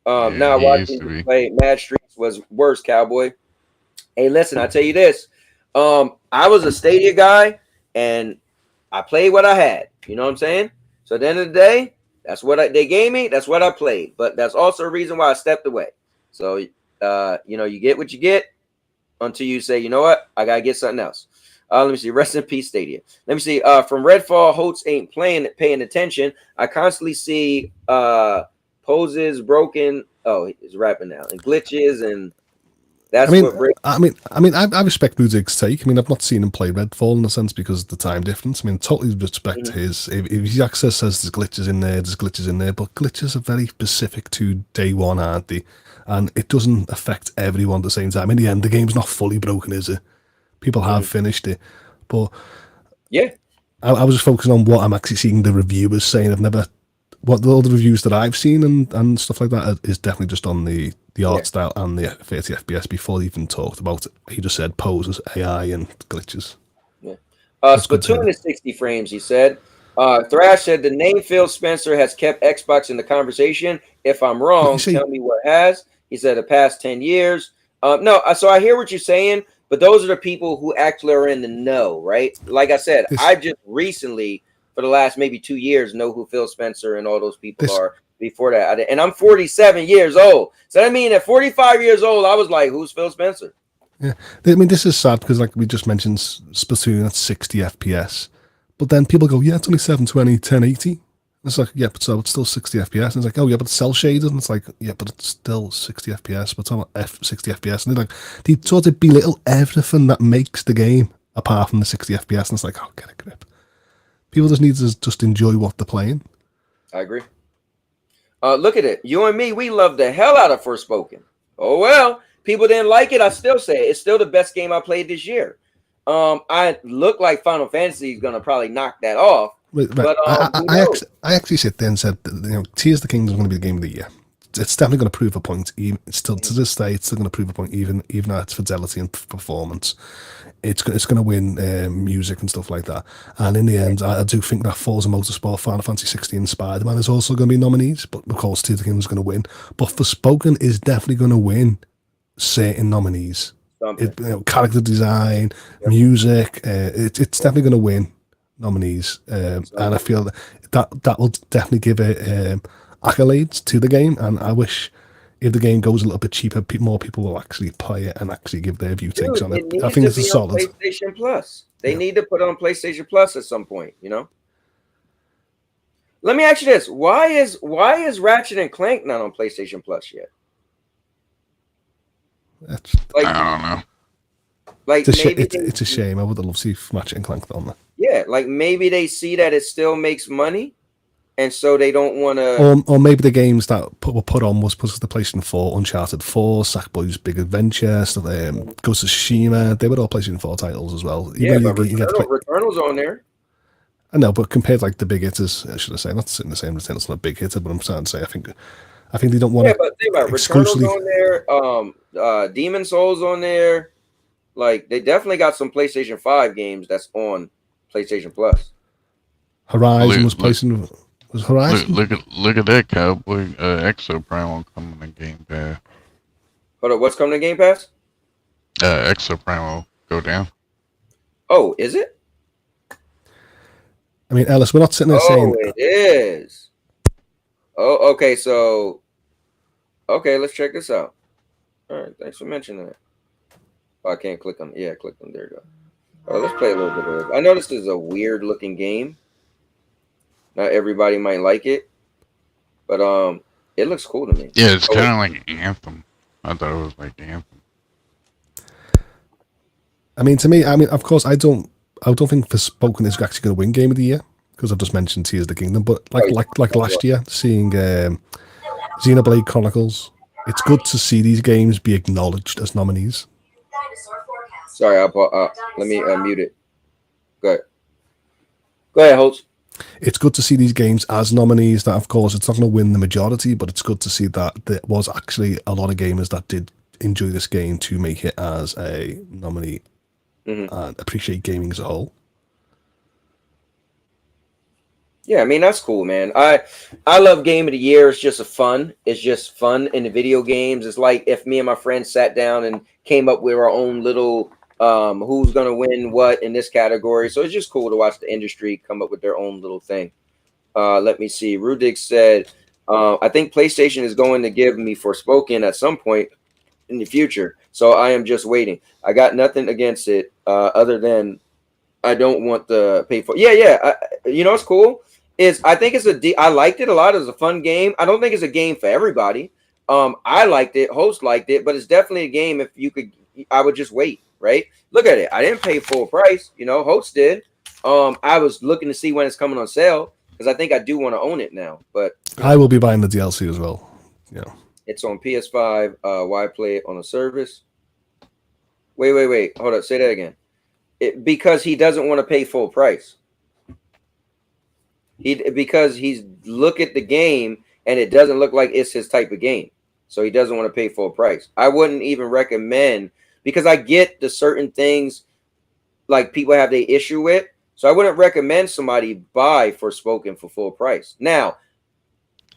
yeah, Now he used watching to you be. play Mad Streets was worse, Cowboy. Hey, listen, I tell you this. I was a Stadia guy, and I played what I had. You know what I'm saying? So at the end of the day, that's what they gave me. That's what I played. But that's also a reason why I stepped away. So, you get what you get until you say, you know what, I gotta get something else. Let me see. Rest in peace, Stadia. Let me see. From Redfall, Holtz ain't paying attention. I constantly see poses broken. Oh, he's rapping now and glitches, and I that's mean, what breaks. I respect Ludwig's take. I mean, I've not seen him play Redfall in a sense because of the time difference. I mean, totally respect Mhm. his. If he access says there's glitches in there, there's glitches in there, but glitches are very specific to day one, aren't they? And it doesn't affect everyone at the same time. In the end, the game's not fully broken, is it? People have finished it, but Yeah, I was just focusing on what I'm actually seeing the reviewers saying. I've never what all the reviews that I've seen and stuff like that is definitely just on the yeah. art style and the 30 FPS before they even talked about it. He just said poses, AI, and glitches. Yeah. That's good to Splatoon hear. is 60 frames, he said. Thrash said the name Phil Spencer has kept Xbox in the conversation. If I'm But you wrong, see, tell me what has. He said the past 10 years. No, so I hear what you're saying, but those are the people who actually are in the know, right? Like I said, this I just recently, for the last maybe 2 years, know who Phil Spencer and all those people this are. Before that, and I'm 47 years old. So that means at 45 years old, I was like, who's Phil Spencer? yeah, I mean this is sad because like we just mentioned Splatoon at 60 FPS, but then people go, yeah, it's only 720, 1080. It's like, yeah, but so it's still 60 FPS. And it's like, oh, yeah, but it's cell shaded. And it's like, yeah, but it's still 60 FPS. But it's on 60 FPS. And they're like, they sort of belittle everything that makes the game apart from the 60 FPS. And it's like, oh, get a grip. People just need to just enjoy what they're playing. I agree. Look at it. You and me, we love the hell out of Forspoken. Oh well, people didn't like it. I still say it. It's still the best game I played this year. I look like Final Fantasy is gonna probably knock that off, Right, but who knows? I actually sit there and said, that, Tears of the Kingdom is going to be the game of the year. It's definitely going to prove a point. Even it's still to this day, it's still going to prove a point. Even at its fidelity and performance, it's going to win music and stuff like that. And in the end, I do think that Forza Motorsport, Final Fantasy 16, and Spider Man is also going to be nominees. But of course, Tears of the Kingdom is going to win. But Forspoken is definitely going to win certain nominees. Something. Character design, music. It's definitely going to win nominees, and I feel that will definitely give it accolades to the game. And I wish if the game goes a little bit cheaper, more people will actually play it and actually give their view takes Dude, on it it. needs I think to it's a be on solid. PlayStation Plus. They Yeah. need to put it on PlayStation Plus at some point. Let me ask you this: why is Ratchet and Clank not on PlayStation Plus yet? It's, Like, I don't know. like maybe it's a shame. I would have loved to see Ratchet and Clank on there. yeah, like maybe they see that it still makes money, and so they don't want to. Or maybe the games that were put on was the PlayStation 4, Uncharted 4, Sackboy's Big Adventure, stuff, Ghost of Tsushima. They were all PlayStation 4 titles as well. Yeah, Even but though you get to play, Returnal's on there. I know, but compared to like the big hitters, should I say, not in the same sense, it's not a big hitter, but I'm starting to say, I think they don't want Yeah, to but think about it. Returnal's exclusively. on there. Demon Souls on there. Like they definitely got some PlayStation 5 games that's on PlayStation Plus. Horizon was Look, look, placing. Was Horizon? look at that Cowboy. Exo Primal coming to Game Pass. Hold up, what's coming to Game Pass? Exo Primal go down. Oh, is it? I mean, Ellis, we're not sitting there Oh, saying. it is. Oh, okay. So, okay, let's check this out. All right, thanks for mentioning that. Oh, I can't click on. Yeah, click on. There you go. Oh, let's play a little bit of it. I know this is a weird looking game. Not everybody might like it, but it looks cool to me. Yeah, it's kind of like Anthem. I thought it was like Anthem. I mean, to me, of course, I don't think Forspoken is actually going to win Game of the Year because I've just mentioned Tears of the Kingdom. But like last year, seeing Xenoblade Chronicles, it's good to see these games be acknowledged as nominees. Sorry, let me mute it. Go ahead, Holtz. It's good to see these games as nominees. That, of course, it's not going to win the majority, but it's good to see that there was actually a lot of gamers that did enjoy this game to make it as a nominee and appreciate gaming as a whole. Yeah, I mean, that's cool, man. I love Game of the Year. It's just fun. It's just fun in the video games. It's like if me and my friends sat down and came up with our own little who's going to win what in this category. So it's just cool to watch the industry come up with their own little thing. Let me see. Rudik said, I think PlayStation is going to give me Forspoken at some point in the future. So I am just waiting. I got nothing against it other than I don't want to pay for. Yeah. You know, it's cool. I think I liked it a lot. It was a fun game. I don't think it's a game for everybody. I liked it. Host liked it, but it's definitely a game. If you could, I would just wait. Right? Look at it. I didn't pay full price. You know, Host did. I was looking to see when it's coming on sale because I think I do want to own it now. But I will be buying the DLC as well. Yeah. It's on PS5. Why play it on a service? Wait. Hold up. Say that again. Because he doesn't want to pay full price. Because he's look at the game and it doesn't look like it's his type of game. So he doesn't want to pay full price. I wouldn't even recommend, because I get the certain things like people have the issue with. So I wouldn't recommend somebody buy Forspoken for full price. Now,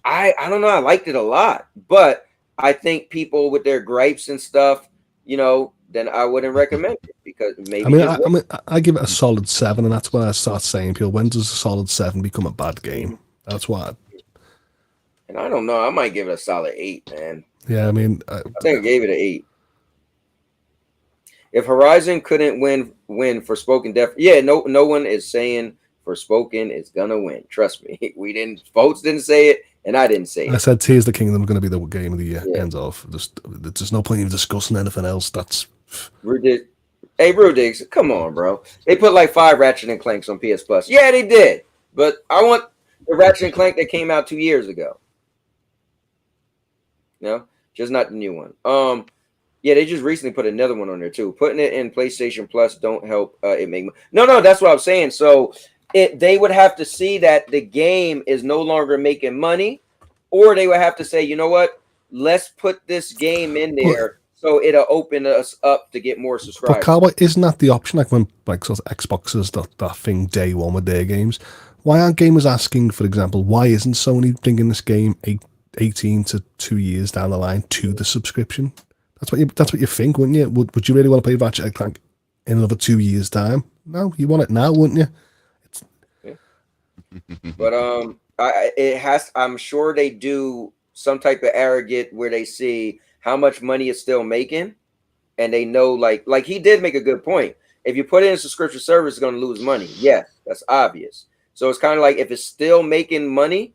I don't know. I liked it a lot, but I think people with their gripes and stuff, you know, then I wouldn't recommend it because maybe. I give it a solid 7, and that's when I start saying, people, when does a solid 7 become a bad game? That's why. And I don't know. I might give it a solid 8, man. Yeah, I mean, I think I gave it an 8. If Horizon couldn't win Forspoken, no one is saying Forspoken is gonna win. Trust me, we didn't. Votes didn't say it, and I didn't say it. I said Tears of the Kingdom is going to be the game of the year. Yeah. Ends off. There's no point in discussing anything else. That's Rudigs, come on, bro. They put like 5 Ratchet and Clanks on PS Plus. Yeah, they did, but I want the Ratchet and Clank that came out 2 years ago. No, just not the new one. Yeah, they just recently put another one on there too. Putting it in PlayStation Plus don't help it make money. No, that's what I'm saying. So they would have to see that the game is no longer making money, or they would have to say, you know what, let's put this game in there so it'll open us up to get more subscribers. But Cowboy, isn't that the option? Like when sort of Xboxes that thing day one with their games. Why aren't gamers asking, for example, why isn't Sony bringing this game 18 to 2 years down the line to the subscription? That's what you think, wouldn't you? Would you really want to play Ratchet and Clank in another 2 years' time? No, you want it now, wouldn't you? But I'm sure they do some type of arrogant where they see how much money it's still making, and they know like he did make a good point. If you put it in a subscription service, it's going to lose money. Yes, that's obvious. So it's kind of like if it's still making money,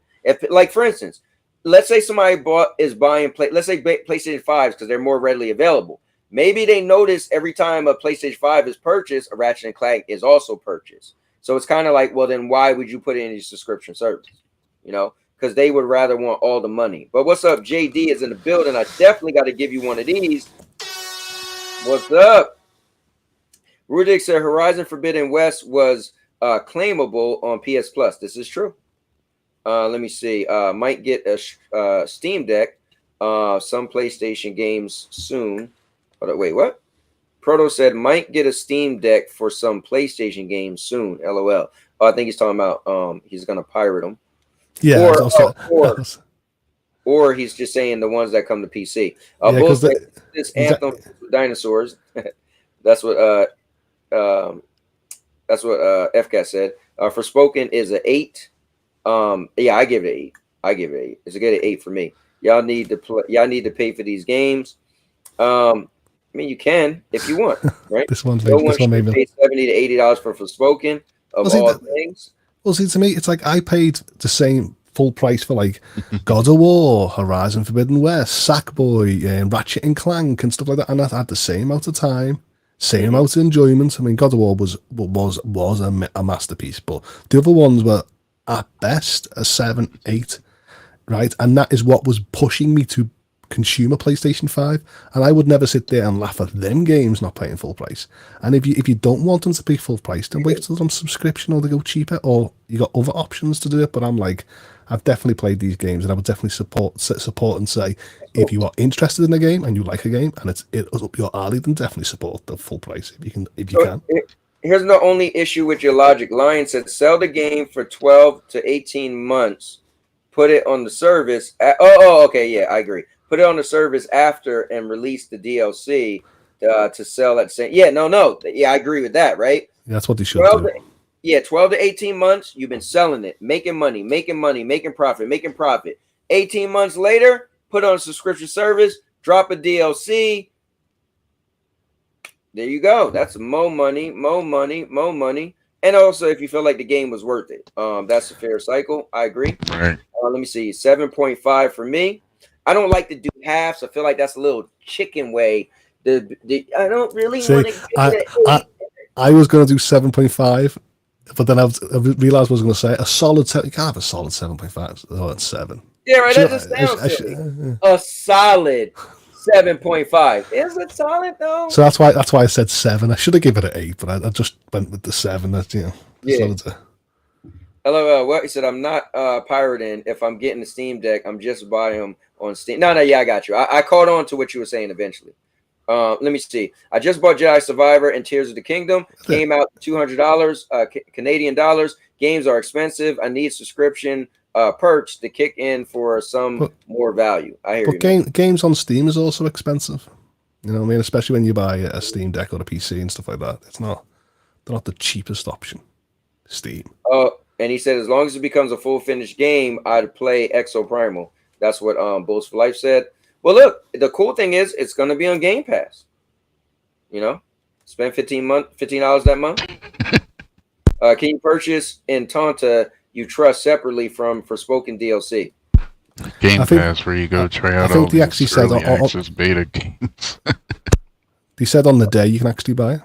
like for instance, let's say somebody is buying let's say PlayStation 5s because they're more readily available. Maybe they notice every time a PlayStation 5 is purchased, a Ratchet and Clank is also purchased. So it's kind of like, well, then why would you put it in your subscription service? You know, because they would rather want all the money. But what's up? JD is in the building. I definitely got to give you one of these. What's up? Rudik said Horizon Forbidden West was claimable on PS Plus. This is true. Let me see. Might get a Steam Deck. Some PlayStation games soon. Wait, what? Proto said might get a Steam Deck for some PlayStation games soon. LOL. Oh, I think he's talking about he's gonna pirate them. Yeah, Or he's just saying the ones that come to PC. because This Anthem dinosaurs. That's what FCAT said. Forspoken is an 8. Yeah, I give it 8. I give it 8. It's a good 8 for me. Y'all need to play. Y'all need to pay for these games. I mean, you can if you want, right? This one Pay $70 to $80 for Forspoken of all things. Well, see, to me, it's like I paid the same full price for like God of War, Horizon Forbidden West, Sackboy, and Ratchet and Clank and stuff like that, and I had the same amount of time, same amount of enjoyment. I mean, God of War was a masterpiece, but the other ones were at best a 7, 8, right? And that is what was pushing me to consume a PlayStation 5, and I would never sit there and laugh at them games not paying full price. And if you don't want them to pay full price, then wait till they're on subscription or they go cheaper, or you got other options to do it. But I'm like, I've definitely played these games, and I would definitely support and say, if you are interested in a game and you like a game and it's up your alley, then definitely support the full price if you can. Here's the only issue with your logic. Lion said sell the game for 12 to 18 months, put it on the service. Okay, yeah, I agree. Put it on the service after and release the DLC to sell at the same. Yeah, no. Yeah, I agree with that, right? Yeah, that's what they should do. 12 to 18 months, you've been selling it, making money, making profit. 18 months later, put on a subscription service, drop a DLC. There you go. That's more money. And also, if you feel like the game was worth it, that's a fair cycle. I agree. Right. Let me see. 7.5 for me. I don't like to do halves. I feel like that's a little chicken way. I don't really want to give it an 8. I was going to do 7.5, but then I realized what I was going to say. A solid 7. You can't have a solid 7.5. Oh, it's 7. Yeah, right. That just sounds silly. A solid 7.5. Is it solid though? So that's why I said 7. I should have given it an 8, but I just went with the 7. That's yeah. LOL. What he said, I'm not pirating. If I'm getting the Steam Deck, I'm just buying them on Steam. No, yeah, I got you. I caught on to what you were saying eventually. Let me see. I just bought Jedi Survivor and Tears of the Kingdom. Came out $200 Canadian dollars. Games are expensive. I need subscription perks to kick in for some more value. I hear you. But games on Steam is also expensive. You know what I mean? Especially when you buy a Steam Deck or a PC and stuff like that. They're not the cheapest option. Steam. And he said as long as it becomes a full finished game, I'd play Exo Primal. That's what Bulls for Life said. Well, look, the cool thing is it's going to be on Game Pass. You know, spend $15 that month. Can you purchase in Tonta you trust separately from Forspoken DLC? Game Pass, where you go try out all these early access beta games. They said on the day you can actually buy it.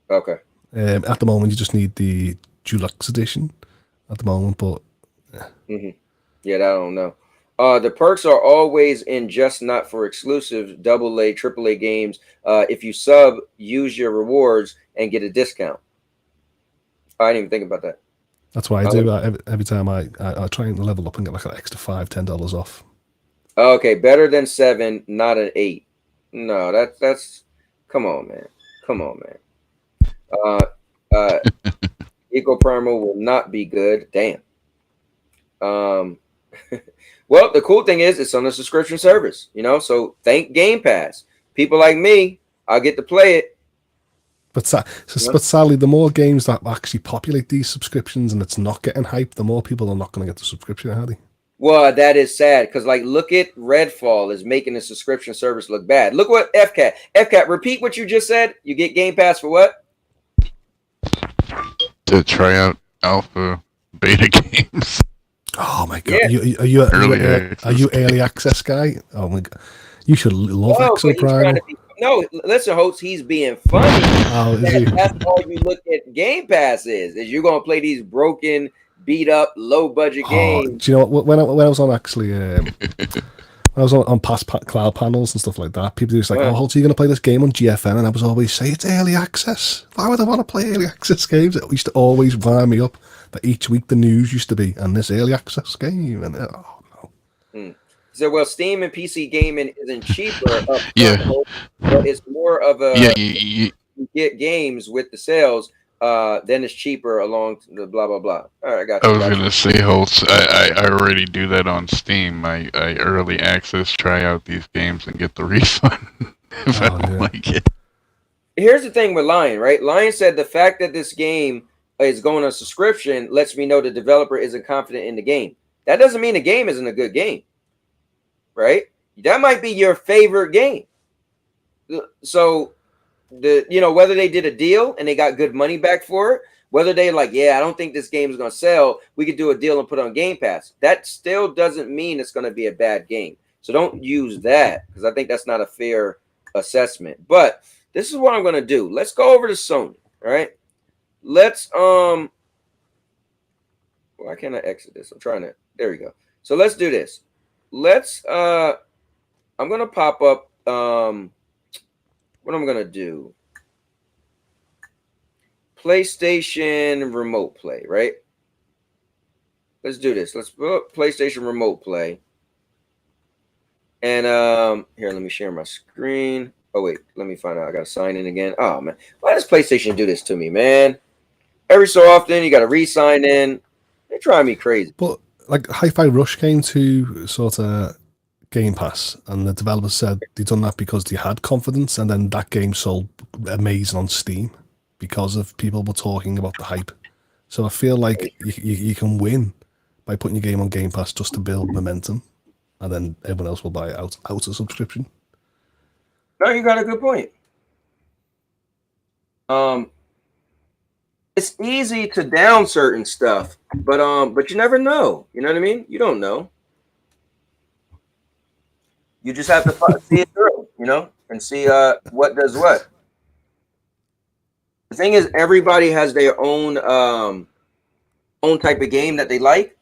Okay. At the moment, you just need the Deluxe edition. At the moment, but yeah, I don't know. The perks are always in, just not for exclusive AA, AAA games. If you sub, use your rewards and get a discount. I didn't even think about that. That's why I do that every time I try and level up and get like an extra $5-10 off. Okay, better than 7, not an 8. No, that's come on, man. Eco Primal will not be good. Damn. Well, the cool thing is it's on a subscription service, you know, so thank Game Pass. People like me, I'll get to play it. But sadly, the more games that actually populate these subscriptions and it's not getting hyped, the more people are not going to get the subscription, are they? Well, that is sad because, like, look at Redfall is making the subscription service look bad. Look what FCAT, repeat what you just said. You get Game Pass for what? To try out alpha beta games. Oh my god! Yeah. Are you early access guy? Oh my god! You should love Exo Primal. No, listen, host. He's being funny. Oh, that's all you look at Game Pass is you're gonna play these broken, beat up, low budget games. Do you know what? When I was on actually, when I was on past cloud panels and stuff like that, people were just like, "Oh, Holt, are you gonna play this game on GFN?" And I was always say it's early access. Why would I want to play early access games? It used to always wind me up that each week the news used to be, and this early access game, and oh no. said, well, Steam and PC gaming isn't cheaper up front, Yeah, but it's more of yeah. a you get games with the sales, then it's cheaper along the blah blah blah. All right, I got I you, was got you. gonna say, Holtz. I already do that on Steam. I early access, try out these games, and get the refund if I Oh don't yeah. like it. Here's the thing with Lion, right? Lion said the fact that this game is going on subscription lets me know the developer isn't confident in the game. That doesn't mean the game isn't a good game, right? That might be your favorite game. So whether they did a deal and they got good money back for it, whether they like, yeah, I don't think this game is going to sell, we could do a deal and put it on Game Pass. That still doesn't mean it's going to be a bad game. So don't use that, because I think that's not a fair assessment. But this is what I'm going to do. Let's go over to Sony. All right. Let's why can't I exit this? I'm trying to. There we go. So let's do this. Let's I'm going to pop up what I'm going to do. PlayStation Remote Play, right? Let's do this. Let's put PlayStation Remote Play. And here, let me share my screen. Oh wait, let me find out. I gotta sign in again. Oh man, why does PlayStation do this to me, man? Every so often you gotta re-sign in. They drive me crazy. But like Hi-Fi Rush came to sort of Game Pass, and the developers said they done that because they had confidence, and then that game sold amazing on Steam because of people were talking about the hype. So I feel like you can win by putting your game on Game Pass just to build momentum, and then everyone else will buy it out of subscription. No, you got a good point. It's easy to down certain stuff, but you never know. You know what I mean? You don't know. You just have to see it through, and see what does what. The thing is, everybody has their own type of game that they like,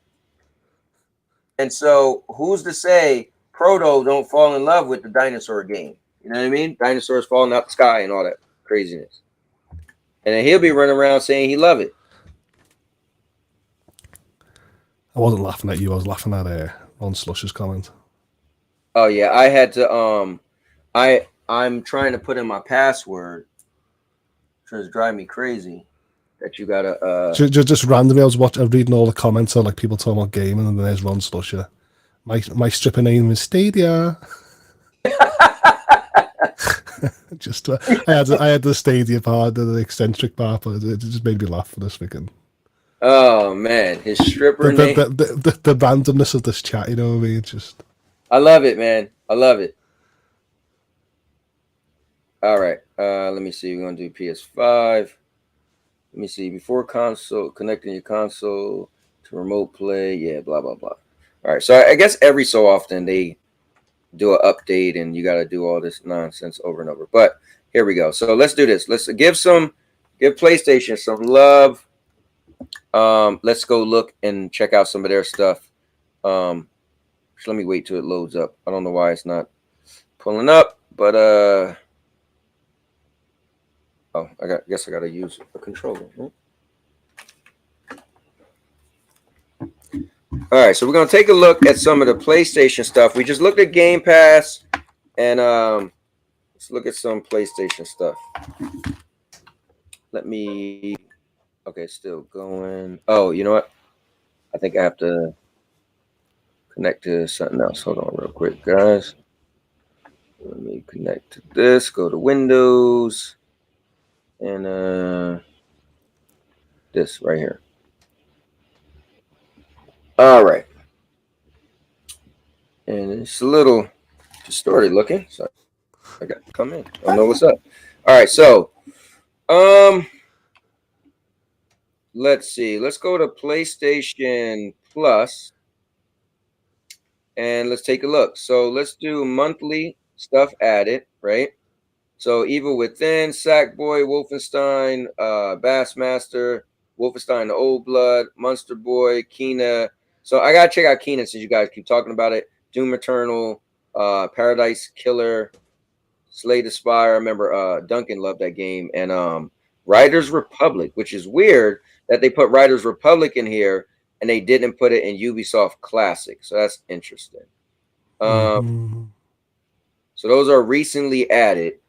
and so who's to say Proto don't fall in love with the dinosaur game? You know what I mean? Dinosaurs falling out the sky and all that craziness. And then he'll be running around saying he love it. I wasn't laughing at you. I was laughing at Ron Slush's comment. Oh yeah, I had to. I'm trying to put in my password. It's driving me crazy that you gotta. Just randomly, I was reading all the comments, so like people talking about gaming, and then there's Ron Slusher. My stripper name is Stadia. Just I had the Stadia part, the eccentric part, but it just made me laugh for this freaking. Oh man, his stripper name. The randomness of this chat, you know what I mean? It's just. I love it, man. I love it. All right, let me see. We're gonna do PS5. Let me see. Before console, connecting your console to remote play. Yeah, blah blah blah. All right, so I guess every so often they do an update, and you got to do all this nonsense over and over. But here we go. So let's do this. Let's give PlayStation some love. Let's go look and check out some of their stuff. Let me wait till it loads up. I don't know why it's not pulling up, but oh, I guess I got to use a controller. Right? All right, so we're gonna take a look at some of the PlayStation stuff. We just looked at Game Pass, and let's look at some PlayStation stuff. Okay, still going. Oh, you know what? I think I have to connect to something else. Hold on real quick, guys. Let me connect to this. Go to Windows, and this right here. All right. And it's a little distorted looking, so I got to come in. I don't know what's up. All right, so let's see. Let's go to PlayStation Plus, and let's take a look. So let's do monthly stuff added, right? So Evil Within, Sackboy, Wolfenstein, Bassmaster, Wolfenstein: The Old Blood, Monster Boy, Kena. So I gotta check out Kena since you guys keep talking about it. Doom Eternal, Paradise Killer, Slay the Spire. I remember Duncan loved that game, and Riders Republic, which is weird that they put Riders Republic in here and they didn't put it in Ubisoft Classic. So that's interesting. So those are recently added.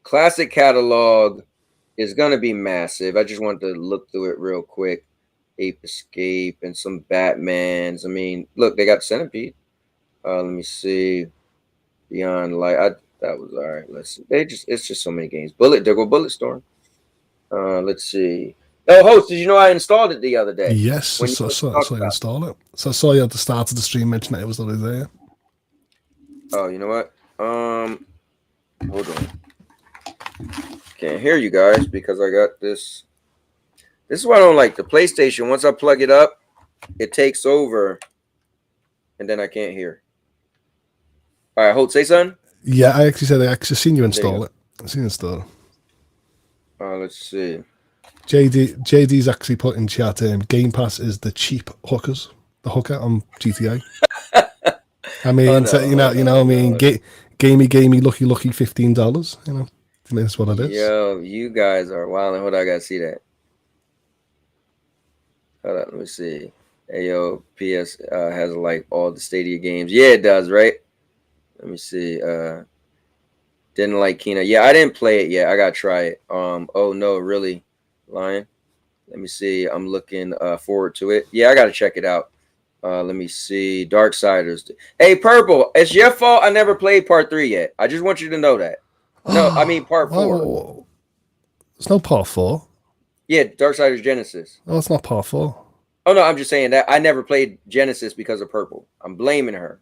Classic catalog is going to be massive. I just wanted to look through it real quick. Ape Escape and some Batmans. I mean, look, they got Centipede. Let me see. Beyond Light. That was all right. Let's see. It's just so many games. There go Bullet Storm. Let's see. Oh, host, did you know I installed it the other day? Yes, I saw you install it. So I saw you at the start of the stream mention that it was already there. Oh, you know what? Hold on. Can't hear you guys because I got this. This is why I don't like the PlayStation. Once I plug it up, it takes over, and then I can't hear. All right, Holt, say something. Yeah, I actually seen you install it. I've seen you install it. Let's see. JD's actually put in chat. Game Pass is the cheap hookers. The hooker on GTA. I mean, gamey, lucky, $15. You know, I mean, that's what it is. Yo, you guys are wild. Hold on, I gotta see that. Hold on, let me see. Hey, yo, PS has like all the Stadia games. Yeah, it does, right? Let me see. Didn't like Kena. Yeah, I didn't play it yet. I gotta try it. Oh no, really, Lion. Let me see. I'm looking forward to it. Yeah, I gotta check it out. Let me see. Darksiders. Hey, Purple, it's your fault I never played part 3 yet. I just want you to know that. No, I mean part 4. It's no part 4. Yeah, Darksiders Genesis. Oh, it's not part 4. Oh no, I'm just saying that I never played Genesis because of Purple. I'm blaming her.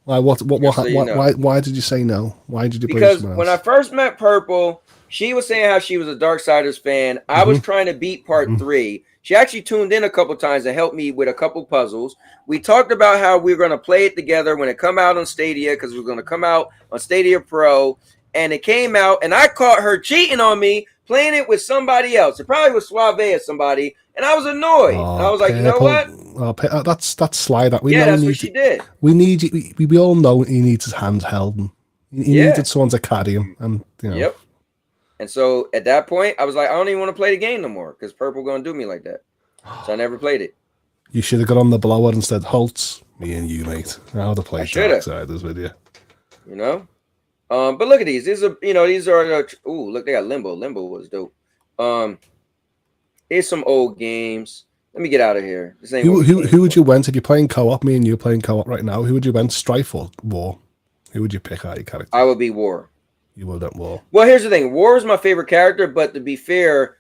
Why? Why did you say no? Why did you play because when I first met Purple, she was saying how she was a Darksiders fan. I was trying to beat part 3. She actually tuned in a couple times and helped me with a couple puzzles. We talked about how we were going to play it together when it come out on Stadia because we were going to come out on Stadia Pro. And it came out, and I caught her cheating on me, playing it with somebody else. It probably was Suave or somebody, and I was annoyed. And I was like, you know what? That's Sly. That we yeah, know that's what she did. We need you. We all know he needs his hands held. And he needed someone to carry him. And you know. Yep. And so at that point, I was like, I don't even want to play the game no more because Purple gonna do me like that. So I never played it. You should have got on the blower and said, "Holtz, me and you, mate." I would have played Darksiders with you. You know. But look at these. These are, look, they got Limbo. Limbo was dope. Here's some old games. Let me get out of here. This ain't who would you went if you're playing co-op? Me and you are playing co-op right now. Who would you went? Strife or War? Who would you pick out your character? I would be War. You would at War. Well, here's the thing. War is my favorite character, but to be fair,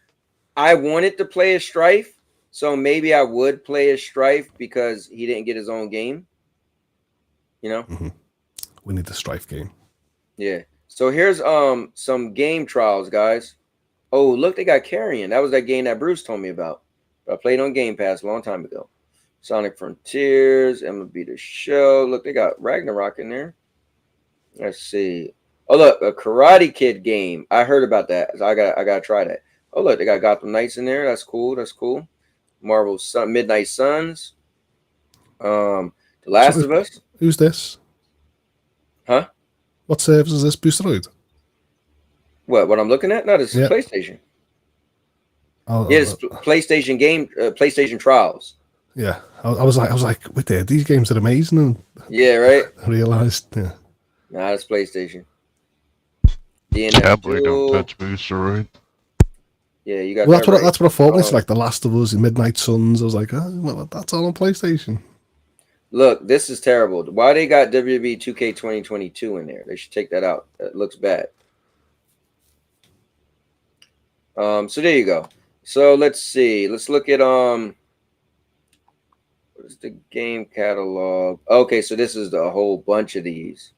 I wanted to play as Strife, so maybe I would play as Strife because he didn't get his own game. You know. We need the Strife game. Yeah. So here's some game trials, guys. Oh, look, they got Carrion. That was that game that Bruce told me about. I played on Game Pass a long time ago. Sonic Frontiers, MLB The Show. Look, they got Ragnarok in there. Let's see. Oh, look, a Karate Kid game. I heard about that. So I gotta try that. Oh, look, they got Gotham Knights in there. That's cool. That's cool. Marvel Midnight Suns. The Last of Us. Who's this? Huh? What service is this Boosteroid? What I'm looking at? No, this is PlayStation. It's PlayStation game, PlayStation Trials. Yeah, I was like, wait there, these games are amazing. And yeah, right. I realized, Nah, it's PlayStation. Cowboy don't touch Boosteroid. Yeah, you got. Well, that's what I thought. It's like The Last of Us, Midnight Suns. I was like, oh, well, that's all on PlayStation. Look, this is terrible. Why they got WWE 2K 2022 in there? They should take that out. That looks bad. So there you go. So let's see. Let's look at what is the game catalog? Okay, so this is a whole bunch of these.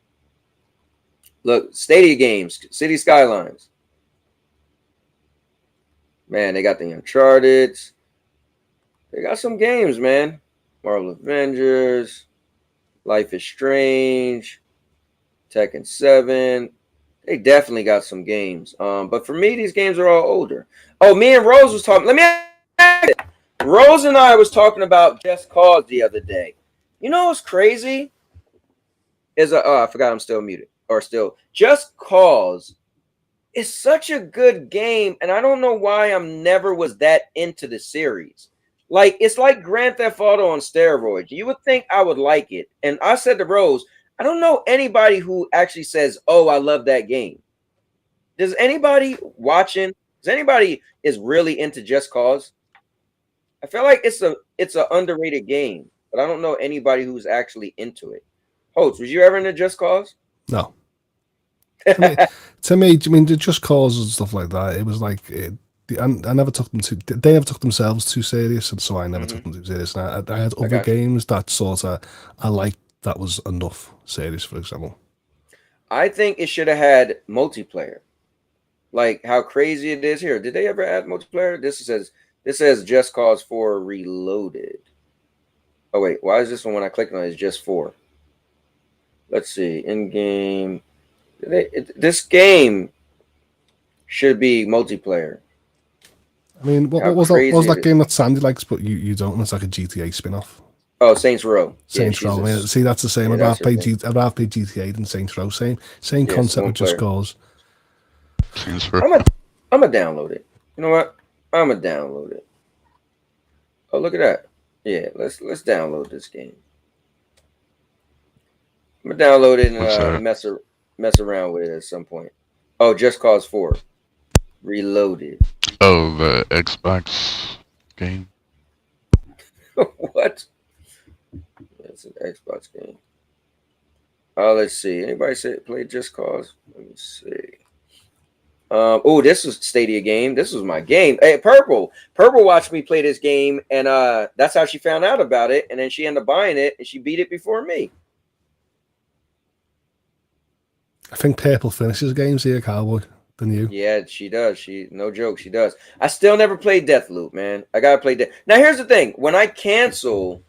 Look, Stadia games, City Skylines. Man, they got the Uncharted. They got some games, man. Marvel Avengers, Life is Strange, Tekken 7. They definitely got some games. But for me, these games are all older. Oh, me and Rose was talking. Let me ask you. Rose and I was talking about Just Cause the other day. You know what's crazy? I forgot I'm still muted. Just Cause is such a good game, and I don't know why I'm never was that into the series. Like, it's like Grand Theft Auto on steroids. You would think I would like it. And I said to Rose, I don't know anybody who actually says, "Oh, I love that game." Does anybody watching? Does anybody is really into Just Cause? I feel like it's a underrated game, but I don't know anybody who's actually into it. Holtz, was you ever into Just Cause? No. To me, I mean, the Just Cause and stuff like that. It was like I never took them too. They never took themselves too serious, and so I never took them too serious. And I had other games that sort of I liked that was enough serious. For example, I think it should have had multiplayer. Like how crazy it is here. Did they ever add multiplayer? This says Just Cause 4 Reloaded. Oh wait, why is this one when I click on it? It's just 4. Let's see. In game. This game should be multiplayer. I mean, what was that game that Sandy likes, but you don't? And it's like a GTA spin-off. Oh, Saints Row. Saints Row. Yeah, see, that's the same. I'd rather play GTA than Saints Row. Same concept with Just Cause. I'm gonna download it. You know what? I'm gonna download it. Oh, look at that. Yeah, let's download this game. I'm gonna download it and mess around with it at some point. Oh, Just Cause 4 Reloaded. Oh, the Xbox game. What? That's an Xbox game. Oh, let's see. Anybody play Just Cause? Let me see. Oh, this was Stadia game. This was my game. Hey, Purple watched me play this game, and that's how she found out about it. And then she ended up buying it, and she beat it before me. I think Purple finishes games here, Cowboy, than you. Yeah, she does. No joke, she does. I still never played Deathloop, man. I gotta play that. Now, here's the thing: when I cancel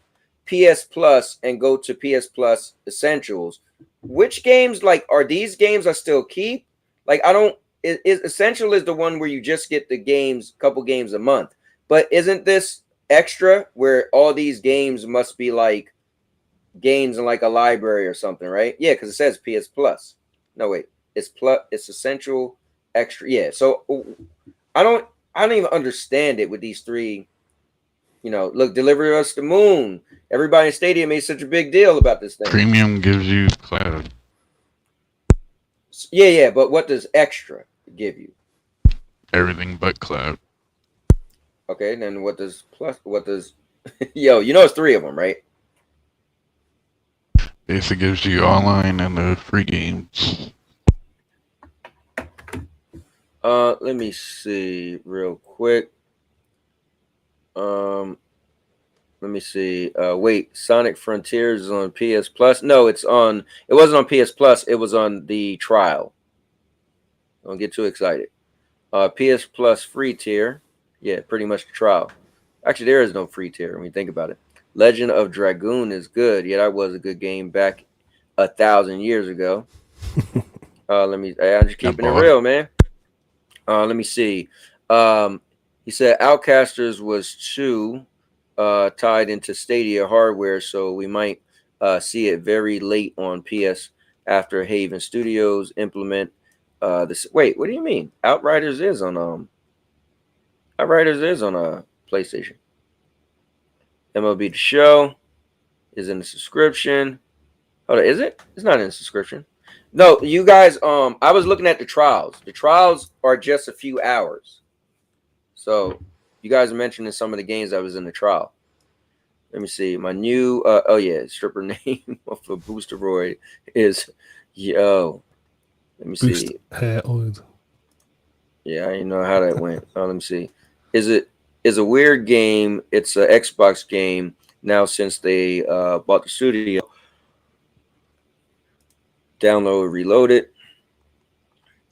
PS Plus and go to PS Plus Essentials, which games are these games I still keep? Like, I don't. Essential is the one where you just get the games, couple games a month. But isn't this extra where all these games must be like games in like a library or something, right? Yeah, because it says PS Plus. No, wait, it's Essential Extra. Yeah, so I don't even understand it with these three. You know, look, Deliver Us the Moon. Everybody in Stadium made such a big deal about this thing. Premium gives you cloud. Yeah, but what does extra give you? Everything but cloud. Okay, then what does yo, you know it's 3 of them, right? Basically gives you online and the free games. Let me see real quick. Let me see. Wait, Sonic Frontiers is on PS Plus. No, it wasn't on PS Plus, it was on the trial. Don't get too excited. PS Plus free tier. Yeah, pretty much the trial. Actually, there is no free tier when you think about it. Legend of Dragoon is good. Yeah, that was a good game back 1,000 years ago. I'm just keeping it real, man. Let me see. He said Outcasters was 2 tied into Stadia hardware, so we might see it very late on PS after Haven Studios implement this. Wait, what do you mean? Outriders is on PlayStation. MLB The Show is in the subscription. Hold on, is it? It's not in the subscription. No, you guys. I was looking at the trials. The trials are just a few hours. So you guys are mentioning some of the games that was in the trial. Let me see. My new stripper name of a Boosteroid is yo. Let me see. Yeah, I didn't know how that went. Let me see. Is a weird game. It's an Xbox game now since they bought the studio. Download, reload it.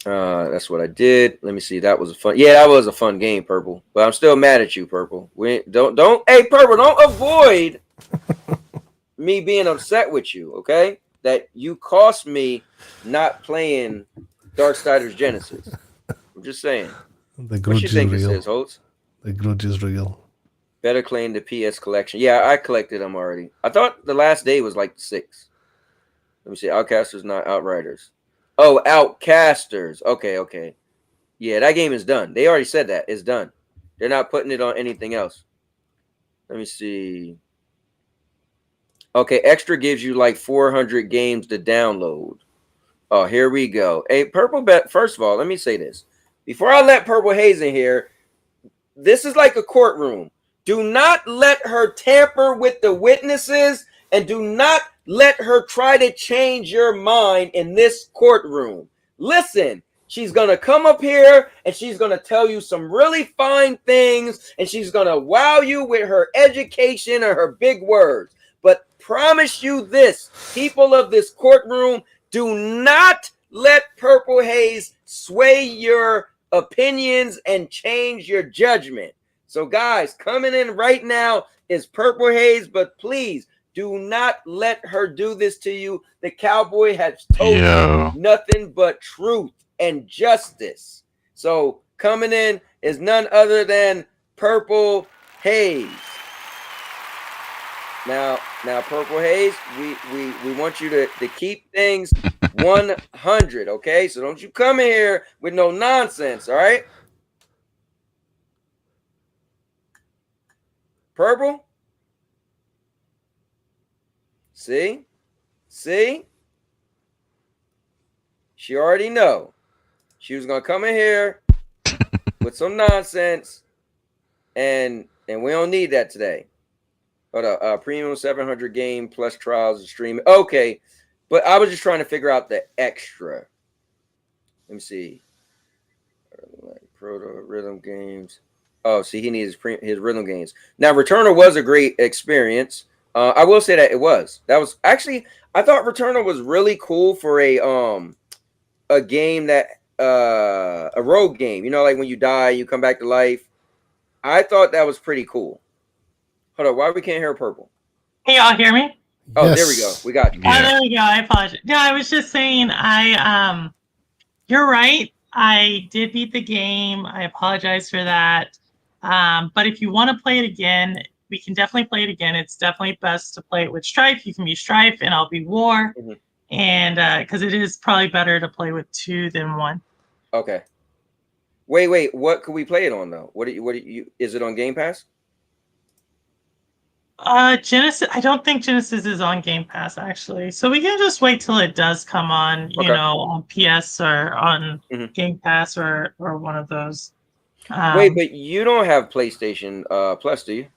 That's what I did. Let me see. That was a fun game, Purple. But I'm still mad at you, Purple. Hey, Purple, don't avoid me being upset with you, okay? That you cost me not playing Darksiders Genesis. I'm just saying. The grudge is real. This is, Holtz? The grudge is real. Better claim the PS collection. Yeah, I collected them already. I thought the last day was like the 6th. Let me see. Outcasters, not Outriders. Oh, Outcasters. Okay. Yeah, that game is done. They already said that. It's done. They're not putting it on anything else. Let me see. Okay, extra gives you like 400 games to download. Oh, here we go. Hey, Purple Bet. First of all, let me say this. Before I let Purple Haze in here, this is like a courtroom. Do not let her tamper with the witnesses, and do not let her try to change your mind in this courtroom. Listen, she's going to come up here and she's going to tell you some really fine things, and she's going to wow you with her education or her big words. But promise you this, people of this courtroom, do not let Purple Haze sway your opinions and change your judgment. So guys, coming in right now is Purple Haze, but please do not let her do this to you. The Cowboy has told you nothing but truth and justice. So coming in is none other than Purple Haze. Now, Purple Haze, we want you to keep things 100, okay? So don't you come in here with no nonsense, all right? Purple? See? She already know. She was gonna come in here with some nonsense, and we don't need that today. Hold up, premium 700 game plus trials and streaming. Okay, but I was just trying to figure out the extra. Let me see. Proto rhythm games. Oh, see, he needs his rhythm games. Now, Returner was a great experience. I will say that it was. That was actually, I thought Returner was really cool for a game that a rogue game. You know, like when you die, you come back to life. I thought that was pretty cool. Hold on, why we can't hear Purple? Can y'all hear me? Oh, Yes. there we go. We got you. Oh, there we go. I apologize. Yeah, I was just saying, you're right. I did beat the game. I apologize for that. But if you want to play it again, we can definitely play it again. It's definitely best to play it with Strife. You can be Strife and I'll be War. Mm-hmm. And because it is probably better to play with 2 than 1. Okay. Wait. What could we play it on though? What do you? Is it on Game Pass? Genesis. I don't think Genesis is on Game Pass actually. So we can just wait till it does come on. You know, on PS or on Game Pass or one of those. Wait, but you don't have PlayStation Plus, do you?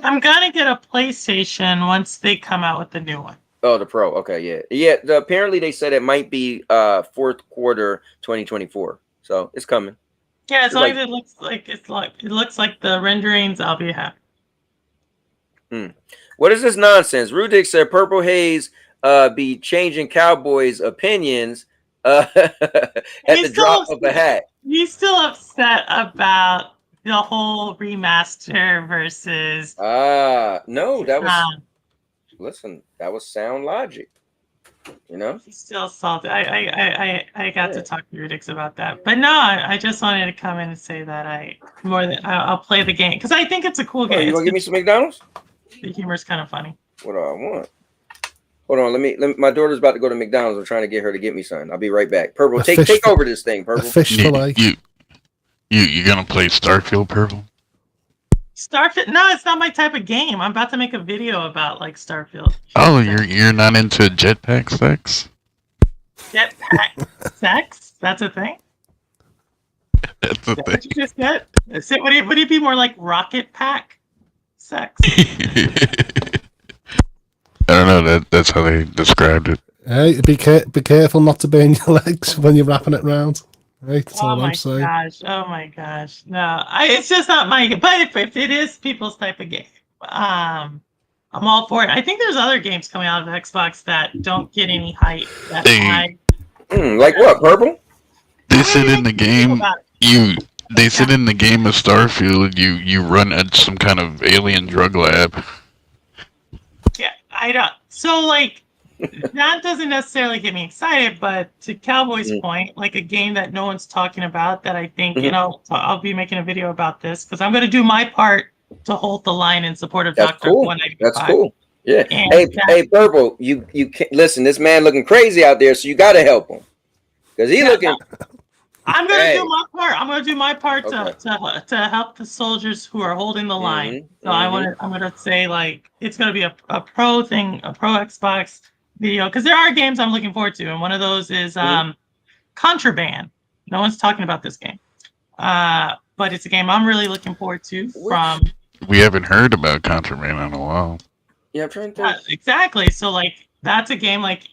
I'm gonna get a PlayStation once they come out with the new one. Oh, the Pro. Okay, yeah. Apparently, they said it might be fourth quarter 2024. So it's coming. Yeah, as long as it looks like the renderings, I'll be happy. What is this nonsense? Rudick said Purple Haze be changing Cowboys' opinions at the drop of a hat. He's still upset about the whole remaster versus. No, that was. Listen, that was sound logic. You know, he's still salty. I got to talk to Rudix about that, but no, I just wanted to come in and say that I'll play the game because I think it's a cool game. You gonna give me some McDonald's? The humor's kind of funny. What do I want? Hold on, let me. My daughter's about to go to McDonald's. I'm trying to get her to get me something. I'll be right back. Purple, take over this thing, Purple. Fish fillet. You gonna play Starfield, Purple? Starfield? No, it's not my type of game. I'm about to make a video about like Starfield. Oh, you're not into jetpack sex? Jetpack sex? That's a thing? That's a thing. What you just said? Would it be more like rocket pack sex? I don't know. That's how they described it. Hey, be careful not to burn your legs when you're wrapping it round. Right, that's all I'm saying. Oh my gosh! No, it's just not my. But if it is people's type of game, I'm all for it. I think there's other games coming out of Xbox that don't get any hype. Like what? Purple? They said in the game They said in the game of Starfield you run at some kind of alien drug lab. Yeah, I don't. So like. That doesn't necessarily get me excited, but to Cowboy's point, like a game that no one's talking about that I think, I'll be making a video about this because I'm going to do my part to hold the line in support of Dr. 195. That's cool. Yeah. Hey, Purple, you can't listen, this man looking crazy out there, so you got to help him. Because he's looking I'm gonna Hey. do my part. I'm gonna do my part Okay. to help the soldiers who are holding the line. Mm-hmm. So I'm gonna say like it's gonna be a pro thing, a pro Xbox video because there are games I'm looking forward to, and one of those is Contraband. No one's talking about this game, but it's a game I'm really looking forward to. From We haven't heard about Contraband in a while. Yeah, I'm trying to think. exactly. So like that's a game like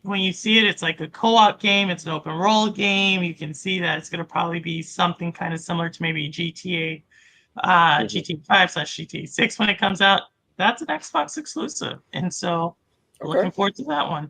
when you see it, it's like a co-op game. It's an open role game. You can see that it's going to probably be something kind of similar to maybe GTA, GTA 5/GTA 6 when it comes out. That's an Xbox exclusive, and so looking forward to that one.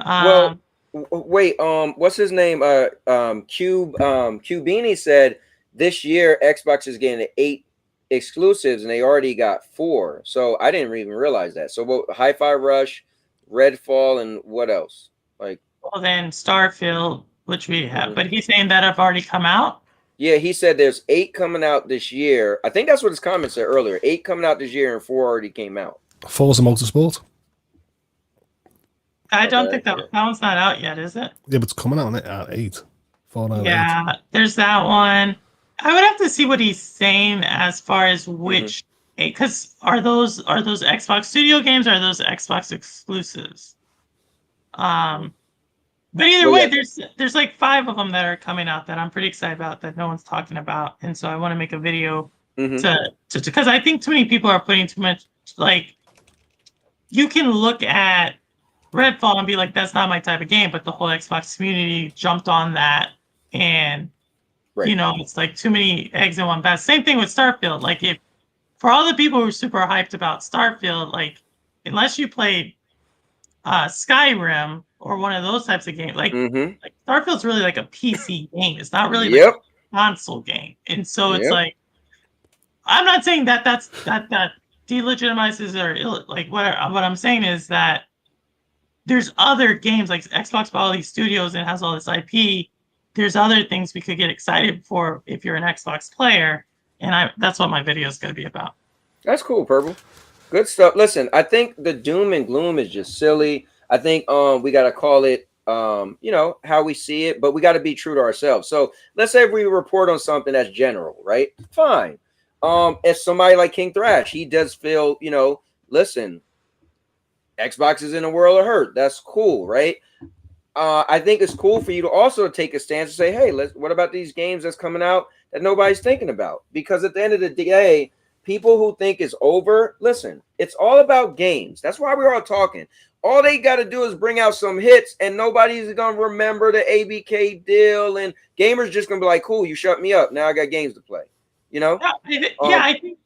Well, wait. What's his name? Cubini said this year Xbox is getting 8 exclusives, and they already got 4. So I didn't even realize that. So what? Hi-Fi Rush, Redfall, and what else? Like, well, then Starfield, which we have, but he's saying that have already come out. yeah, he said there's 8 coming out this year. I think that's what his comment said earlier. 8 coming out this year, and 4 already came out. Forza Motorsport. I don't think that one's not out yet, is it? Yeah, but it's coming out at 8. 4 out of 8. Yeah, there's that one. I would have to see what he's saying as far as which, because are those Xbox Studio games? Or are those Xbox exclusives? But either way, there's like 5 of them that are coming out that I'm pretty excited about that no one's talking about, and so I want to make a video to because I think too many people are putting too much like. You can look at Redfall and be like, that's not my type of game, but the whole Xbox community jumped on that, and you know, it's like too many eggs in one basket. Same thing with Starfield. Like, if for all the people who are super hyped about Starfield, like unless you played Skyrim or one of those types of games, like Starfield's really like a PC game. It's not really like a console game, and so it's like I'm not saying that that delegitimizes or like what I'm saying is that there's other games like Xbox bought all these studios and has all this IP. There's other things we could get excited for if you're an Xbox player, and that's what my video is going to be about. That's cool, Purple. Good stuff. Listen, I think the doom and gloom is just silly. I think we got to call it you know, how we see it, but we got to be true to ourselves. So let's say if we report on something that's general, right? Fine. If somebody like King Thrash, he does feel, you know, listen, Xbox is in a world of hurt. That's cool, right? I think it's cool for you to also take a stance and say, hey, what about these games that's coming out that nobody's thinking about? Because at the end of the day, people who think it's over, listen, it's all about games. That's why we're all talking. All they got to do is bring out some hits, and nobody's going to remember the ABK deal, and gamers just going to be like, cool, you shut me up. Now I got games to play. You know? I think,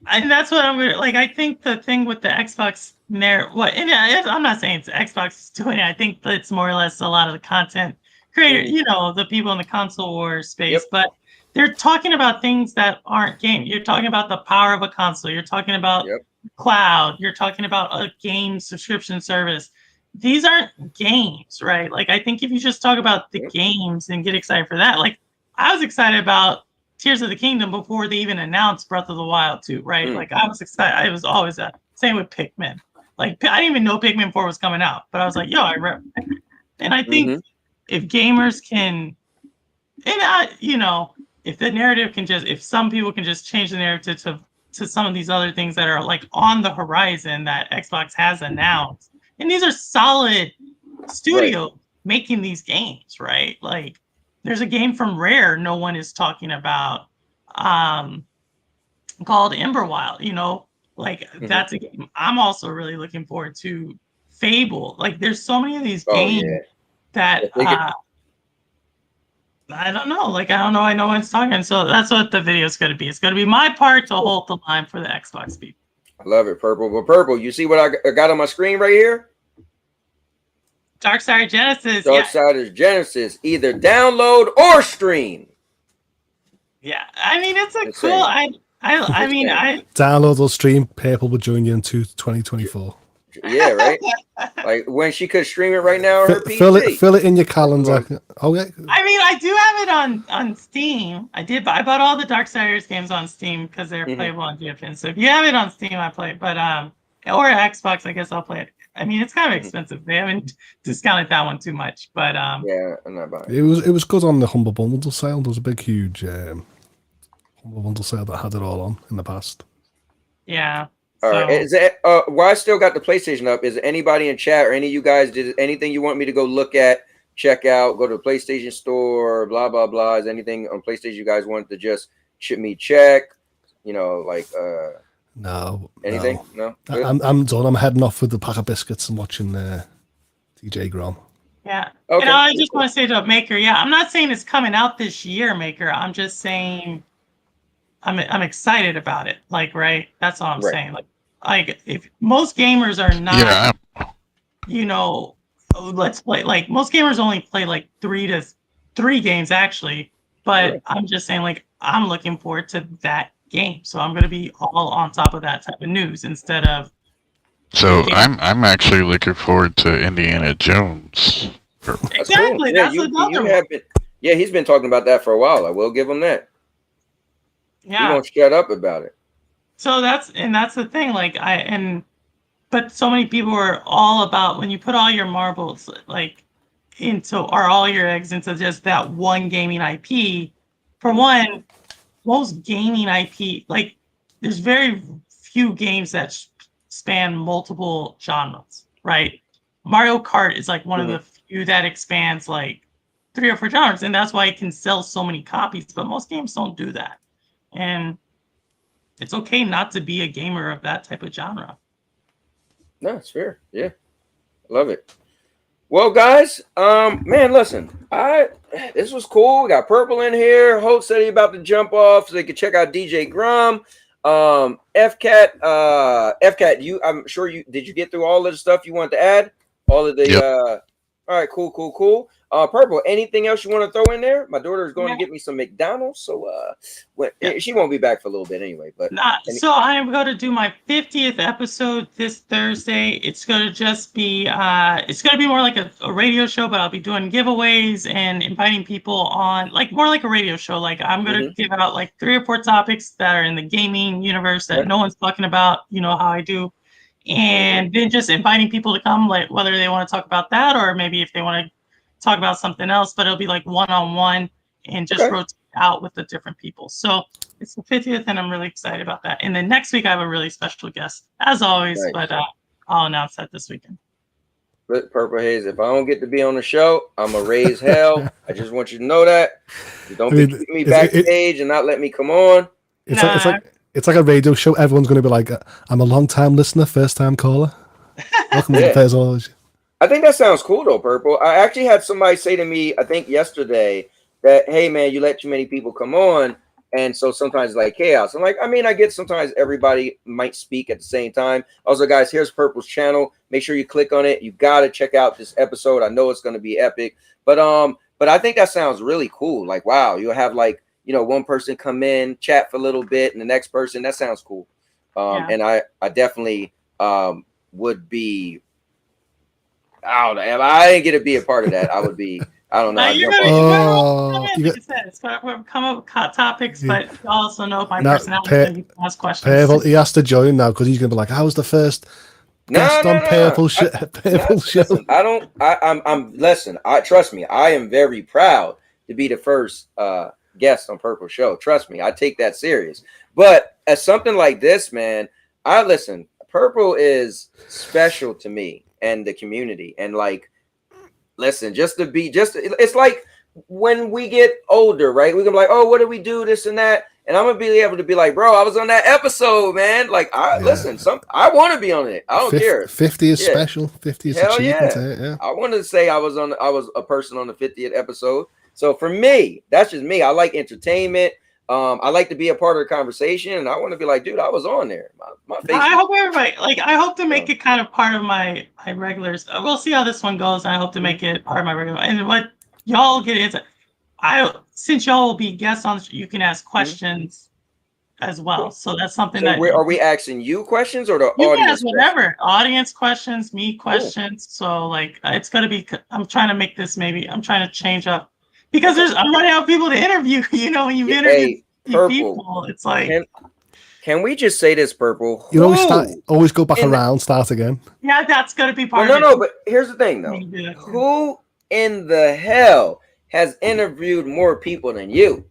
and that's what I'm gonna like. I think the thing with the Xbox I'm not saying it's Xbox is doing it. I think it's more or less a lot of the content creators, you know, the people in the console war space, but they're talking about things that aren't games. You're talking about the power of a console. You're talking about cloud. You're talking about a game subscription service. These aren't games, right? Like, I think if you just talk about the games and get excited for that, like I was excited about Tears of the Kingdom before they even announced Breath of the Wild 2, right? Like, I was excited. I was always same with Pikmin. Like, I didn't even know Pikmin 4 was coming out, but I was like, yo, and I think if gamers can, and you know, if the narrative can just, if some people can just change the narrative to some of these other things that are like on the horizon that Xbox has announced, and these are solid studios making these games, right? Like, there's a game from Rare no one is talking about called Emberwild, you know, like that's a game I'm also really looking forward to. Fable, like there's so many of these games that I don't know, like I don't know, I know what it's talking, so that's what the video is going to be. It's going to be my part to hold the line for the Xbox people. I love it, Purple. But Purple, you see what I got on my screen right here? Darksiders Genesis. Darksiders Genesis, either download or stream. Yeah, I mean it's a cool. I mean download or stream Purple will join you in 2024. Yeah, right. Like when she could stream it right now on her PC. Fill it in your calendar. Okay. I mean, I do have it on Steam. I bought all the Darksiders games on Steam because they're playable on GFN. So if you have it on Steam, I play it. But or Xbox, I guess I'll play it. I mean, it's kind of expensive. They haven't discounted that one too much, but Yeah, I'm not buying. It was good on the Humble Bundle sale. There was a big, huge Humble Bundle sale that had it all on in the past. yeah. All right. Is it, while I still got the PlayStation up, is anybody in chat or any of you guys did anything you want me to go look at, check out, go to the PlayStation Store, blah blah blah? Is anything on PlayStation you guys wanted to just ship me check? You know, like No. anything? No. I'm done. I'm heading off with a pack of biscuits and watching TJ Grom. Yeah. Okay. And I just want to say to Maker, yeah, I'm not saying it's coming out this year, Maker. I'm just saying I'm excited about it. Like, right? That's all I'm saying. Like if most gamers are not, you know, let's play. Like most gamers only play like 3 games actually. But I'm just saying, like, I'm looking forward to that game, so I'm gonna be all on top of that type of news instead of. So I'm actually looking forward to Indiana Jones. Exactly. Cool. Yeah, That's another one. Yeah, he's been talking about that for a while. I will give him that. Yeah. He won't shut up about it. So that's the thing. Like but so many people are all about when you put all your marbles like all your eggs into just that one gaming IP. For one, most gaming IP, like there's very few games that span multiple genres, right? Mario Kart is like one of the few that expands like 3 or 4 genres, and that's why it can sell so many copies. But most games don't do that, and it's okay not to be a gamer of that type of genre. No, it's fair. Yeah, love it. Well, guys, man, listen, this was cool. We got Purple in here. Hope said he about to jump off so they could check out DJ Grum. FCat, I'm sure did you get through all of the stuff you wanted to add? All of the all right, cool. Purple, anything else you want to throw in there? My daughter is going to get me some McDonald's, so she won't be back for a little bit anyway. But so I am going to do my 50th episode this Thursday. It's going to just be it's going to be more like a radio show, but I'll be doing giveaways and inviting people on, like more like a radio show. Like I'm going to give out like 3 or 4 topics that are in the gaming universe that no one's talking about. You know how I do. And then just inviting people to come, like whether they want to talk about that or maybe if they want to talk about something else, but it'll be like one-on-one and just rotate out with the different people. So it's the 50th and I'm really excited about that. And then next week I have a really special guest as always, but I'll announce that this weekend. But Purple Haze, if I don't get to be on the show, I'm going to raise hell. I just want you to know that. You don't keep me backstage and not let me come on. It's like a radio show. Everyone's going to be like, I'm a long-time listener, first-time caller. Welcome to the Pairs. I think that sounds cool, though, Purple. I actually had somebody say to me, I think yesterday, that, hey, man, you let too many people come on, and so sometimes it's like chaos. I'm like, I mean, I get sometimes everybody might speak at the same time. Also, guys, here's Purple's channel. Make sure you click on it. You got to check out this episode. I know it's going to be epic. But I think that sounds really cool. Like, wow, you'll have, like, you know, one person come in, chat for a little bit, and the next person. That sounds cool. And I definitely would be. I don't know. If I didn't get to be a part of that, I would be. I don't know. It's gonna come up with topics, but you also know my personality. You can ask questions. Purple, he has to join now because he's gonna be like, "I was the first guest on Purple show." Listen, Listen, trust me. I am very proud to be the first guest on Purple Show. Trust me, I take that serious. But as something like this, man, listen. Purple is special to me and the community, and like, listen, it's like when we get older, right? We're gonna be like, oh, what do we do, this and that, and I'm gonna be able to be like, bro, I was on that episode, man. Like, listen, I want to be on it. I don't care. 50 is special. 50 is achievement. Yeah. I wanted to say I was a person on the 50th episode. So for me, that's just me. I like entertainment. I like to be a part of the conversation, and I want to be like, dude, I was on there. My face. I hope everybody I hope to make it kind of part of my regulars. We'll see how this one goes. I hope to make it part of my regular. And what y'all get into, since y'all will be guests on, you can ask questions as well. So that's something are we asking you questions or the you audience? Guys, whatever audience questions, me questions. So like it's gonna be. I'm trying to make this I'm trying to change up. Because I'm running out of people to interview, you know, when you interview people, it's like Can we just say this, Purple? You always go back in the- around, start again. Yeah, that's gonna be part Well, of no, it. but here's the thing, though. We can do that too. Who in the hell has interviewed more people than you?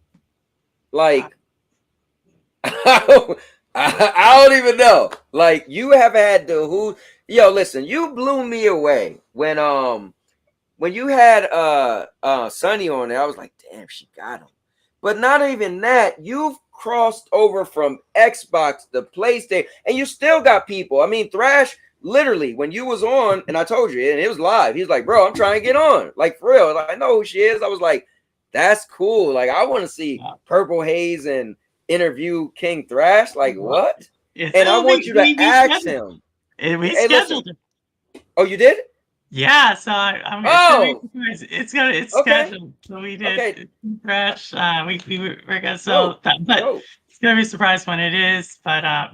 Like, I don't even know. Like, you have had to who? Yo, listen, you blew me away when you had Sonny on there. I was like, damn, she got him. But not even that. You've crossed over from Xbox to PlayStation, and you still got people. I mean, Thrash, literally, when you was on, and I told you, and it was live, he's like, bro, I'm trying to get on. Like, for real. Like, I know who she is. I was like, that's cool. Like, I want to see Purple Haze and interview King Thrash. Like, what? And I want you to ask him. We scheduled it. Oh, you did? Yeah, so I'm it's scheduled. So we did Thrash. We're gonna but it's gonna be a surprise when it is. But yeah,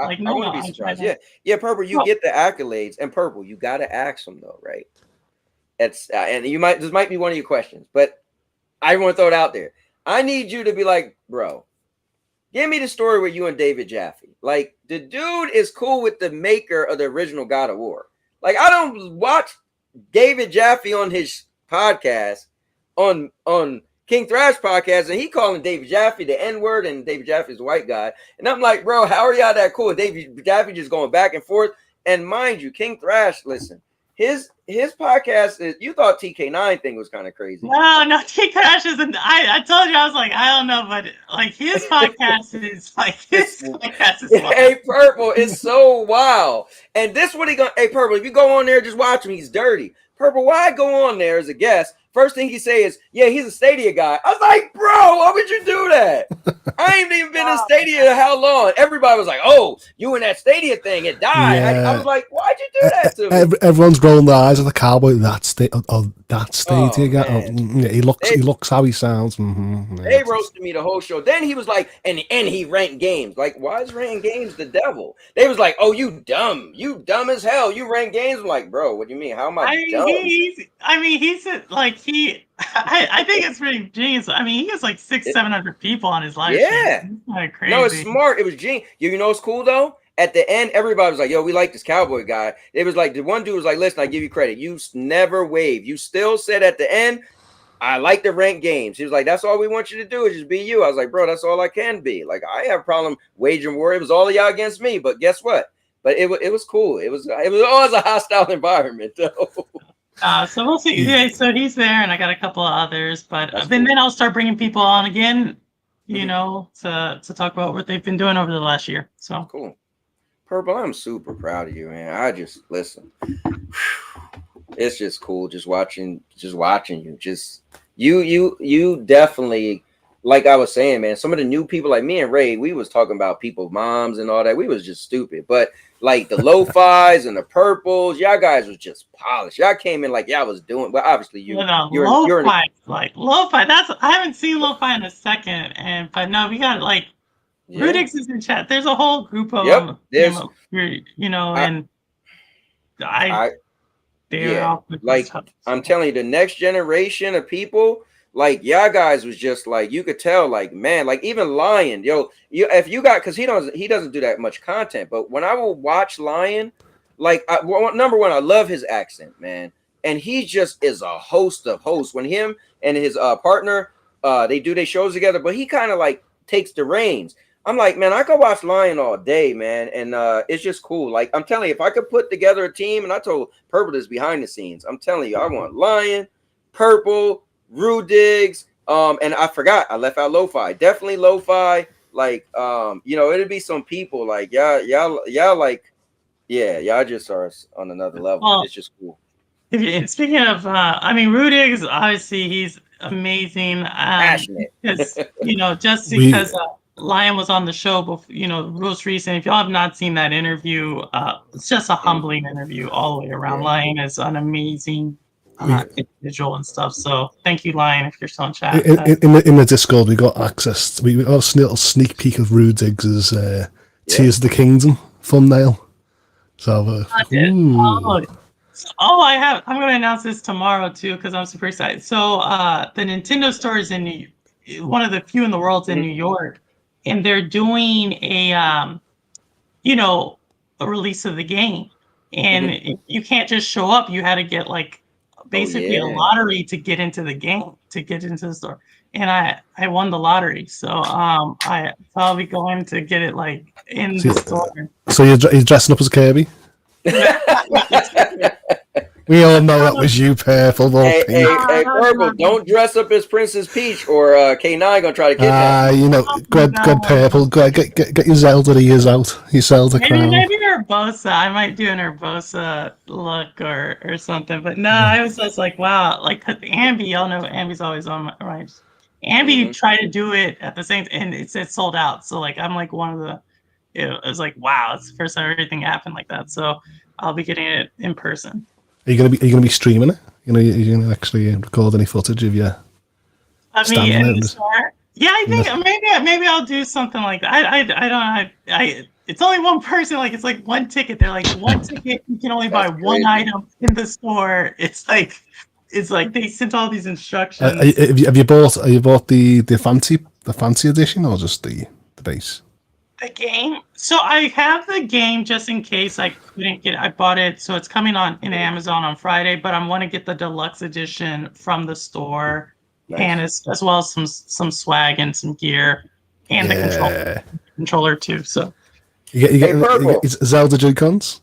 like I want to be surprised. Yeah, Purple, you get the accolades, and Purple, you gotta ask them though, right? It's and this might be one of your questions, but I want to throw it out there. I need you to be like, bro, give me the story with you and David Jaffe. Like, the dude is cool with the maker of the original God of War. Like, I don't watch David Jaffe on his podcast, on King Thrash podcast, and he calling David Jaffe the N-word, and David Jaffe is a white guy. And I'm like, bro, how are y'all that cool? David Jaffe just going back and forth. And mind you, King Thrash, listen, his podcast is, you thought TK9 thing was kind of crazy. No, King Thrash isn't. I told you, I was like, I don't know, but like his podcast is like Hey, Purple is so wild. And this what he gonna, hey, Purple, if you go on there, just watch him, he's dirty. Purple, why go on there as a guest? First thing he say is, yeah, he's a Stadia guy. I was like, bro, why would you do that? I ain't even been in Stadia how long? Everybody was like, oh, you in that Stadia thing, it died. Yeah. I was like, why'd you do that to me? Everyone's rolling their eyes at the Cowboy. That Stadia guy. Yeah, he looks how he sounds. Mm-hmm. They roasted me the whole show. Then he was like, and he ranked games. Like, why is rank games the devil? They was like, oh, you dumb as hell. You rank games. I'm like, bro, what do you mean? How am I dumb? I think it's pretty genius. I mean, he has like 600-700 people on his live. Yeah, stream. It's kind of crazy. No, it's smart. It was genius. You know what's cool though? At the end, everybody was like, yo, we like this Cowboy guy. It was like, the one dude was like, listen, I give you credit. You never waved. You still said at the end, I like the ranked games. He was like, that's all we want you to do is just be you. I was like, bro, that's all I can be. Like, I have a problem waging war. It was all of y'all against me, but guess what? But it was cool. It was always a hostile environment though. So we'll see. Yeah, so he's there, and I got a couple of others, but then I'll start bringing people on again, you know, to talk about what they've been doing over the last year. So cool. Purple, I'm super proud of you, man. I just listen. It's just cool just watching you. Just you definitely, like I was saying, man, some of the new people like me and Ray, we was talking about people's moms and all that. We was just stupid. But like the lo-fis and the purples, y'all guys was just polished. Y'all came in like y'all was doing, but obviously you're lo-fi, like lo-fi. I haven't seen lo-fi in a second, but no, we got like Rudix is in chat. There's a whole group of them, you know, and like I'm telling you, the next generation of people, like y'all guys was just like, you could tell, like, man, like even Lion, if you got, because he doesn't do that much content, but when I will watch Lion, like number one, I love his accent, man, and he just is a host of hosts. When him and his partner they do their shows together, but he kind of like takes the reins. I'm like, man, I could watch Lion all day, man, and it's just cool. Like, I'm telling you, if I could put together a team, and I told Purple this behind the scenes, I'm telling you, I want Lion, Purple, Rudigs, and I forgot, I left out Lo-Fi. Definitely Lo-Fi. Like, you know, it'd be some people like y'all like, yeah, y'all just are on another level. Well, it's just cool. Speaking of, I mean, Rudigs, obviously he's amazing. Passionate. You know, just because Lion was on the show before, you know, most recent. If y'all have not seen that interview, it's just a humbling interview all the way around. Lion is an amazing individual and stuff. So thank you, Lion, if you're still in chat. In the Discord, we got access. We got a little sneak peek of Rudigs' Tears of the Kingdom thumbnail. So, I'm going to announce this tomorrow too because I'm super excited. So the Nintendo store is in one of the few in the world in New York. and they're doing a a release of the game, and you can't just show up. You had to get like basically a lottery to get into the game, to get into the store. And I won the lottery, so I'll be going to get it like in the store. So you're dressing up as Kirby? We all know that was you, Purple. Hey, Purple, don't dress up as Princess Peach or K9 gonna try to kidnap good Purple. Get your Zelda ears out. Your Zelda crown. Maybe Urbosa. I might do an Urbosa look or something. But no, I was just like, wow. Like Ambi, y'all know Ambi's always on my right. Ambi tried to do it at the same time, and it said sold out. So like I'm like one of the. It was like wow, it's the first time everything happened like that. So I'll be getting it in person. Are you gonna be streaming it? You're gonna actually record any footage of you? In the store? Yeah, I think maybe I'll do something like that. I don't. It's only one person. Like it's like one ticket. They're like one ticket. You can only buy one item in the store. It's like they sent all these instructions. Have you bought the fancy edition or just the base? The game. So I have the game just in case I couldn't get. I bought it, so it's coming in Amazon on Friday. But I want to get the deluxe edition from the store, and as well as some swag and some gear, and the controller too. So you get Zelda Joy-Cons.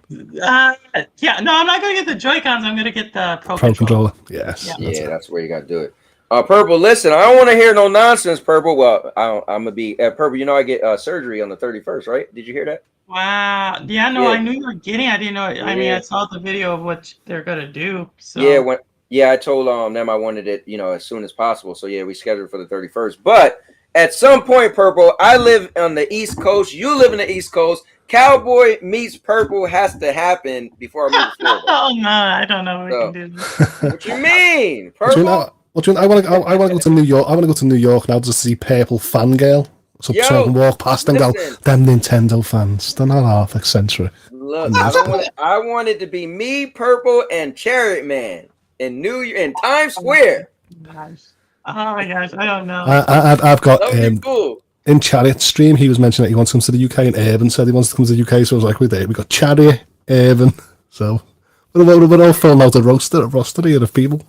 No, I'm not gonna get the Joy-Cons. I'm gonna get the Pro Controller. Yes. Yeah, that's where you gotta do it. Purple, listen, I don't want to hear no nonsense, Purple. Well, I'm gonna be Purple. I get surgery on the 31st, right? Did you hear that? Wow. Yeah, no, I knew you were getting. I didn't know. I mean, I saw the video of what they're gonna do. So I told them I wanted it, as soon as possible. So yeah, we scheduled for the 31st. But at some point, Purple, I live on the East Coast. You live in the East Coast. Cowboy meets Purple has to happen before I move to Florida. Oh no, I don't know what we can do. What you mean, Purple? I want to go to New York. I want to go to New York now to see Purple fangirl. So I can walk past and go, them Nintendo fans. They're not half eccentric. Look, I want it to be me, Purple, and Chariot Man in Times Square. Oh my gosh, I don't know. I've got in Chariot's stream. He was mentioning that he wants to come to the UK, and Avon said he wants to come to the UK. So I was like, we got Chariot, Avon. So we're all filling out a roster here of people.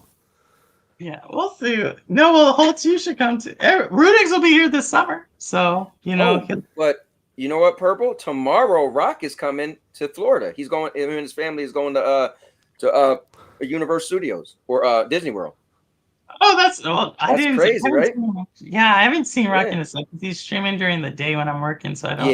Yeah, we'll see. No, well, Holtz, you should come to. Rudix will be here this summer, so but you know what, Purple? Tomorrow, Rock is coming to Florida. He's going. Him and his family is going to Universal Studios or Disney World. Oh, that's crazy, right? I haven't seen Rock in a second. He's streaming during the day when I'm working, so I don't.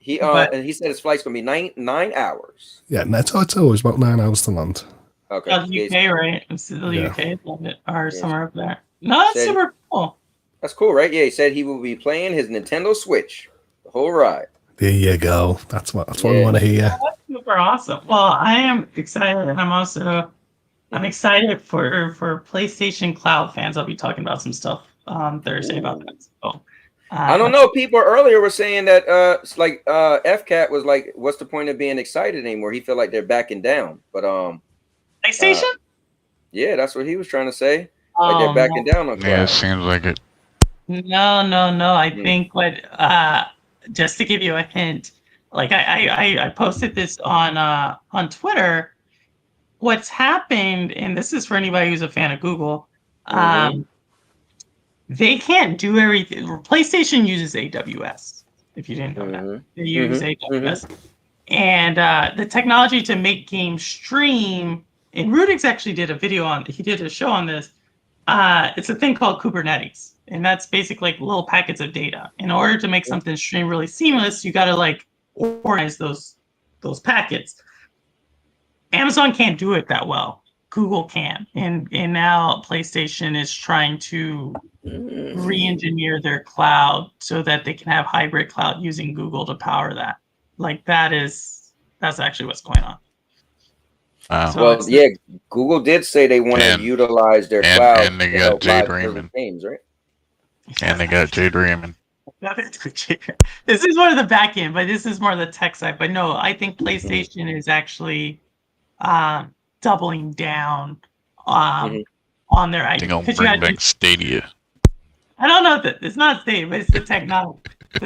Yeah, and he said his flight's gonna be 9 hours. Yeah, it's always about 9 hours to land. Okay. The UK, right? It's the UK, love it, or somewhere up there. No, that's super cool. That's cool, right? Yeah, he said he will be playing his Nintendo Switch the whole ride. There you go. That's what we want to hear. That's super awesome. Well, I am excited, and I'm excited for PlayStation Cloud fans. I'll be talking about some stuff on Thursday about that. So, I don't know. People earlier were saying that FCAT was like, "What's the point of being excited anymore?" He felt like they're backing down, but PlayStation? Yeah, that's what he was trying to say. Like they're backing down on Cloud. Yeah, it seems like it. No. I think just to give you a hint, like I posted this on Twitter. What's happened, and this is for anybody who's a fan of Google, they can't do everything. PlayStation uses AWS. If you didn't know that, they use AWS, and the technology to make games stream. And Rudix actually did a show on this. It's a thing called Kubernetes, and that's basically like little packets of data. In order to make something stream really seamless, you got to like organize those packets. Amazon can't do it that well. Google can, and now PlayStation is trying to re-engineer their cloud so that they can have hybrid cloud using Google to power that. Like that's actually what's going on. Wow. So Google did say they want to utilize their cloud. And they got Jade Raymond. Games, right? And they got Jade Raymond. This is one of the back end, but this is more the tech side. But no, I think PlayStation is actually doubling down on their idea. They're gonna bring back Stadia. I don't know that it's not Steve, but it's the technology.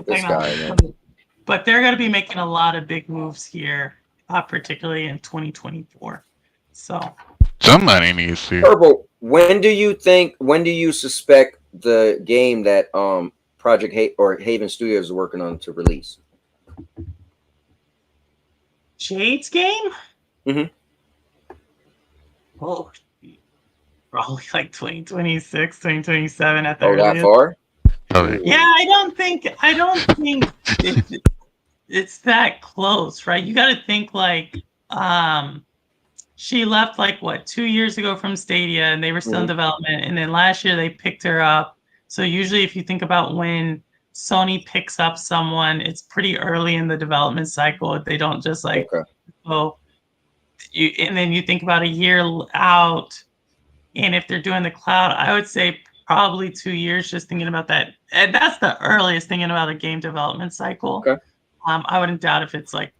This guy, man. But they're going to be making a lot of big moves here, particularly in 2024. So Somebody needs to. Purple, when do you suspect the game that Project Haven Studios is working on to release? Jade's game? Mm-hmm. Oh, probably like 2026, 2027 at the Oh, that earliest. far? Yeah, I don't think it's that close, right? You got to think like she left like what 2 years ago from Stadia, and they were still in development, and then last year they picked her up. So usually, if you think about when Sony picks up someone, it's pretty early in the development cycle. They don't just like and then you think about a year out, and if they're doing the cloud, I would say probably 2 years. Just thinking about that, and that's the earliest thinking about a game development cycle. Okay. I wouldn't doubt if it's like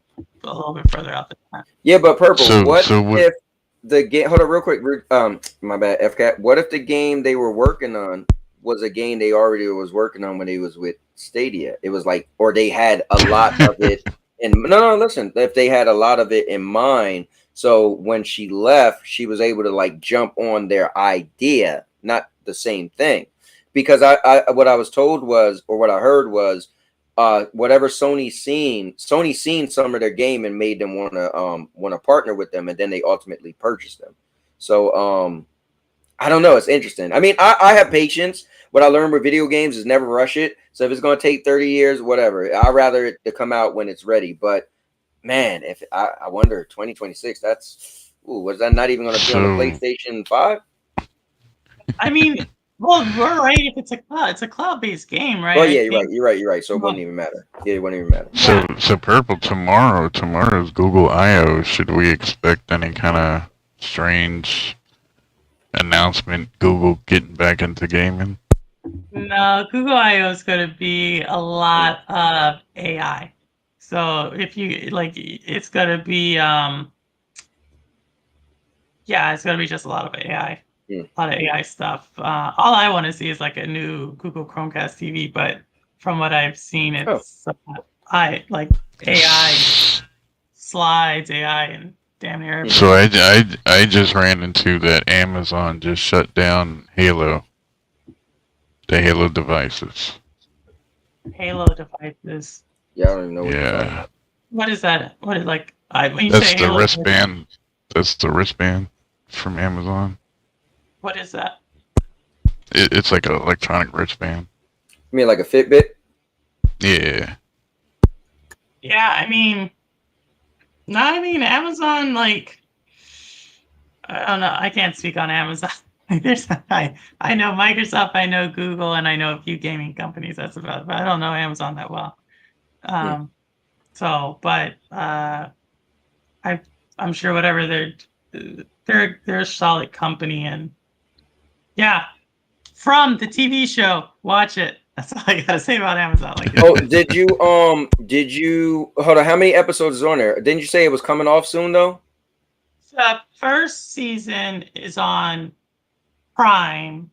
a little bit further out than that. Yeah, but Purple, what So if the game? Hold on, real quick. My bad, FCAT. What if the game they were working on was a game they already was working on when they was with Stadia? It was like, or they had a lot of it. And no, listen. If they had a lot of it in mind, so when she left, she was able to like jump on their idea, not the same thing. Because I what I was told was, or what I heard was, whatever Sony's seen some of their game and made them want to partner with them, and then they ultimately purchased them. So I don't know. It's interesting. I mean, I have patience. What I learned with video games is never rush it. So if it's going to take 30 years, whatever, I'd rather it to come out when it's ready. But man, if I wonder 2026, that's was that not even going to be on the PlayStation 5? I mean, well, we're right. If it's a cloud-based game, right? Oh yeah, you're right. So it wouldn't even matter. Yeah, it wouldn't even matter. So Purple, tomorrow's Google I/O. Should we expect any kind of strange announcement? Google getting back into gaming? No, Google I/O is going to be a lot of AI. So if you like, it's going to be it's going to be just a lot of AI. A lot of AI stuff. All I want to see is like a new Google Chromecast TV, but from what I've seen, it's I like AI slides, AI, and damn near everything. So I just ran into that Amazon just shut down Halo, the Halo devices. Halo devices. Yeah, I don't even know what you're talking about. What is that? What is like? When you That's say the Halo, wristband. That's the wristband from Amazon. What is that? It's like an electronic wristband. You mean like a Fitbit? Yeah. Yeah, I mean, Amazon, like, I don't know. I can't speak on Amazon. I know Microsoft, I know Google, and I know a few gaming companies. That's about it. But I don't know Amazon that well. So, but I'm sure whatever they're a solid company, and yeah, from the TV show, watch it. That's all I gotta say about Amazon. Like, did you hold on? How many episodes is on there? Didn't you say it was coming off soon though? The first season is on Prime,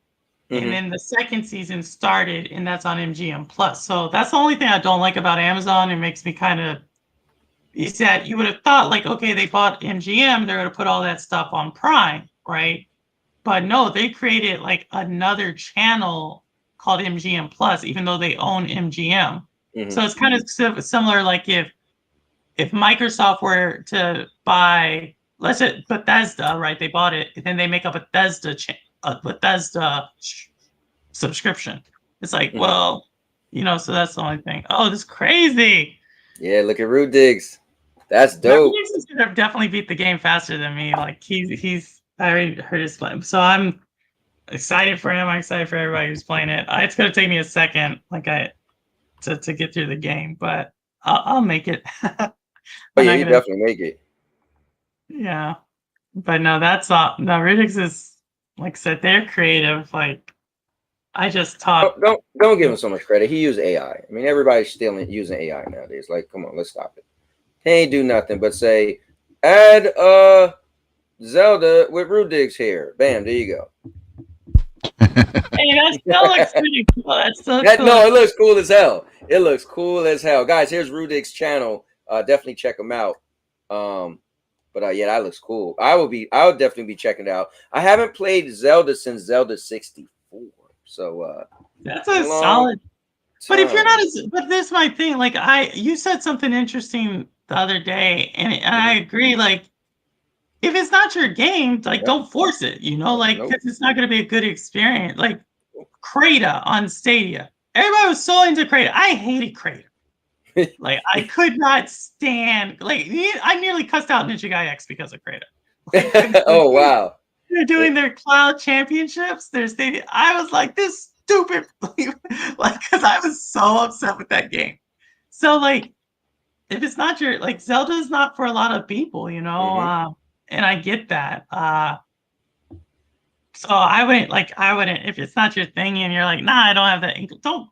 and then the second season started, and that's on MGM Plus. So that's the only thing I don't like about Amazon. It makes me kind of is that you would have thought like, okay, they bought MGM, they're gonna put all that stuff on Prime, right? But no, they created like another channel called MGM Plus, even though they own MGM. So it's kind of similar, like if Microsoft were to buy, let's say Bethesda, right? They bought it, and then they make a Bethesda subscription. It's like, well, so that's the only thing. Oh, this is crazy. Yeah, look at Rude Diggs. That's dope. He's gonna definitely beat the game faster than me. Like he's I already heard his play, so I'm excited for him. I'm excited for everybody who's playing it. It's gonna take me a second, to get through the game, but I'll make it. Oh yeah, you definitely make it. Yeah, but no, that's all. No, Ridix is, like I said, they're creative. Like I just talk. Don't give him so much credit. He used AI. I mean, everybody's still using AI nowadays. Like, come on, let's stop it. He ain't do nothing but say, add Zelda with Rude Diggs here. Bam, there you go. Hey, that still looks pretty cool. That's still cool. No, it looks cool as hell. It looks cool as hell, guys. Here's Rudik's channel. Definitely check him out. But yeah, that looks cool. I would definitely be checking it out. I haven't played Zelda since Zelda 64, so that's a solid. But if you're not but this is my thing. Like you said something interesting the other day, and I agree. Like, if it's not your game, like don't force it. You know, like because it's not going to be a good experience. Like Krata on Stadia, everybody was so into Krata. I hated Krata. Like I could not stand. Like I nearly cussed out Ninja Guy X because of Krata. Oh wow! They're doing their cloud championships. Their Stadia. I was like, this stupid, like, because I was so upset with that game. So like, if it's not your like Zelda's not for a lot of people, you know, and I get that. So I wouldn't if it's not your thing and you're like, nah, I don't have that. Don't.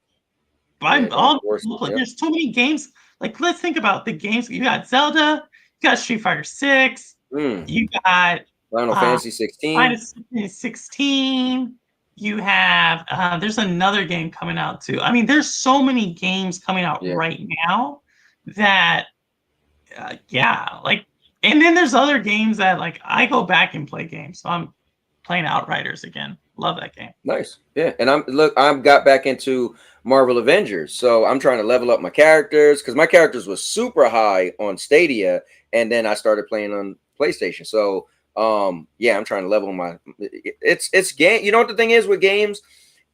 There's too many games. Like, let's think about the games. You got Zelda, you got Street Fighter 6, you got Final Fantasy 16. Final Fantasy 16. You have there's another game coming out too. I mean, there's so many games coming out right now that like, and then there's other games that like I go back and play games. So I'm playing Outriders again. Love that game. Nice. Yeah. And I've got back into Marvel Avengers. So I'm trying to level up my characters because my characters was super high on Stadia. And then I started playing on PlayStation. So yeah, I'm trying to level my it's game. You know what the thing is with games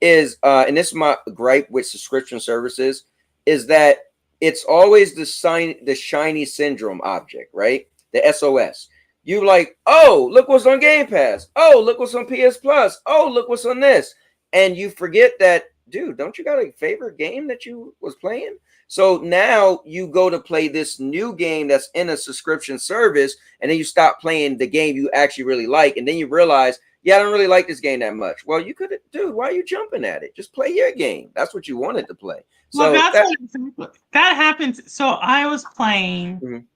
is and this is my gripe with subscription services is that it's always the shiny syndrome object, right? The SOS. You like, oh, look what's on Game Pass. Oh, look what's on PS Plus. Oh, look what's on this. And you forget that, dude, don't you got a favorite game that you was playing? So now you go to play this new game that's in a subscription service, and then you stop playing the game you actually really like. And then you realize, yeah, I don't really like this game that much. Well, you could, dude, why are you jumping at it? Just play your game. That's what you wanted to play. So well, that happens. So I was playing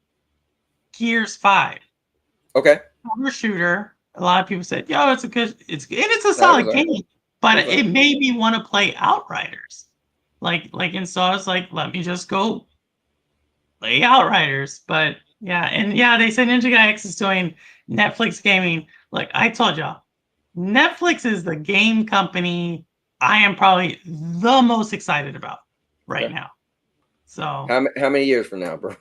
Gears 5. Okay. Shooter. A lot of people said, "Yo, it's a solid game," but it made me want to play Outriders. And so I was like, "Let me just go play Outriders." But they said Ninja Guy X is doing Netflix gaming. Like I told y'all, Netflix is the game company I am probably the most excited about right now. So how many years from now, bro?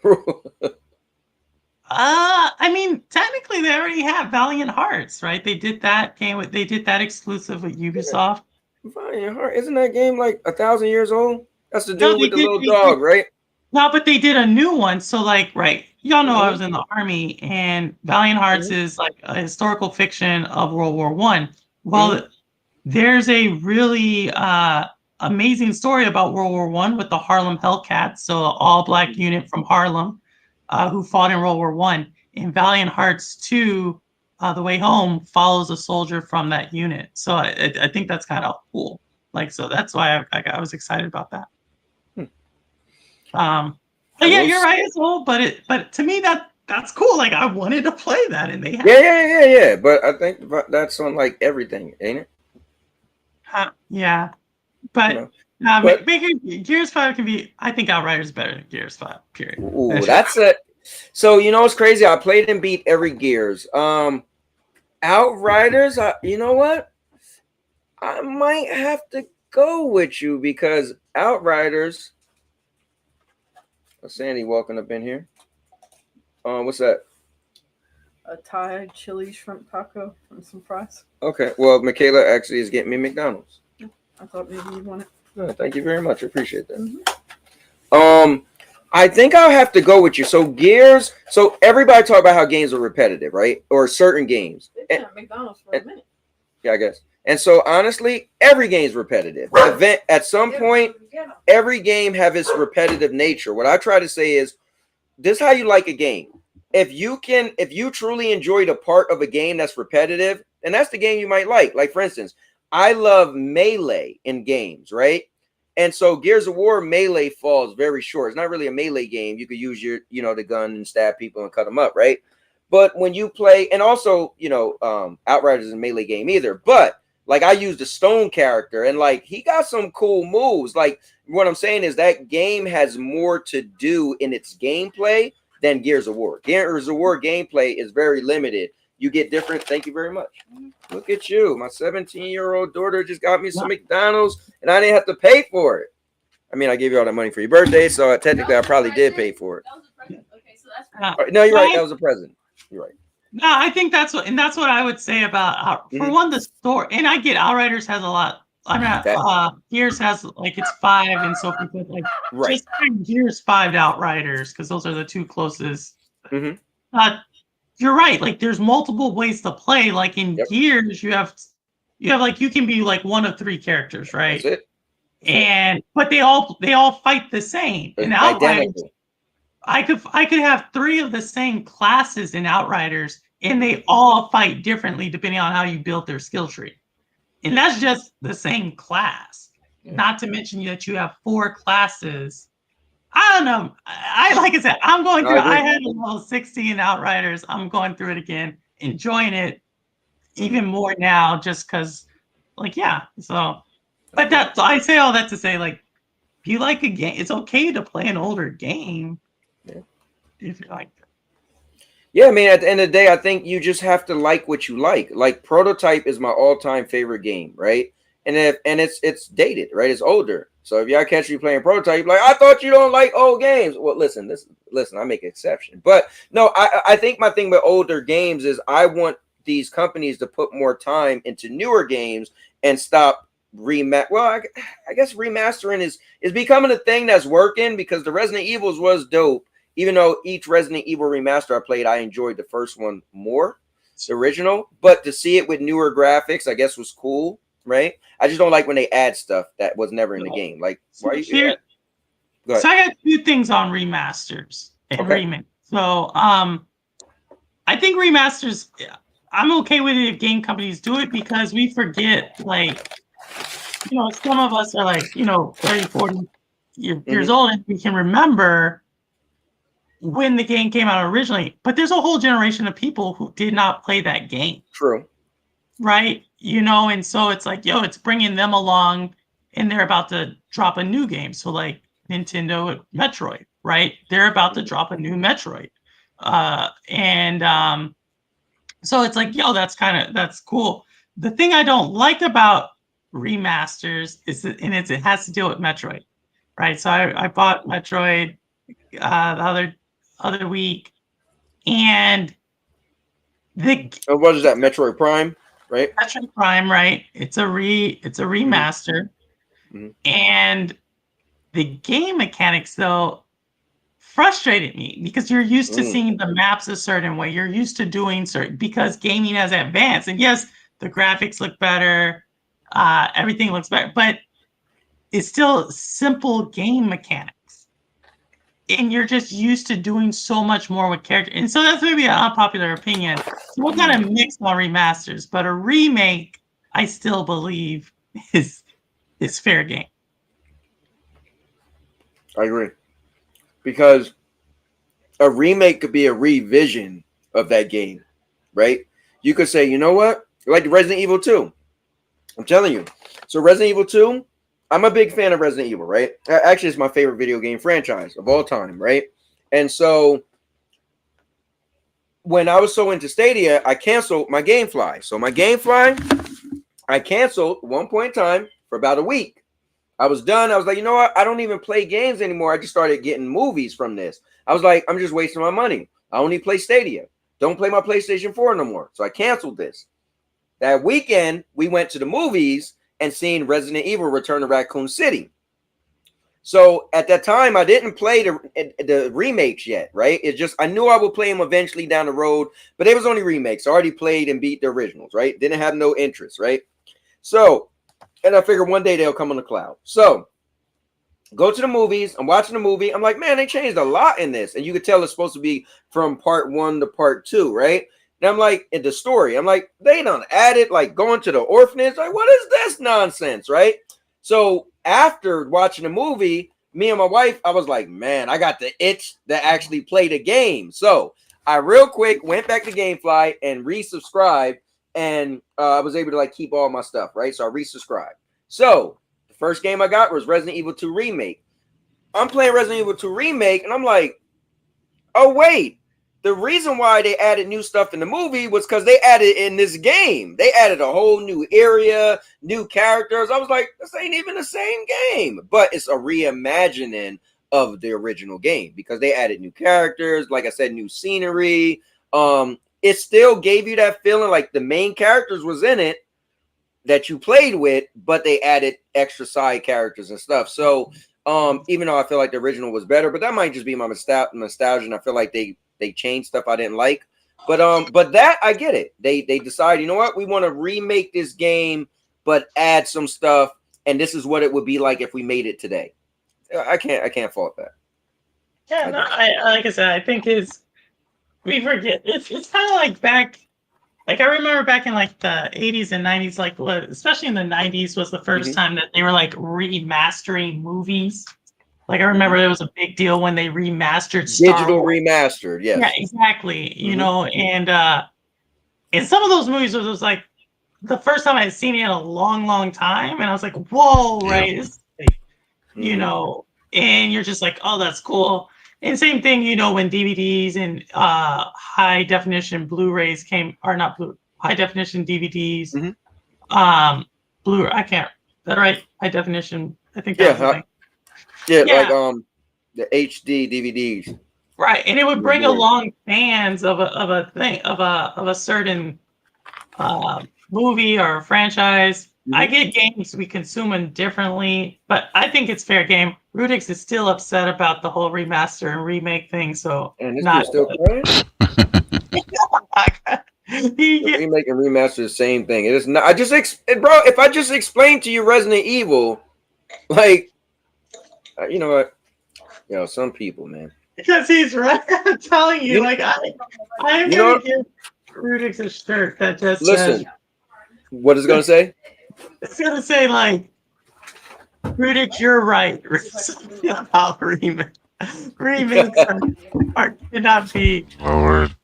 I mean, technically they already have Valiant Hearts, right? They did that game they did that exclusive with Ubisoft. Valiant Heart, isn't that game like 1,000 years old? That's the dude with the little dog, right? No, but they did a new one. So like, right, y'all know I was in the army, and Valiant Hearts is like a historical fiction of World War I. Well, there's a really amazing story about World War I with the Harlem Hellcats, so an all-black unit from Harlem. Who fought in World War I. In Valiant Hearts 2, The Way Home follows a soldier from that unit. So I think that's kind of cool. Like, so that's why I was excited about that. But yeah, you're right. It's old, but to me that's cool. Like I wanted to play that, and they have yeah. But I think that's on like everything, ain't it? Yeah, but. Gears 5 can be. I think Outriders is better than Gears 5. Period. Ooh, that's it. So you know what's crazy? I played and beat every Gears. Outriders. You know what? I might have to go with you because Outriders. Sandy walking up in here. What's that? A Thai chili shrimp taco and some fries. Okay. Well, Michaela actually is getting me McDonald's. I thought maybe you'd want it. Oh, thank you very much. I appreciate that. I think I'll have to go with you. So Gears. So everybody talk about how games are repetitive, right? Or certain games. They've been at McDonald's for a minute. Yeah, I guess. And so honestly, every game's repetitive. At some point, every game have its repetitive nature. What I try to say is, this is how you like a game. If you truly enjoy the part of a game that's repetitive, then that's the game you might like. Like for instance, I love melee in games, right? And so Gears of War melee falls very short. It's not really a melee game. You could use your, the gun and stab people and cut them up, right? But when you play, and also, Outriders is a melee game either. But Like I used a stone character, and like he got some cool moves. Like what I'm saying is that game has more to do in its gameplay than Gears of War. Gears of War gameplay is very limited. You get different. Thank you very much. Look at you. My 17-year-old daughter just got me some McDonald's, and I didn't have to pay for it. I mean, I gave you all that money for your birthday, so technically I probably did pay for it. No, you're right. That was a present. You're right. No, I think that's what I would say about for one, the store. And I get Outriders has a lot. I'm not Gears has like it's 5, and so people like just Gears 5 Outriders because those are the two closest. You're right. Like there's multiple ways to play. Like in Gears, you have like you can be like one of 3 characters, right? That's it. And but they all fight the same. In Outriders, I could have 3 of the same classes in Outriders, and they all fight differently depending on how you build their skill tree. And that's just the same class. Not to mention that you have 4 classes. I don't know. I like I said, I'm going through. I had a level 60 in Outriders. I'm going through it again, enjoying it even more now, just because, like, yeah. So, but that I say all that to say, like, if you like a game, it's okay to play an older game. If you like. Yeah, I mean, at the end of the day, I think you just have to like what you like. Like Prototype is my all-time favorite game, right? And it's dated, right? It's older. So if y'all catch me playing Prototype, like I thought you don't like old games. Well, listen, I make an exception. But no, I think my thing with older games is I want these companies to put more time into newer games and stop I guess remastering is becoming a thing that's working because the Resident Evils was dope. Even though each Resident Evil remaster I played, I enjoyed the first one more, the original. But to see it with newer graphics, I guess was cool, right? I just don't like when they add stuff that was never in the game. Like, why are you here? So I got 2 things on remasters and remakes. So I think remasters, I'm okay with it if game companies do it because we forget, like, some of us are like, 30, 40 years old, and we can remember when the game came out originally, but there's a whole generation of people who did not play that game. True. Right? And so it's like, it's bringing them along, and they're about to drop a new game. So like Nintendo Metroid, right? They're about to drop a new Metroid. So it's like, that's cool. The thing I don't like about remasters is that, and it has to deal with Metroid, right? So I bought Metroid the other week, and what is that? Metroid Prime, right? Metroid Prime, right? It's a remaster, and the game mechanics though frustrated me because you're used to seeing the maps a certain way. You're used to doing because gaming has advanced, and yes, the graphics look better, everything looks better, but it's still simple game mechanics. And you're just used to doing so much more with characters. And so that's maybe an unpopular opinion. So we're kind of mixed on remasters, but a remake, I still believe, is fair game. I agree. Because a remake could be a revision of that game, right? You could say, you know what? Like Resident Evil 2. I'm telling you. So Resident Evil 2, I'm a big fan of Resident Evil, right? Actually, it's my favorite video game franchise of all time, right? And so when I was so into Stadia, I canceled my GameFly. So my GameFly, I canceled at one point in time for about a week. I was done. I was like, you know what? I don't even play games anymore. I just started getting movies from this. I was like, I'm just wasting my money. I only play Stadia. Don't play my PlayStation 4 no more. So I canceled this. That weekend, we went to the movies and seen Resident Evil Return to Raccoon City. So at that time, I didn't play the remakes yet, right? It's just, I knew I would play them eventually down the road, but it was only remakes. I already played and beat the originals, right? Didn't have no interest, right? So, and I figured one day they'll come on the cloud. So, go to the movies. I'm watching the movie. I'm like, man, they changed a lot in this. And you could tell it's supposed to be from part 1 to part 2, right? And I'm like, in the story, I'm like, they done added, like, going to the orphanage. Like, what is this nonsense, right? So after watching the movie, me and my wife, I was like, man, I got the itch to actually play the game. So I real quick went back to GameFly and resubscribed and I was able to like keep all my stuff, right? So I resubscribed. So the first game I got was Resident Evil 2 Remake. I'm playing Resident Evil 2 Remake, and I'm like, oh wait, the reason why they added new stuff in the movie was because they added in this game. They added a whole new area, new characters. I was like, this ain't even the same game, but it's a reimagining of the original game because they added new characters, like I said, new scenery. It still gave you that feeling like the main characters was in it that you played with, but they added extra side characters and stuff. So even though I feel like the original was better, but that might just be my nostalgia, and I feel like they changed stuff I didn't like. But that I get it. They decide, you know what, we want to remake this game, but add some stuff, and this is what it would be like if we made it today. I can't fault that. Yeah, no, like I said, I think we forget. It's kind of like back. Like I remember back in like the 80s and 90s, like especially in the 90s was the first time that they were like remastering movies. Like I remember it was a big deal when they remastered digital remastered. Yes. Yeah, exactly. You know, and some of those movies was like the first time I had seen it in a long time, and I was like, whoa, right? You know, and you're just like, oh, that's cool. And same thing, you know, when DVDs and high definition Blu-rays came, or not high definition DVDs, Blu-ray. I can't. Is that right? High definition. I think that's the thing. Yeah, like the HD DVDs. Right, and it would bring along fans of a thing of a certain movie or franchise. I get games, we consume them differently, but I think it's fair game. Rudix is still upset about the whole remaster and remake thing, so and this still crying? Remake and remaster the same thing. It is not. I just bro, if I just explained to you Resident Evil, like, you know what? Yo, some people, man. Because he's right. I'm telling you, like I'm gonna give Rudix a shirt that just listen. What is it gonna say? It's gonna say like, Rudix, you're right. About remakes cannot be. Lord.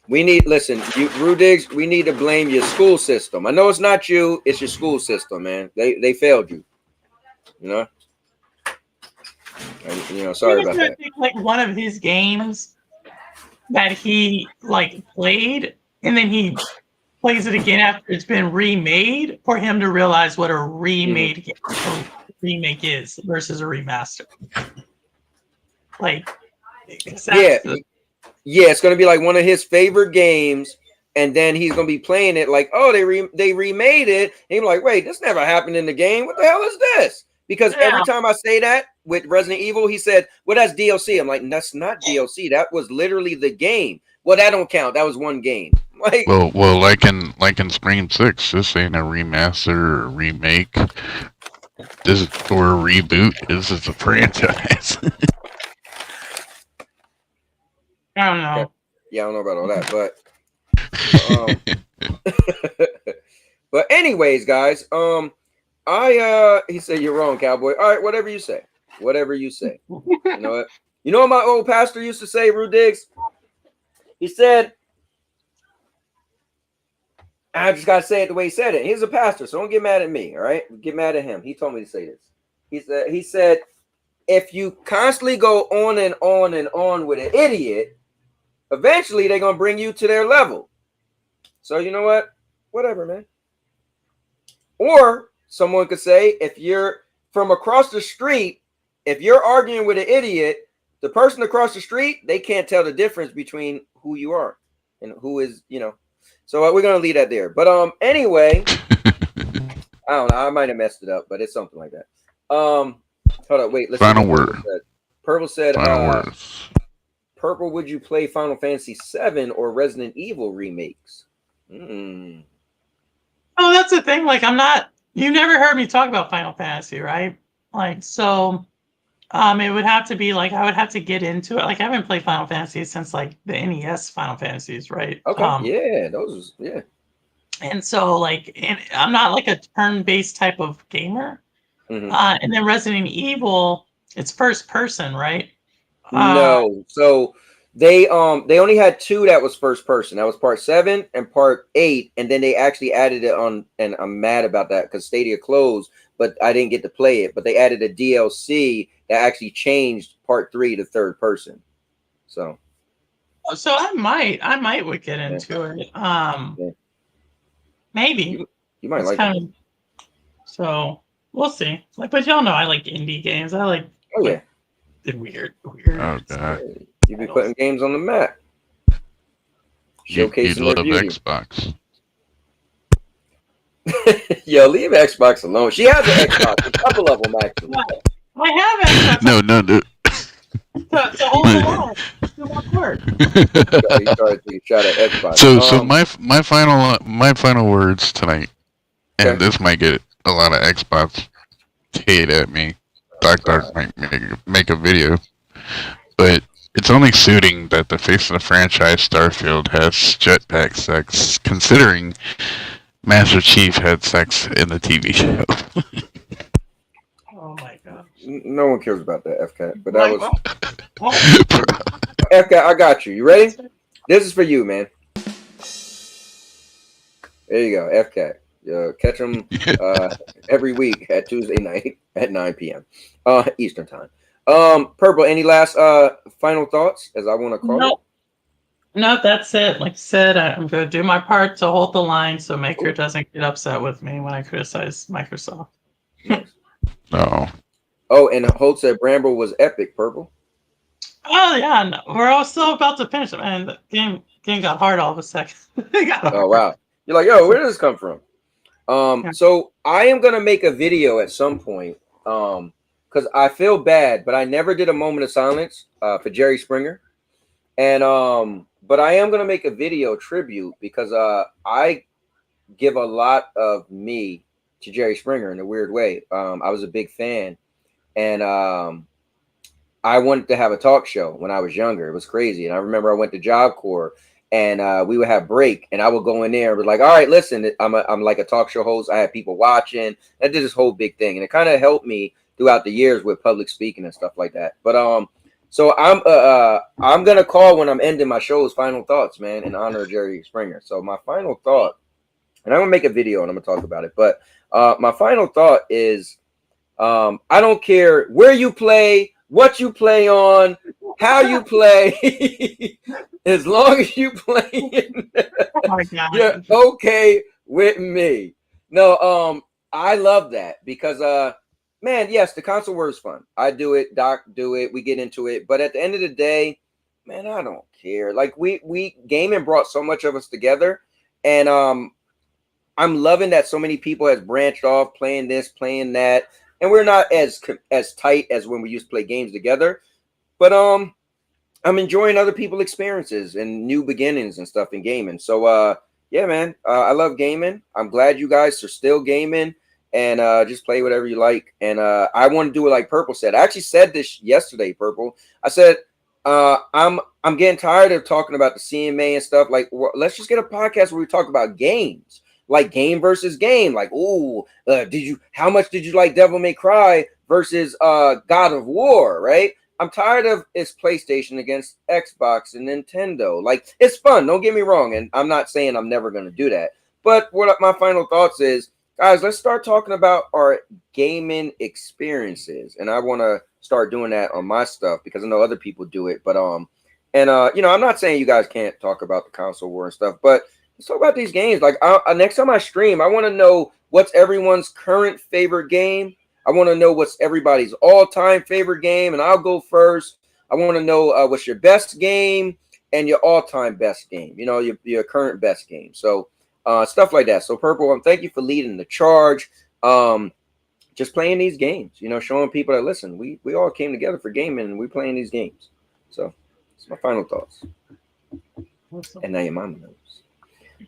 We need Rudix. We need to blame your school system. I know it's not you. It's your school system, man. They failed you. You know. And, you know, sorry about that. Like one of his games that he like played, and then he plays it again after it's been remade, for him to realize what a remake is versus a remaster. Like, it's gonna be like one of his favorite games, and then he's gonna be playing it like, oh, they remade it, and he's like, wait, this never happened in the game. What the hell is this? Because every time I say that with Resident Evil, he said, well, that's DLC. I'm like, that's not DLC. That was literally the game. Well, that don't count. That was one game. Like, well, like in Scream 6, this ain't a remaster or a remake. This is or a reboot. This is a franchise. I don't know. Yeah, I don't know about all that, but anyways, guys, he said you're wrong, Cowboy. All right, whatever you say. Whatever you say. You know what? You know what my old pastor used to say, Rudix? He said, I just gotta say it the way he said it. He's a pastor, so don't get mad at me, all right? Get mad at him. He told me to say this. He said, if you constantly go on and on and on with an idiot, eventually they're gonna bring you to their level. So you know what? Whatever, man. Or someone could say, if you're from across the street, if you're arguing with an idiot, the person across the street, they can't tell the difference between who you are and who is, you know. So we're gonna leave that there. But anyway, I don't know. I might have messed it up, but it's something like that. Hold up, wait. Let's Final word. Purple said, Final words. Purple, would you play Final Fantasy VII or Resident Evil remakes? Oh, that's the thing. Like, you never heard me talk about Final Fantasy, right? Like, so it would have to be like, I would have to get into it. Like, I haven't played Final Fantasy since like the NES Final Fantasies, right? Okay. Yeah. And so like, and I'm not like a turn-based type of gamer. And then Resident Evil, it's first person, right? No. So They only had 2 that was first person. That was part 7 and part 8, and then they actually added it on. And I'm mad about that because Stadia closed, but I didn't get to play it. But they added a DLC that actually changed part 3 to third person. So I might would get into it. yeah. Maybe You might it's like kind it. of so we'll see. Like, but y'all know I like indie games. I like Oh yeah, the weird. Oh god, you be putting games on the map, you showcasing love their beauty. Xbox. Yo, leave Xbox alone. She has an Xbox, a couple of them actually. I have Xbox. No. To hold the line. Do my part. He started taking a shot at Xbox. So my final words tonight, and this might get a lot of Xbox hate at me. Doctor might make a video, but it's only suiting that the face of the franchise Starfield has jetpack sex, considering Master Chief had sex in the TV show. Oh my god. No one cares about that, FCAT. But that was Bro. FCAT. I got you. You ready? This is for you, man. There you go, FCAT. Catch them every week at Tuesday night at 9 p.m. Eastern time. Purple. Any last final thoughts? As I want to call it. No, that's it. Like I said, I'm going to do my part to hold the line so Maker doesn't get upset with me when I criticize Microsoft. No. Oh, and Holt said Bramble was epic, Purple. Oh, yeah. No, we're all still about to finish it, man. The game got hard all of a second. Oh, wow. You're like, yo, where did this come from? So I am going to make a video at some point because I feel bad, but I never did a moment of silence for Jerry Springer. And but I am going to make a video tribute because I give a lot of me to Jerry Springer in a weird way. I was a big fan, and I wanted to have a talk show when I was younger. It was crazy. And I remember I went to Job Corps, and we would have break, and I would go in there and be like, all right, listen, I'm like a talk show host. I had people watching. I did this whole big thing, and it kind of helped me throughout the years with public speaking and stuff like that. But so I'm gonna call when I'm ending my show's final thoughts, man, in honor of Jerry Springer. So my final thought, and I'm gonna make a video and I'm gonna talk about it. But my final thought is, I don't care where you play, what you play on, how you play, as long as you play, you're okay with me. No, I love that because man, yes, the console war is fun. I do it, Doc do it, we get into it. But at the end of the day, man, I don't care. Like we gaming brought so much of us together, and I'm loving that so many people has branched off playing this, playing that, and we're not as tight as when we used to play games together. But I'm enjoying other people's experiences and new beginnings and stuff in gaming. So yeah, man, I love gaming. I'm glad you guys are still gaming. And just play whatever you like. And I want to do it like Purple said. I actually said this yesterday, Purple. I said I'm getting tired of talking about the CMA and stuff. Like, let's just get a podcast where we talk about games, like game versus game. Like, ooh, how much did you like Devil May Cry versus God of War? Right? I'm tired of it's PlayStation against Xbox and Nintendo. Like, it's fun. Don't get me wrong. And I'm not saying I'm never going to do that. But what my final thoughts is, guys, let's start talking about our gaming experiences. And I want to start doing that on my stuff because I know other people do it. But you know, I'm not saying you guys can't talk about the console war and stuff, but let's talk about these games. Like next time I stream, I want to know what's everyone's current favorite game. I want to know what's everybody's all-time favorite game, and I'll go first. I want to know what's your best game and your all-time best game. You know, your current best game. So stuff like that. So Purple, thank you for leading the charge. Just playing these games, you know, showing people that listen, we all came together for gaming and we playing these games. So it's my final thoughts. And now your mama knows.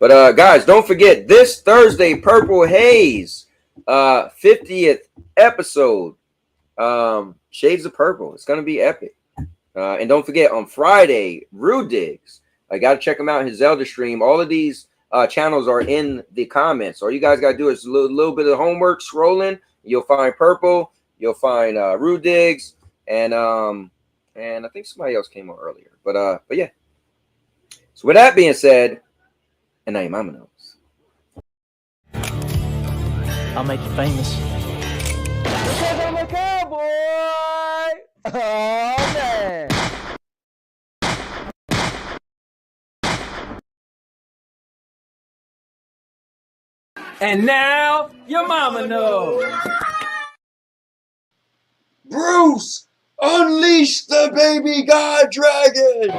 But guys, don't forget this Thursday, Purple Haze, 50th episode. Shades of Purple. It's gonna be epic. And don't forget on Friday, Rude Digs. I gotta check him out, his Zelda stream. All of these channels are in the comments. All you guys gotta do is a little bit of homework, scrolling. You'll find Purple. You'll find Rude Digs, and and I think somebody else came on earlier. But yeah. So with that being said, and now your mama knows. I'll make you famous. Because I'm a cowboy. Oh man. And now your mama knows. Bruce, unleash the baby god dragon!